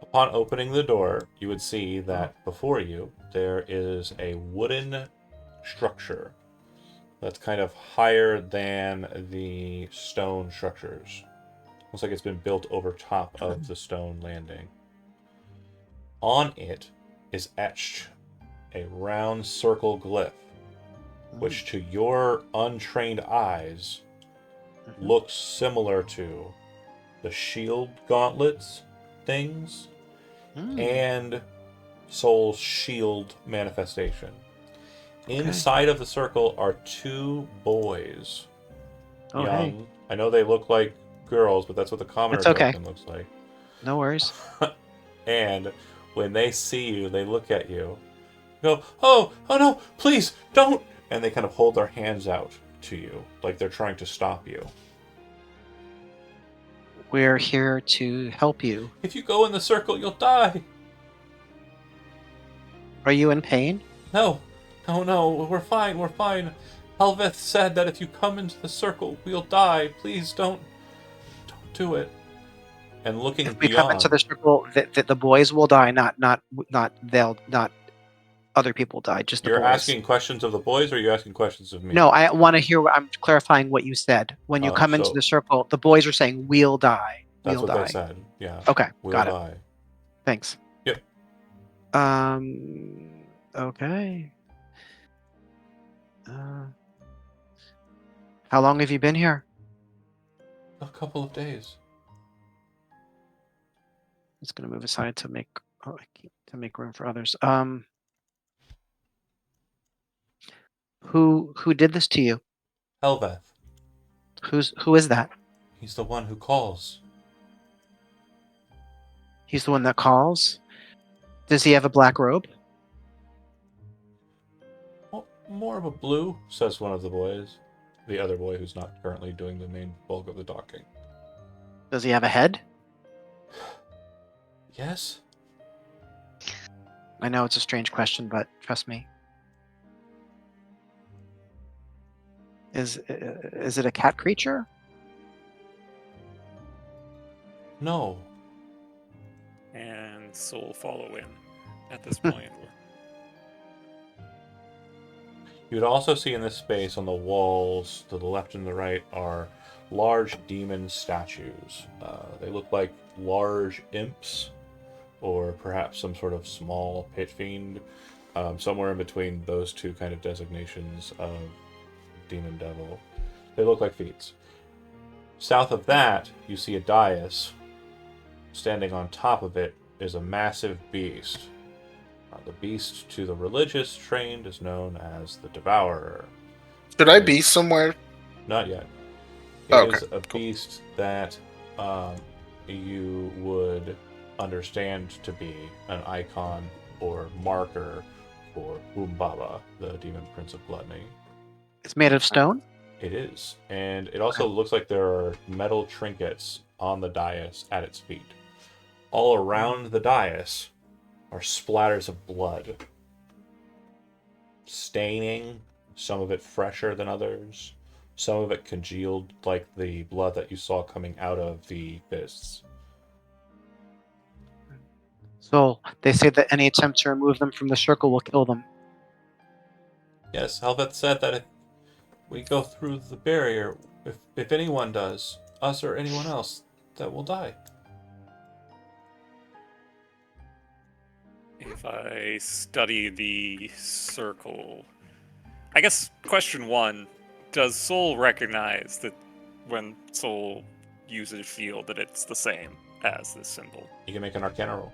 Upon opening the door, you would see that before you there is a wooden structure that's kind of higher than the stone structures. Looks like it's been built over top of the stone landing. On it is etched a round circle glyph, which to your untrained eyes looks similar to the shield gauntlets things and Soul's shield manifestation. Inside of the circle are two boys. Oh, young. hey. I know they look like girls, but that's what the commoner It's okay. token looks like. No worries. And when they see you, they look at you, go, oh no, please don't, and they kind of hold their hands out to you, like they're trying to stop you. We're here to help you. If you go in the circle, you'll die. Are you in pain? No, we're fine. Helveth said that if you come into the circle, we'll die. Please don't do it. And looking If we beyond, come into the circle, the boys will die. Not other people die. Just the you're boys. asking questions of the boys, or are you asking questions of me? No, I want to hear. I'm clarifying what you said. When you Oh, come into so- the circle, the boys are saying, "We'll die. That's We'll what die." they said. Yeah. Okay, We'll got it. die. Thanks. Yep. Okay. How long have you been here? A couple of days. I'm just gonna move aside to make room for others. Who did this to you? Helveth. Who is that? He's the one who calls. He's the one that calls. Does he have a black robe? Well, more of a blue, says one of the boys. The other boy who's not currently doing the main bulk of the docking. Does he have a head? Yes? I know it's a strange question, but trust me. Is it a cat creature? No. And Soul follow in at this point. You'd also see in this space on the walls to the left and the right are large demon statues. They look like large imps, or perhaps some sort of small pit fiend, somewhere in between those two kind of designations of demon devil. They look like feats. South of that, you see a dais. Standing on top of it is a massive beast. The beast to the religious trained is known as the Devourer. Should I be somewhere? Not yet. It Okay, is a beast that you would understand to be an icon or marker for Umbaba, the demon prince of gluttony. It's made of stone. It is. And it also looks like there are metal trinkets on the dais at its feet. All around the dais are splatters of blood. Staining, some of it fresher than others, some of it congealed like the blood that you saw coming out of the fists. So they say that any attempt to remove them from the circle will kill them. Yes, Helveth said that if we go through the barrier, if anyone does, us or anyone else, that will die. If I study the circle, I guess question one: does Soul recognize that when Soul uses shield that it's the same as this symbol? You can make an Arcana roll.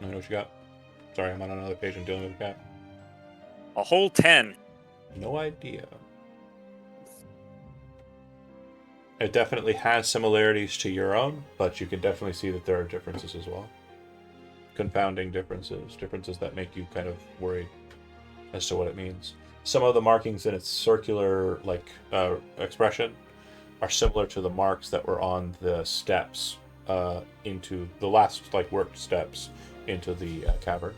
I know what you got. Sorry, I'm on another page and dealing with a cat. A whole 10. No idea. It definitely has similarities to your own, but you can definitely see that there are differences as well. confounding differences that make you kind of worried as to what it means. Some of the markings in its circular expression are similar to the marks that were on the steps into the last worked steps into the cavern.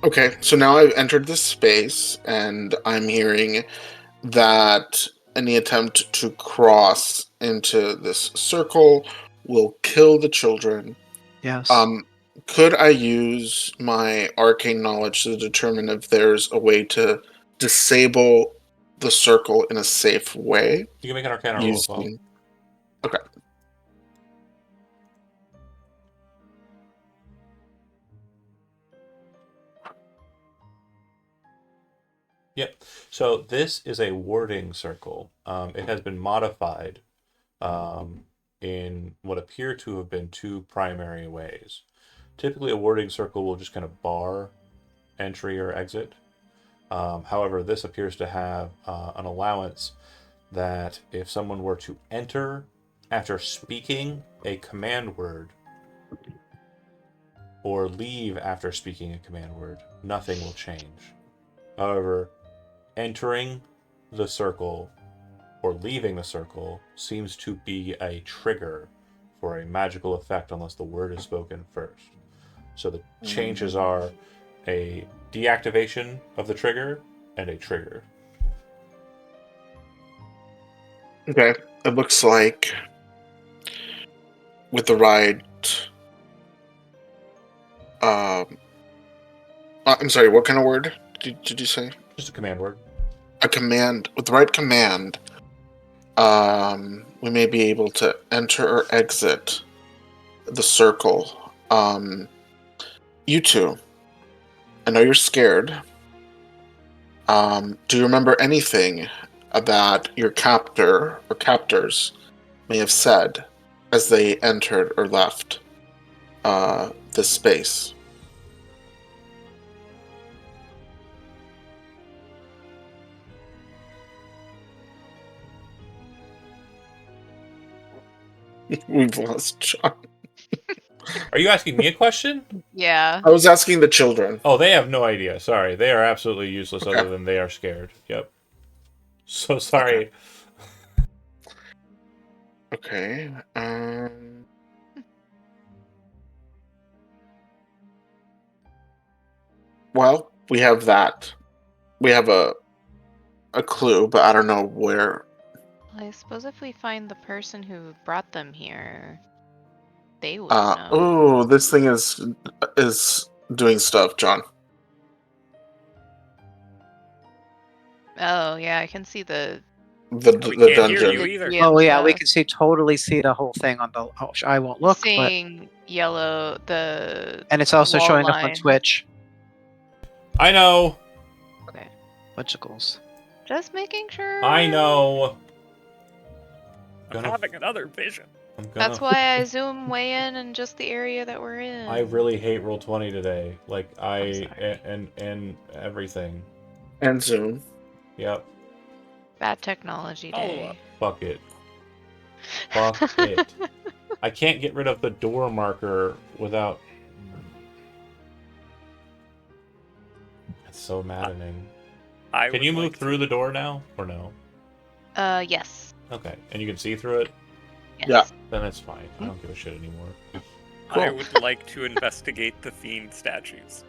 Okay, so now I've entered this space, and I'm hearing that any attempt to cross into this circle will kill the children. Yes. Could I use my arcane knowledge to determine if there's a way to disable the circle in a safe way? You can make an Arcana roll as well. Okay. Yep. So this is a warding circle. It has been modified in what appear to have been two primary ways. Typically, a warding circle will just kind of bar entry or exit. However, this appears to have an allowance that if someone were to enter after speaking a command word or leave after speaking a command word, nothing will change. However, entering the circle or leaving the circle seems to be a trigger for a magical effect unless the word is spoken first. So the changes are a deactivation of the trigger and a trigger. Okay. It looks like with the right I'm sorry, what kind of word did you say? Just a command word. A command. With the right command, we may be able to enter or exit the circle. You two, I know you're scared. Do you remember anything that your captor or captors may have said as they entered or left this space? We've lost John. Are you asking me a question? Yeah. I was asking the children. Oh, they have no idea. Sorry. They are absolutely useless Okay. other than they are scared. Yep. So sorry. Okay. Well, we have that. We have a clue, but I don't know where. I suppose if we find the person who brought them here, they would know. Oh, this thing is doing stuff, John. Oh yeah, I can see the The We the can't hear you dungeon. either. Oh yeah, we stuff. can totally see the whole thing on the. Oh, I won't look, but Seeing yellow and it's also wall showing up on line. Twitch. I know. Okay. Whatchicles. Just making sure. I know. I'm having another vision. That's why I zoom way in just the area that we're in. I really hate Roll20 today. Like I'm sorry. and everything. And Zoom. Yep. Bad technology day. Fuck it. Fuck it. I can't get rid of the door marker without. It's so maddening. Can you move through the door now or no? Yes. Okay, and you can see through it. Yes. Yeah. Then it's fine. I don't give a shit anymore. I Cool. would like to investigate the fiend statues.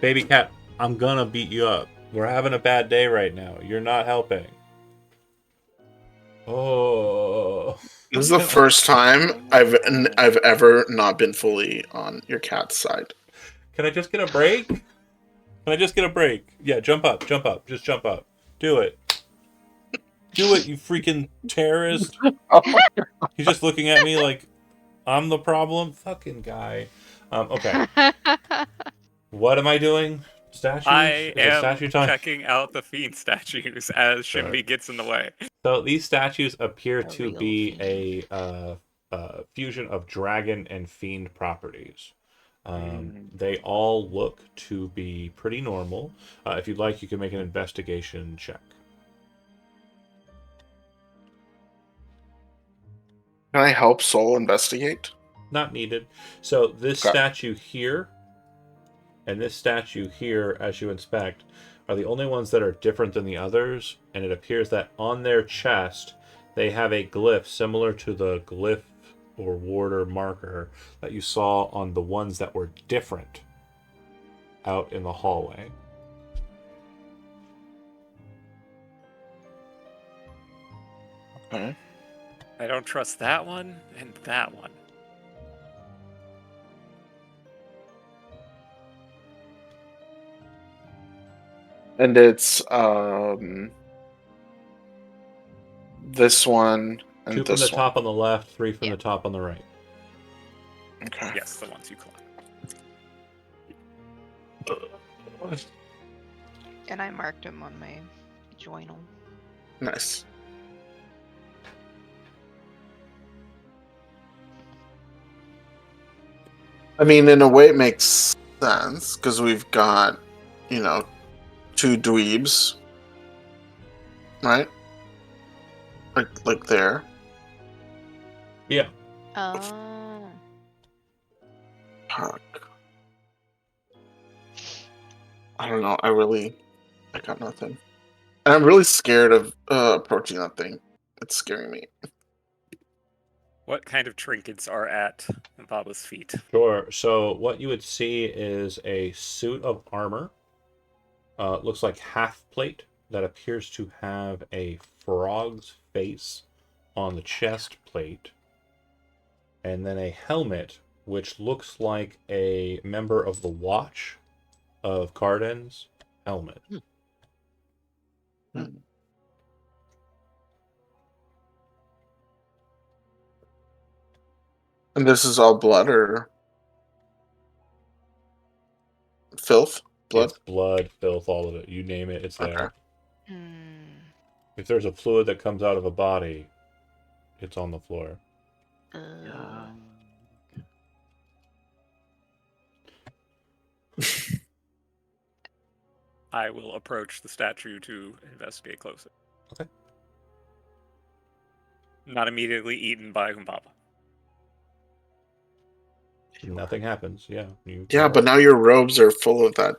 Baby cat, I'm gonna beat you up. We're having a bad day right now. You're not helping. Oh. This is the first time I've ever not been fully on your cat's side. Can I just get a break? Can I just get a break? Yeah, jump up. Just jump up. Do it. Do it, you freaking terrorist. Oh my God. He's just looking at me like I'm the problem. Fucking guy. Okay. What am I doing? Statues? I Is it am statue time? checking out the fiend statues as Sure. Shimby gets in the way. So these statues appear A to real be fiend. a fusion of dragon and fiend properties. They all look to be pretty normal. If you'd like, you can make an investigation check. Can I help Soul investigate? Not needed. So this Okay. statue here and this statue here, as you inspect, are the only ones that are different than the others, and it appears that on their chest they have a glyph similar to the glyph or warder marker that you saw on the ones that were different out in the hallway. Okay. I don't trust that one and that one. And it's this one and 2 from this the one. top on the left, 3 from Yeah. the top on the right. Okay. Yes, the ones you collect. And I marked him on my journal. Nice. I mean, in a way, it makes sense because we've got, 2 dweebs, right? Like there. Yeah. Oh. Fuck. I don't know. I got nothing. And I'm really scared of approaching that thing. It's scaring me. What kind of trinkets are at Baba's feet? Sure. So what you would see is a suit of armor. Looks like half plate that appears to have a frog's face on the chest plate, and then a helmet which looks like a member of the Watch of Carden's helmet. Hmm. And this is all blood or filth? Blood? It's blood, filth, all of it. You name it, it's there. Okay. Hmm. If there's a fluid that comes out of a body, it's on the floor. I will approach the statue to investigate closer. Okay. Not immediately eaten by Humbaba. Nothing happens. Yeah. Yeah, but now your robes are full of that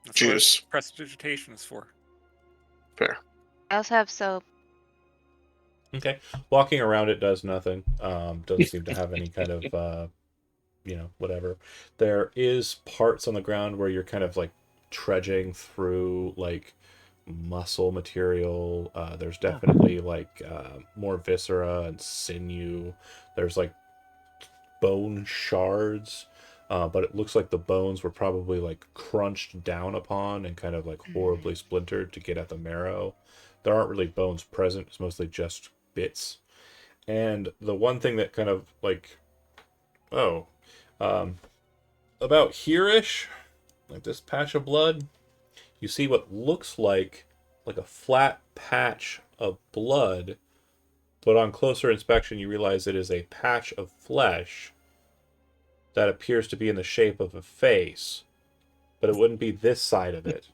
That's juice. what prestidigitation is for. Fair. I also have soap. Okay. Walking around it does nothing. Doesn't seem to have any kind of, whatever. There is parts on the ground where you're kind of like trudging through like muscle material. There's definitely like more viscera and sinew. There's like bone shards. But it looks like the bones were probably like crunched down upon and kind of like horribly splintered to get at the marrow. There aren't really bones present. It's mostly just bits. And the one thing that kind of like, about here-ish, like this patch of blood, you see what looks like a flat patch of blood, but on closer inspection you realize it is a patch of flesh that appears to be in the shape of a face, but it wouldn't be this side of it.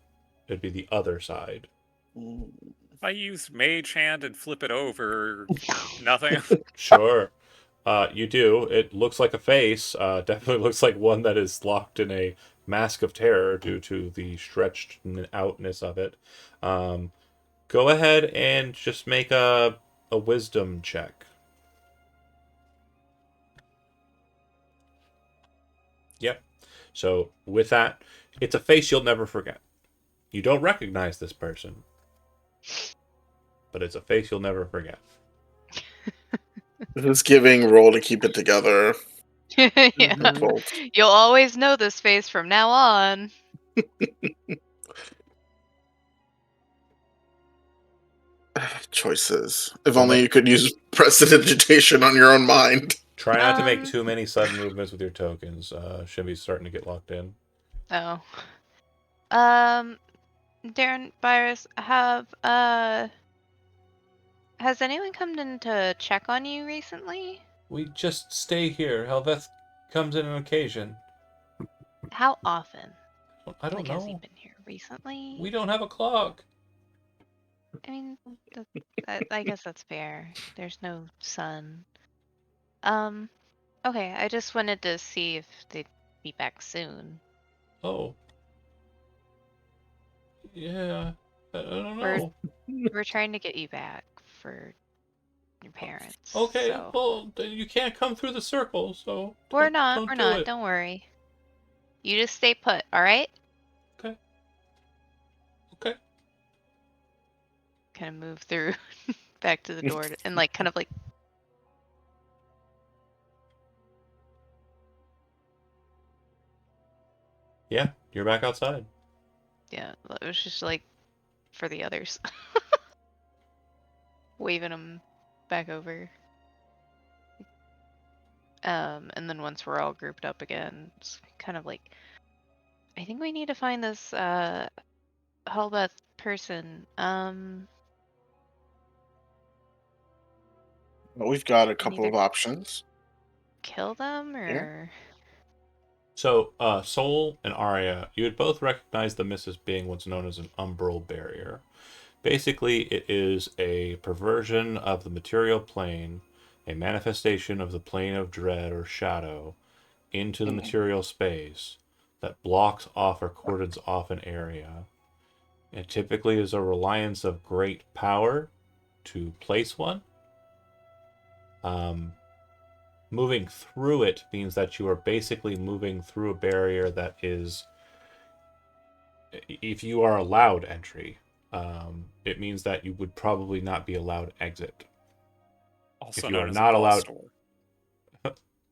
It'd be the other side. If I use Mage Hand and flip it over, nothing. Sure. You do. It looks like a face. Definitely looks like one that is locked in a mask of terror due to the stretched outness of it. Go ahead and just make a wisdom check. Yep. So with that, it's a face you'll never forget. You don't recognize this person, but it's a face you'll never forget. Who's giving roll to keep it together? Yeah. Bolt. You'll always know this face from now on. Choices. If only you could use prestidigitation on your own mind. Try not to make Um, too many sudden movements with your tokens. Shimby's starting to get locked in. Oh. Darren, Virus, has anyone come in to check on you recently? We just stay here. Helveth comes in on occasion. How often? I don't Like, has he know. been here recently? We don't have a clock. I mean, I guess that's fair. There's no sun. Okay, I just wanted to see if they'd be back soon. Oh. Yeah. I don't We're know. we're trying to get you back for your parents. Okay, So well, then you can't come through the circle, so we're don't do not. it. Don't worry. You just stay put, all right? Okay. Okay. Kind of move through back to the door and like kind of like Yeah, you're back outside. yeah, it was just like for the others. Waving them back over. And then once we're all grouped up again, it's kind of like I think we need to find this Hellbeth person. Well, we've got a Can couple either of options. kill them Yeah. or So, Sol and Arya, you would both recognize them as being what's known as an umbral barrier. Basically, it is a perversion of the material plane, a manifestation of the plane of dread or shadow into the material space that blocks off or cordons off an area. It typically is a reliance of great power to place one. Moving through it means that you are basically moving through a barrier that is, if you are allowed entry, it means that you would probably not be allowed exit. Also If you known are as not a allowed, Vostor.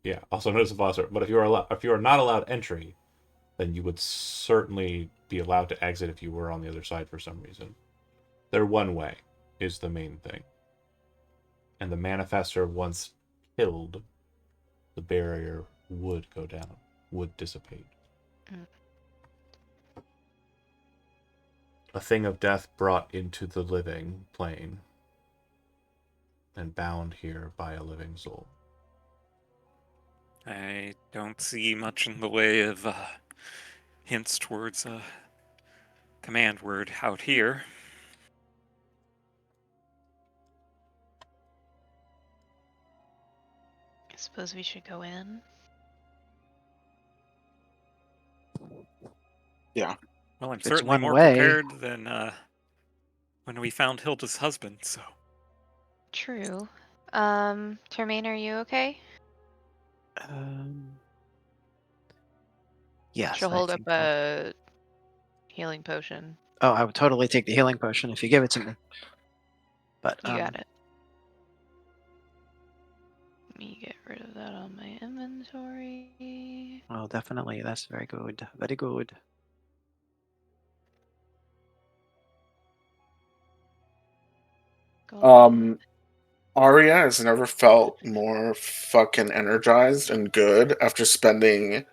yeah, also known as a foster. But if you are not allowed entry, then you would certainly be allowed to exit if you were on the other side for some reason. Their one way is the main thing, and the manifestor once killed, the barrier would go down, would dissipate. Mm. A thing of death brought into the living plane and bound here by a living soul. I don't see much in the way of hints towards a command word out here. I suppose we should go in. Well, I'm If it's certainly one more way. prepared than when we found Hilda's husband, so. True. Termaine, are you okay? Yes, She'll I hold up think. a healing potion. Oh, I would totally take the healing potion if you give it to me. But You got it. Let me get rid of that on my inventory. Oh, definitely. That's very good. Very good. Arya has never felt more fucking energized and good after spending,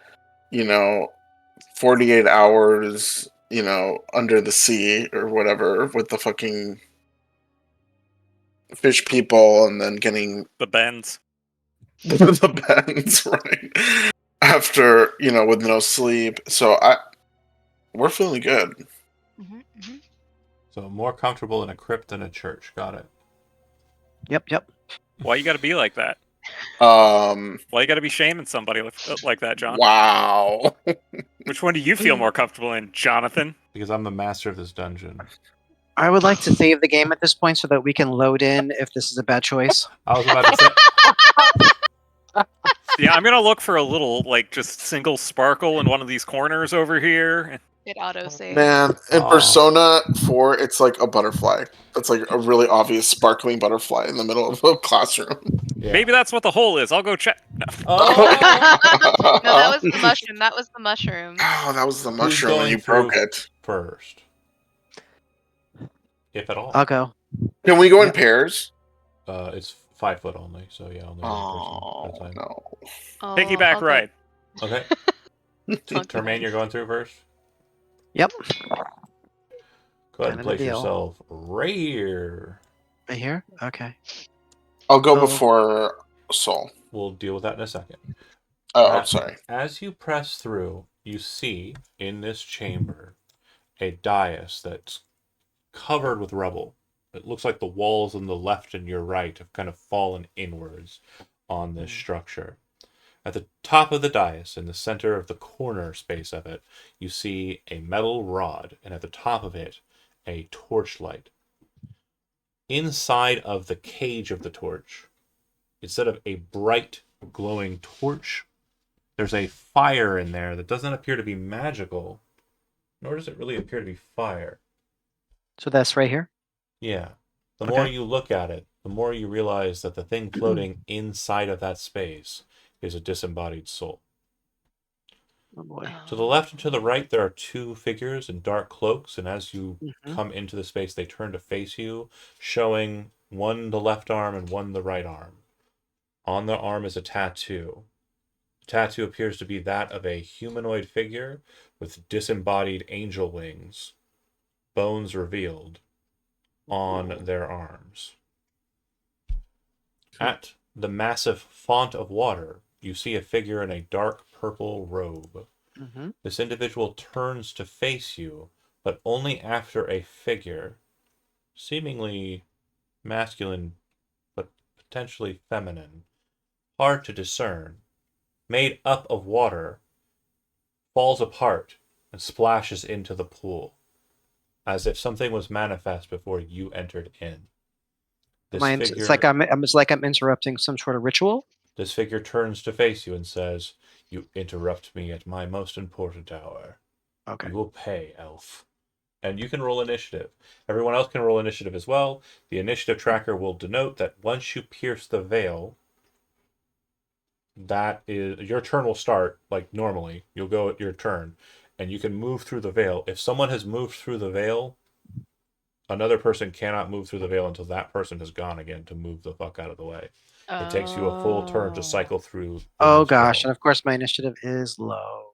48 hours, under the sea or whatever with the fucking fish people and then getting The bends. the bends, right? After, with no sleep. So we're feeling good. So more comfortable in a crypt than a church. Got it. Yep. Why you gotta be like that? Um Why you gotta be shaming somebody like that, John? Wow. Which one do you feel more comfortable in, Jonathan? Because I'm the master of this dungeon. I would like to save the game at this point so that we can load in if this is a bad choice. I was about to say. Yeah, I'm gonna look for a little, like, just single sparkle in one of these corners over here. It autosaves. Man, in Aw. Persona 4, it's like a butterfly. It's like a really obvious sparkling butterfly in the middle of a classroom. Yeah. Maybe that's what the hole is. I'll go check. No. Oh, No, that was the mushroom. That was the mushroom. Oh, that was the Who's mushroom and going you broke through it. first, if at all. I'll go. Can we go in Yep. pairs? It's 5 foot only, so yeah, only one person at a time. No. Oh, Piggyback I'll go- ride. Okay. Termaine, you're going through first. Yep. Go ahead Kind and of place the deal. yourself right here. Right here? Okay. I'll go Oh. before Soul. We'll deal with that in a second. Oh, I'm sorry. As you press through, you see in this chamber a dais that's covered with rubble. It looks like the walls on the left and your right have kind of fallen inwards on this structure. At the top of the dais, in the center of the corner space of it, you see a metal rod, and at the top of it, a torchlight. Inside of the cage of the torch, instead of a bright, glowing torch, there's a fire in there that doesn't appear to be magical, nor does it really appear to be fire. So that's right here? Yeah. The Okay. more you look at it, the more you realize that the thing floating inside of that space is a disembodied soul. Oh boy. To the left and to the right, there are two figures in dark cloaks, and as you Mhm. come into the space, they turn to face you, showing one the left arm and one the right arm. On the arm is a tattoo. The tattoo appears to be that of a humanoid figure with disembodied angel wings, bones revealed, on their arms. At the massive font of water, you see a figure in a dark purple robe. Mm-hmm. This individual turns to face you, but only after a figure, seemingly masculine but potentially feminine, hard to discern, made up of water, falls apart and splashes into the pool, as if something was manifest before you entered in. It's like I'm interrupting some sort of ritual. This figure turns to face you and says, "You interrupt me at my most important hour. Okay. You will pay, elf." And you can roll initiative. Everyone else can roll initiative as well. The initiative tracker will denote that once you pierce the veil, that is your turn will start like normally. You'll go at your turn, and you can move through the veil. If someone has moved through the veil, another person cannot move through the veil until that person has gone again to move the fuck out of the way. It takes you a full turn to cycle through. Oh gosh, and of course my initiative is low.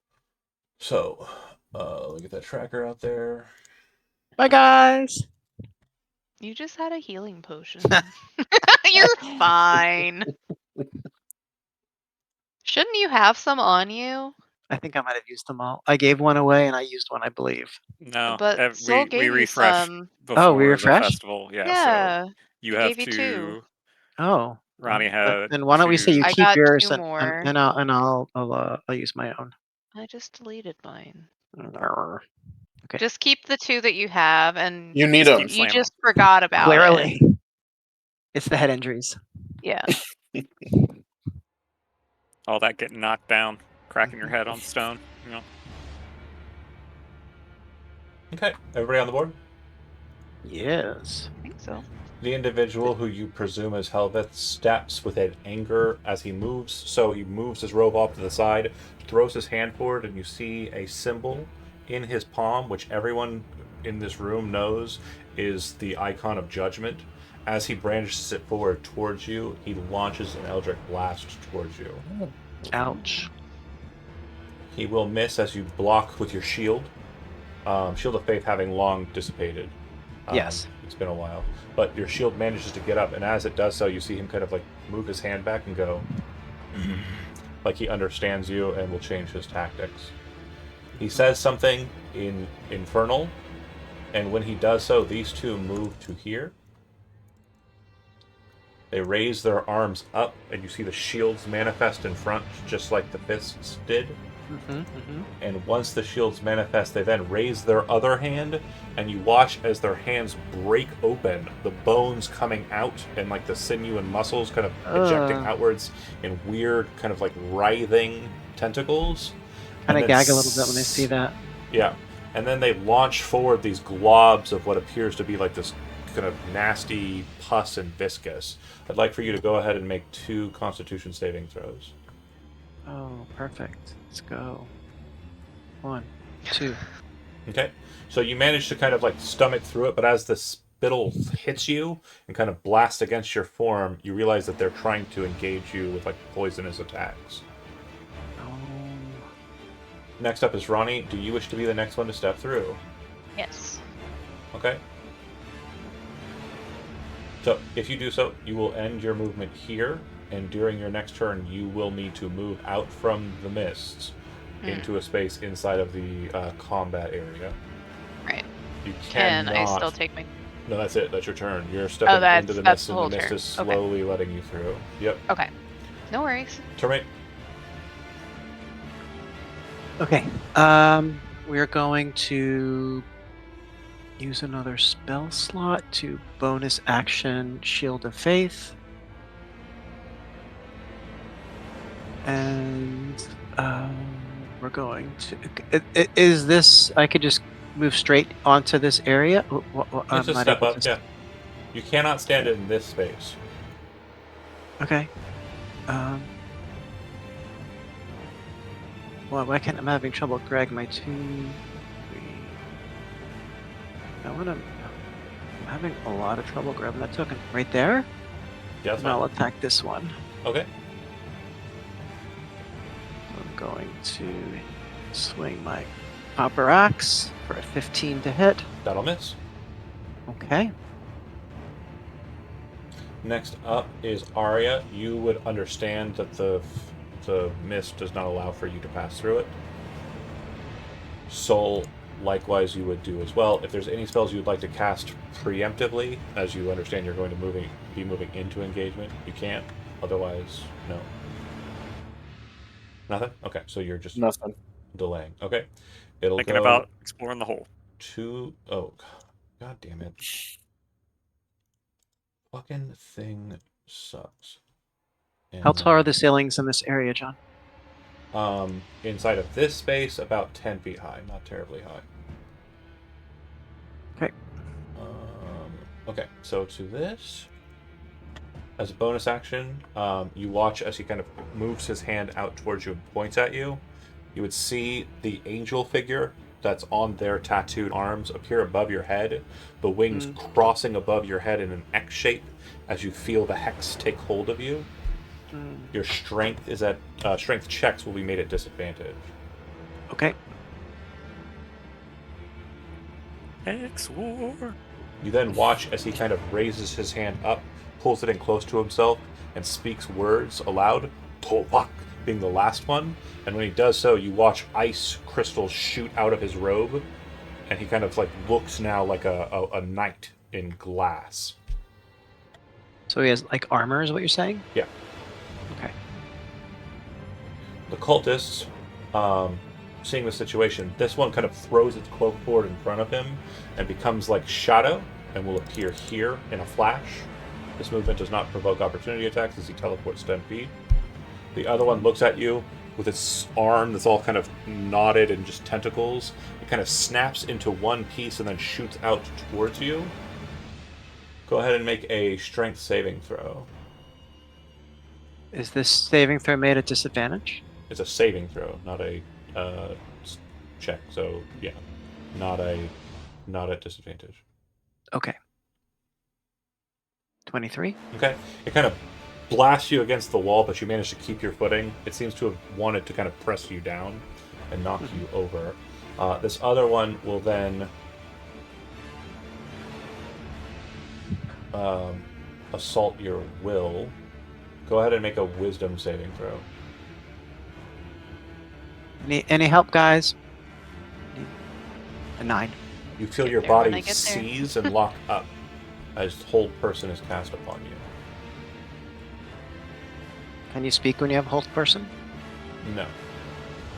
So, let me get that tracker out there. Bye guys. You just had a healing potion. You're fine. Shouldn't you have some on you? I think I might have used them all. I gave one away and I used one, I believe. No, But Soul we gave you refreshed some. before we the refreshed? festival. Yeah, Yeah. so you I have gave you to. two. Oh. Ronnie had. Then why don't we say you I keep got yours two and more. I'll use my own. I just deleted mine. Okay. Just keep the two that you have, and You need Just them. keep you slamming just forgot about it. Clearly. It's the head injuries. Yeah. all that getting knocked down, cracking your head on stone. You know. Okay, everybody on the board? Yes. I think so. The individual who you presume is Helveth steps with an anger as he moves. So he moves his robe off to the side, throws his hand forward, and you see a symbol in his palm, which everyone in this room knows is the icon of judgment. As he brandishes it forward towards you, he launches an Eldritch Blast towards you. Ouch. He will miss as you block with your shield. Shield of Faith having long dissipated. Yes. It's been a while. But your shield manages to get up, and as it does so, you see him kind of like move his hand back and go, like he understands you and will change his tactics. He says something in Infernal, and when he does so, these two move to here. They raise their arms up, and you see the shields manifest in front, just like the fists did. And once the shields manifest, they then raise their other hand, and you watch as their hands break open, the bones coming out, and like the sinew and muscles kind of ejecting outwards in weird, kind of like writhing tentacles. Kind And of then gag a little bit when I see that. Yeah. And then they launch forward these globs of what appears to be like this kind of nasty pus and viscous. I'd like for you to go ahead and make 2 Constitution saving throws. Oh, perfect. Let's go. 1, 2. Okay. So you manage to kind of like stomach through it, but as the spittle hits you and kind of blasts against your form, you realize that they're trying to engage you with like poisonous attacks. Oh. Next up is Ronnie. Do you wish to be the next one to step through? Yes. Okay. So, if you do so, you will end your movement here, and during your next turn, you will need to move out from the mists into a space inside of the combat area. Right. You Can cannot... I still take my... No, that's it. That's your turn. You're stepping into the that's mist, the and whole the mist turn. is slowly letting you through. Yep. Okay. No worries. Termite. Okay. We're going to use another spell slot to bonus action Shield of Faith. And we're going to. Is this? I could just move straight onto this area. It's a step up. Yeah. You cannot stand in this space. Okay. Well, why can't I'm having trouble grabbing my 2, 3. I'm having a lot of trouble grabbing that token right there. Yeah, And I'll attack this one. Okay. I'm going to swing my copper axe for a 15 to hit. That'll miss. Okay. Next up is Arya. You would understand that the mist does not allow for you to pass through it. Soul, likewise, you would do as well. If there's any spells you'd like to cast preemptively, as you understand you're going to be moving into engagement, you can't. Otherwise, no. Nothing? Okay, so you're just Nothing. delaying. Okay. It'll Thinking go about exploring the hole. to... Oh, god damn it. Fucking thing sucks. How tall are the ceilings in this area, John? Inside of this space, about 10 feet high, not terribly high. Okay. Okay, so to this, as a bonus action, you watch as he kind of moves his hand out towards you and points at you. You would see the angel figure that's on their tattooed arms appear above your head, the wings crossing above your head in an X shape as you feel the hex take hold of you. Your strength is at strength checks will be made at disadvantage. Okay. Hex War. You then watch as he kind of raises his hand up, pulls it in close to himself, and speaks words aloud. Tolak being the last one. And when he does so, you watch ice crystals shoot out of his robe, and he kind of like looks now like a knight in glass. So he has like armor, is what you're saying? Yeah. Okay. The cultists, seeing the situation, this one kind of throws its cloak forward in front of him and becomes like shadow and will appear here in a flash. This movement does not provoke opportunity attacks as he teleports 10 feet. The other one looks at you with its arm that's all kind of knotted and just tentacles. It kind of snaps into one piece and then shoots out towards you. Go ahead and make a strength saving throw. Is this saving throw made at disadvantage? It's a saving throw, not a check. So yeah, not at disadvantage. Okay. 23. Okay. It kind of blasts you against the wall, but you manage to keep your footing. It seems to have wanted to kind of press you down and knock you over. This other one will then assault your will. Go ahead and make a wisdom saving throw. Any help, guys? A 9. You feel your Get there when I body get there. seize and lock up as hold person is cast upon you. Can you speak when you have hold person? No.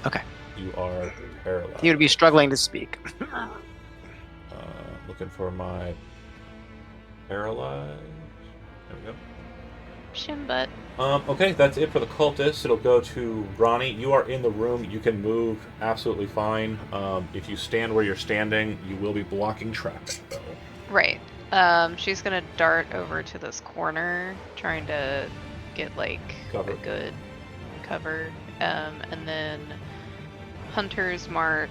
Okay. You are paralyzed. You would be struggling to speak. Looking for my paralyzed. There we go. Shimbutt. Okay, that's it for the cultists. It'll go to Ronnie. You are in the room. You can move absolutely fine. If you stand where you're standing, you will be blocking traffic, though. Right. She's gonna dart over to this corner, trying to get like Cover. a good cover. And then Hunter's Mark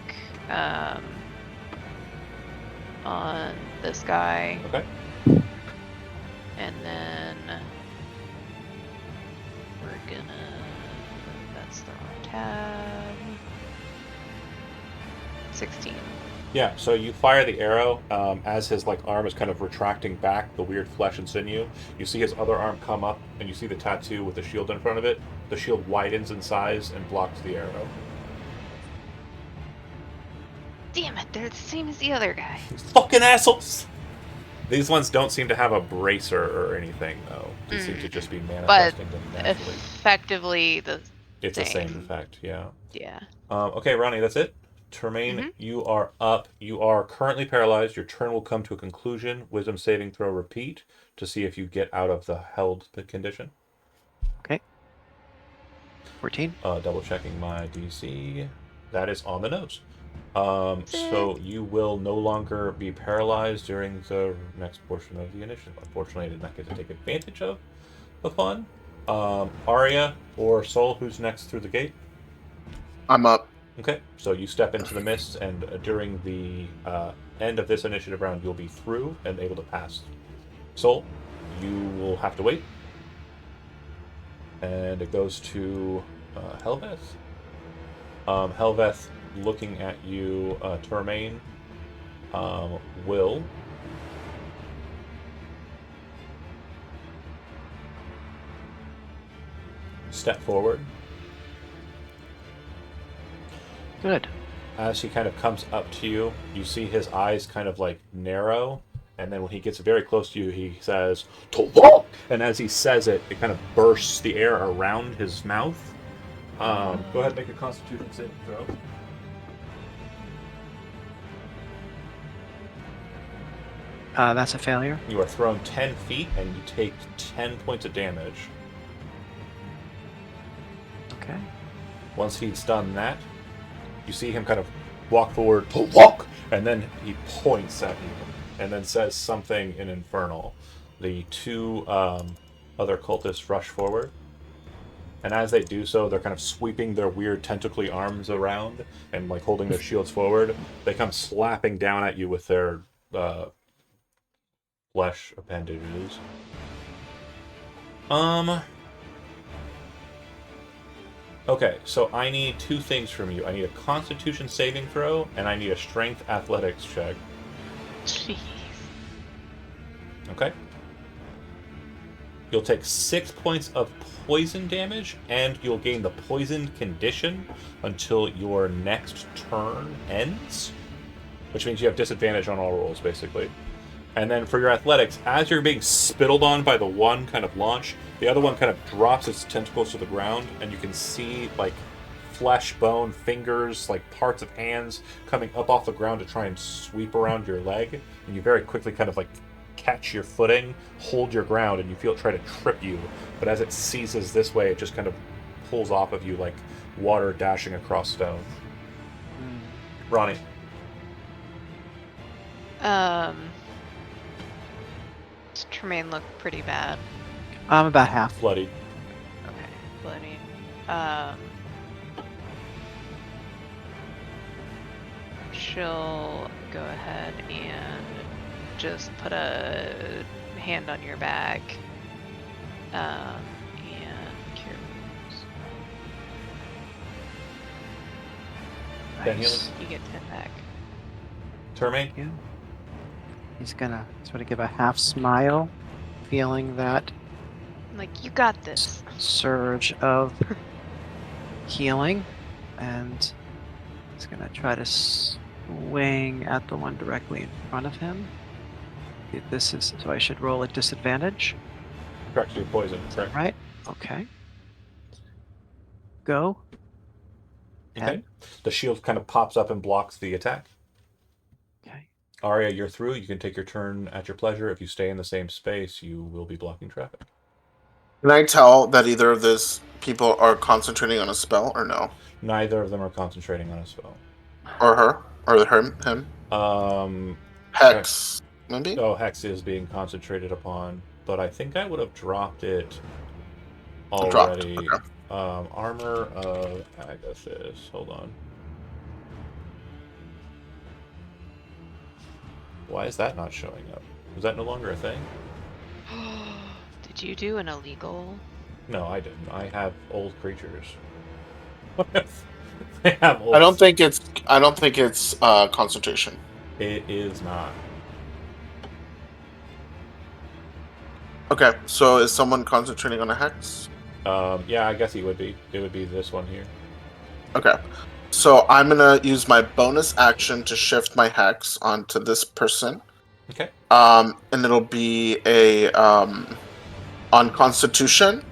on this guy. Okay. And then we're gonna. That's the wrong tab. 16. Yeah, so you fire the arrow as his like arm is kind of retracting back, the weird flesh and sinew. You see his other arm come up, and you see the tattoo with the shield in front of it. The shield widens in size and blocks the arrow. Damn it, they're the same as the other guy. These fucking assholes! These ones don't seem to have a bracer or anything, though. They seem to just be But manifesting them naturally. effectively the It's the same same. effect, yeah. Yeah. Okay, Ronnie, that's it. Termaine, you are up. You are currently paralyzed. Your turn will come to a conclusion. Wisdom saving throw repeat to see if you get out of the held condition. Okay. 14. Double checking my DC. That is on the nose. So you will no longer be paralyzed during the next portion of the initiative. Unfortunately, I did not get to take advantage of the fun. Arya or Sol, who's next through the gate? I'm up. Okay, so you step into the mist, and during the end of this initiative round, you'll be through and able to pass. Sol, you will have to wait. And it goes to Helveth. Helveth, looking at you, Termaine, will step forward. Good. As he kind of comes up to you, you see his eyes kind of like narrow, and then when he gets very close to you, he says, "To walk!" And as he says it, it kind of bursts the air around his mouth. Go ahead and make a Constitution saving throw. That's a failure. You are thrown 10 feet, and you take 10 points of damage. Okay. Once he's done that, you see him kind of walk forward, to walk, and then he points at you, and then says something in Infernal. The two other cultists rush forward, and as they do so, they're kind of sweeping their weird tentacly arms around and like holding their shields forward. They come slapping down at you with their flesh appendages. Okay, so I need two things from you. I need a Constitution saving throw, and I need a Strength Athletics check. Jeez. Okay? You'll take 6 points of poison damage, and you'll gain the poisoned condition until your next turn ends, which means you have disadvantage on all rolls, basically. And then for your athletics, as you're being spittled on by the one kind of launch, the other one kind of drops its tentacles to the ground, and you can see, like, flesh, bone, fingers, like parts of hands coming up off the ground to try and sweep around your leg. And you very quickly kind of, like, catch your footing, hold your ground, and you feel it try to trip you. But as it seizes this way, it just kind of pulls off of you like water dashing across stone. Ronnie. Does Tremaine look pretty bad? I'm about half. Bloody. Okay, bloody. She'll go ahead and just put a hand on your back. And cure wounds. Ben Nice. Healy? You get 10 back. Termaine? Yeah. He's gonna sort of give a half smile, feeling that I'm like, you got this. surge of healing, and he's gonna try to swing at the one directly in front of him. This is so I should roll at disadvantage, Correct, you're poisoned, correct? right? Okay. Go. Okay. The shield kind of pops up and blocks the attack. Okay. Arya, you're through. You can take your turn at your pleasure. If you stay in the same space, you will be blocking traffic. Can I tell that either of these people are concentrating on a spell or no? Neither of them are concentrating on a spell. Or her? Or him? Hex, maybe? Oh, Hex is being concentrated upon, but I think I would have dropped it already. Okay. Armor of Agathis. Hold on. Why is that not showing up? Is that no longer a thing? Did you do an illegal? No, I didn't. I have old creatures. They have old... I don't think it's concentration. It is not. Okay, so is someone concentrating on a hex? Yeah, I guess he would be. It would be this one here. Okay. So I'm gonna use my bonus action to shift my hex onto this person Okay. And it'll be a on Constitution.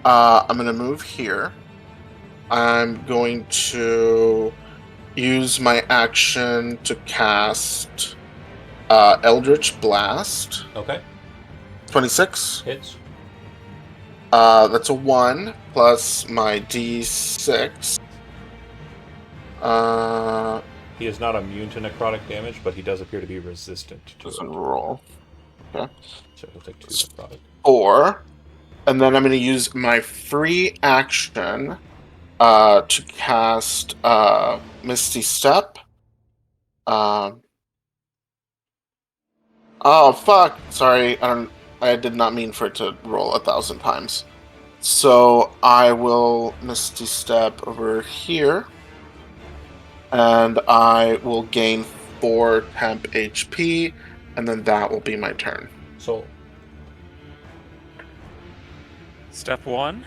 I'm gonna move here. I'm going to use my action to cast Eldritch Blast. Okay. 26. Hits. That's a 1 plus my D6. He is not immune to necrotic damage, but he does appear to be resistant to Doesn't it. roll. Okay. So he'll take 2 necrotic. 4. And then I'm going to use my free action to cast Misty Step. Oh fuck! Sorry, I did not mean for it to roll 1,000 times. So I will Misty Step over here, and I will gain 4 temp HP, and then that will be my turn. Soul. Step 1.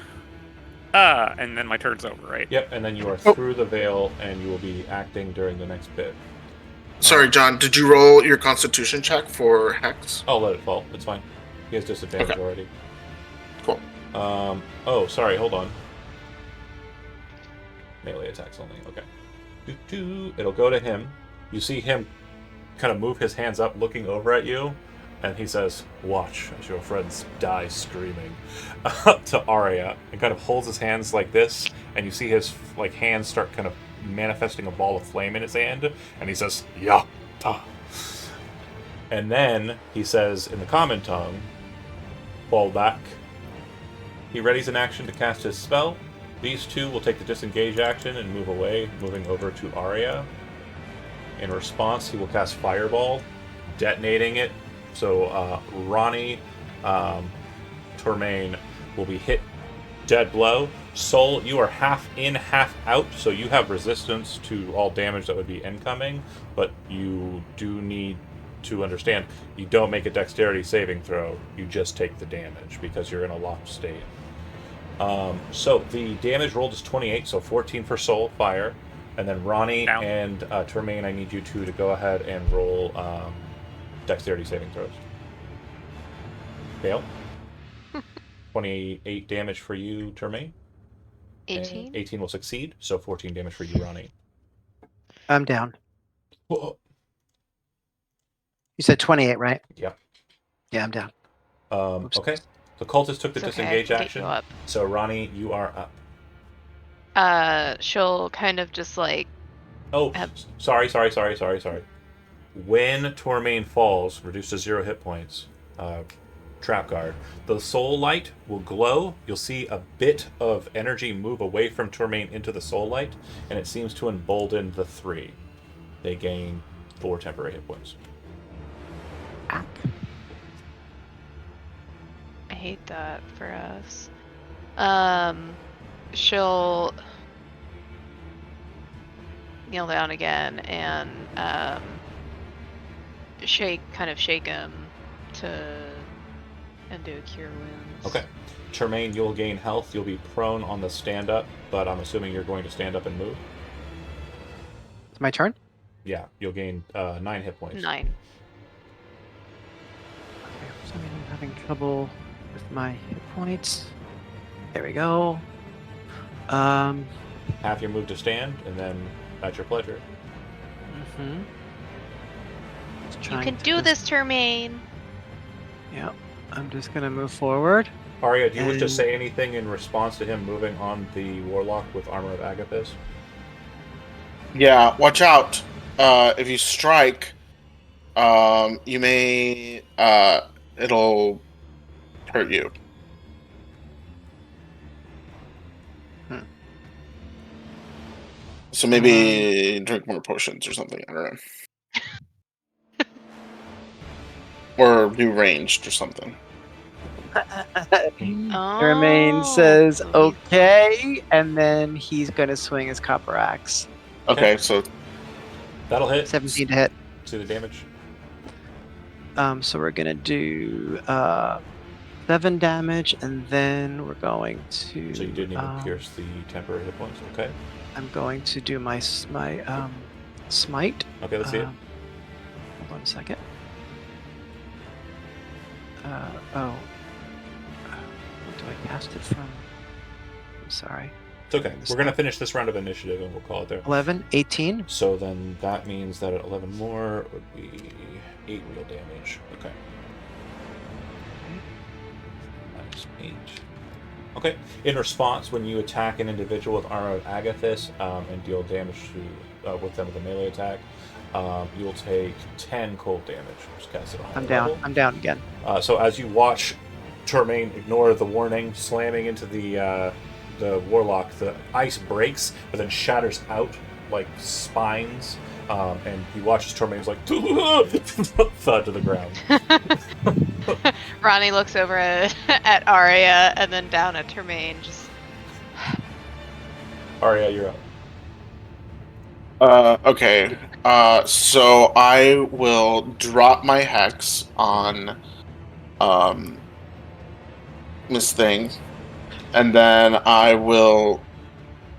And then my turn's over, right? Yep, and then you are Oh. through the veil, and you will be acting during the next bit. Sorry, John. Did you roll your Constitution check for Hex? I'll let it fall. It's fine. He has disadvantage Okay. already. Cool. Oh, sorry. Hold on. Melee attacks only. Okay. It'll go to him. You see him kind of move his hands up, looking over at you, and he says, "Watch as your friends die screaming," to Arya, and kind of holds his hands like this, and you see his hands start kind of manifesting a ball of flame in his hand, and he says, "Ya." And then he says in the common tongue, "Fall back." He readies an action to cast his spell. These two will take the disengage action and move away, moving over to Arya. In response, he will cast Fireball, detonating it. So Ronnie, Tormain will be hit dead blow. Soul, you are half in, half out, so you have resistance to all damage that would be incoming, but you do need to understand you don't make a dexterity saving throw, you just take the damage because you're in a locked state. So the damage rolled is 28, so 14 for Soul, fire, and then Ronnie Ow. and Termaine, I need you two to go ahead and roll dexterity saving throws. Fail. 28 damage for you, Termaine. 18. And 18 will succeed, so 14 damage for you, Ronnie. I'm down. Whoa. You said 28, right? Yep. Yeah, I'm down. Oops. Okay. The cultist took the It's okay, I disengage can get action. you up. So Ronnie, you are up. She'll kind of just like Oh, Yep. sorry. When Tormain falls, reduced to 0 hit points, trap guard, the soul light will glow. You'll see a bit of energy move away from Tormain into the soul light, and it seems to embolden the 3. They gain 4 temporary hit points. I hate that for us. She'll kneel down again and shake him and do a cure wounds. Okay. Termaine, you'll gain health. You'll be prone on the stand up, but I'm assuming you're going to stand up and move. It's my turn? Yeah, you'll gain 9 hit points. 9. Okay, for some reason I'm having trouble with my hit points. There we go. Half your move to stand, and then at your pleasure. Mm-hmm. You can do this, Termaine. Yep. I'm just gonna move forward. Arya, do you wish to And- say anything in response to him moving on the warlock with Armor of Agathis? Yeah, watch out. If you strike, you may it'll hurt you. Hmm. So maybe drink more potions or something. I don't know. Or do ranged or something. Jermaine says, Oh, okay, and then he's gonna swing his copper axe. Okay, so That'll hit. 17 to hit. See the damage. So we're gonna do 7 damage, and then we're going to. So you didn't even pierce the temporary hit points. Okay. I'm going to do my smite. Okay, let's see it. Hold on a second. Oh. Do I cast it from? I'm sorry. It's okay. We're going to finish this round of initiative and we'll call it there. 11, 18. So then that means that at 11 more it would be 8 real damage. Okay. Minus 8. Okay. In response, when you attack an individual with Armor of Agathis and deal damage to with them with a melee attack, you will take 10 cold damage. Just cast it on I'm down. level. I'm down again. So as you watch Termaine ignore the warning, slamming into the warlock, the ice breaks, but then shatters out like spines, and he watches Termaine's like thud to the ground. Ronnie looks over at Arya and then down at Termaine. Just Arya, you're up. Okay. So I will drop my hex on Miss Thing, and then I will.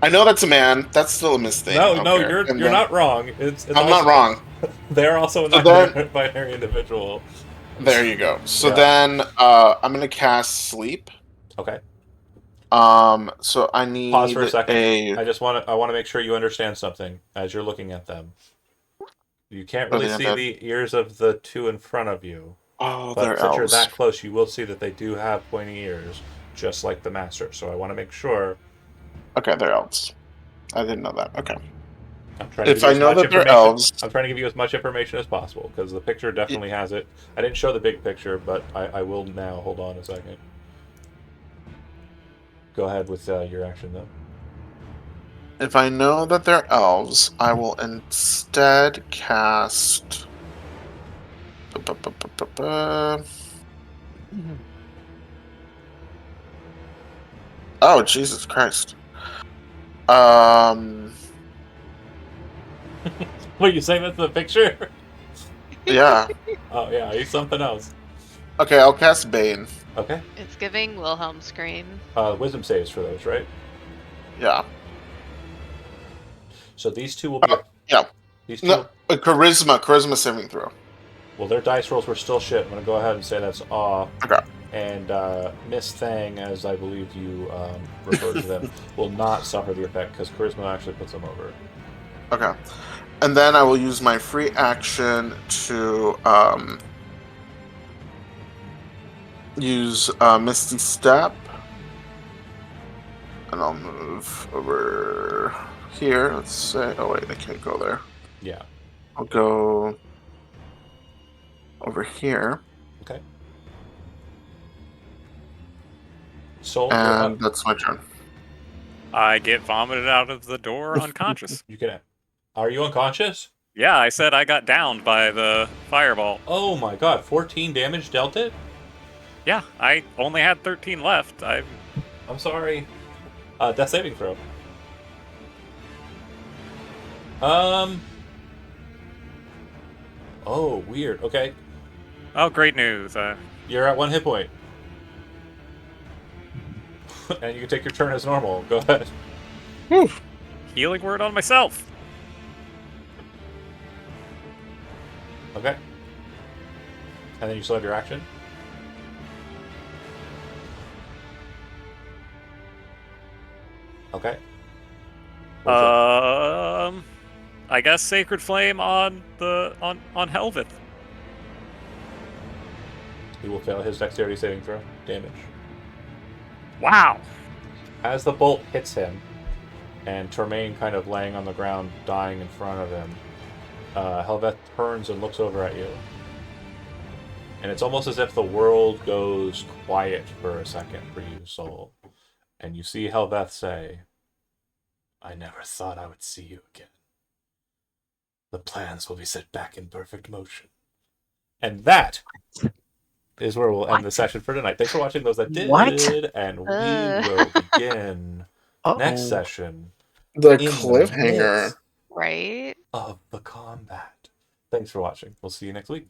I know that's a man. That's still a Miss Thing. No, Okay. you're And then- not wrong. It's I'm also, not wrong. They're also a So then- binary individual. There you go. So Yeah. then I'm gonna cast Sleep. Okay. So I need Pause for a second. a. I want to make sure you understand something as you're looking at them. You can't really Are they see not the ears of the two in front of you, Oh, but they're since you're elves. that close, you will see that they do have pointy ears, just like the master. So I want to make sure. Okay, they're elves. I didn't know that. Okay. I'm trying to If give you I as know much that they're information- elves, I'm trying to give you as much information as possible because the picture definitely has it. I didn't show the big picture, but I will now. Hold on a second. Go ahead with your action, though. if I know that they're elves, I will instead cast. Oh, Jesus Christ. What, you saying that's the picture? Yeah. Oh, yeah, he's something else. Okay, I'll cast Bane. Okay. it's giving Wilhelm scream. Wisdom saves for those, right? Yeah. So these two will be. Yeah. These two. No, a charisma saving throw. Well, their dice rolls were still shit. I'm going to go ahead and say that's awe. Okay. And Miss Thang, as I believe you referred to them, will not suffer the effect because charisma actually puts them over. Okay. And then I will use my free action to use Misty Step. And I'll move over here. Let's say. Oh, wait, I can't go there. Yeah. I'll go over here. Okay. Soul. And that's my turn. I get vomited out of the door unconscious. You can. Are you unconscious? Yeah, I said I got downed by the fireball. Oh my god! 14 damage dealt it. Yeah, I only had 13 left. I'm sorry. Death saving throw. Oh, weird. Okay. Oh, great news. You're at 1 hit point. And you can take your turn as normal. Go ahead. Healing word on myself. Okay. And then you still have your action. Okay. What was that? I guess Sacred Flame on Helveth. He will fail his dexterity saving throw. Damage. Wow. As the bolt hits him, and Termaine kind of laying on the ground, dying in front of him, Helveth turns and looks over at you. And it's almost as if the world goes quiet for a second for you, Soul. And you see Helveth say, I never thought I would see you again. The plans will be set back in perfect motion. And that is where we'll end the session for tonight. Thanks for watching those that did. What? And we will begin next session The in the cliffhanger. midst Right? of the combat. Thanks for watching. We'll see you next week.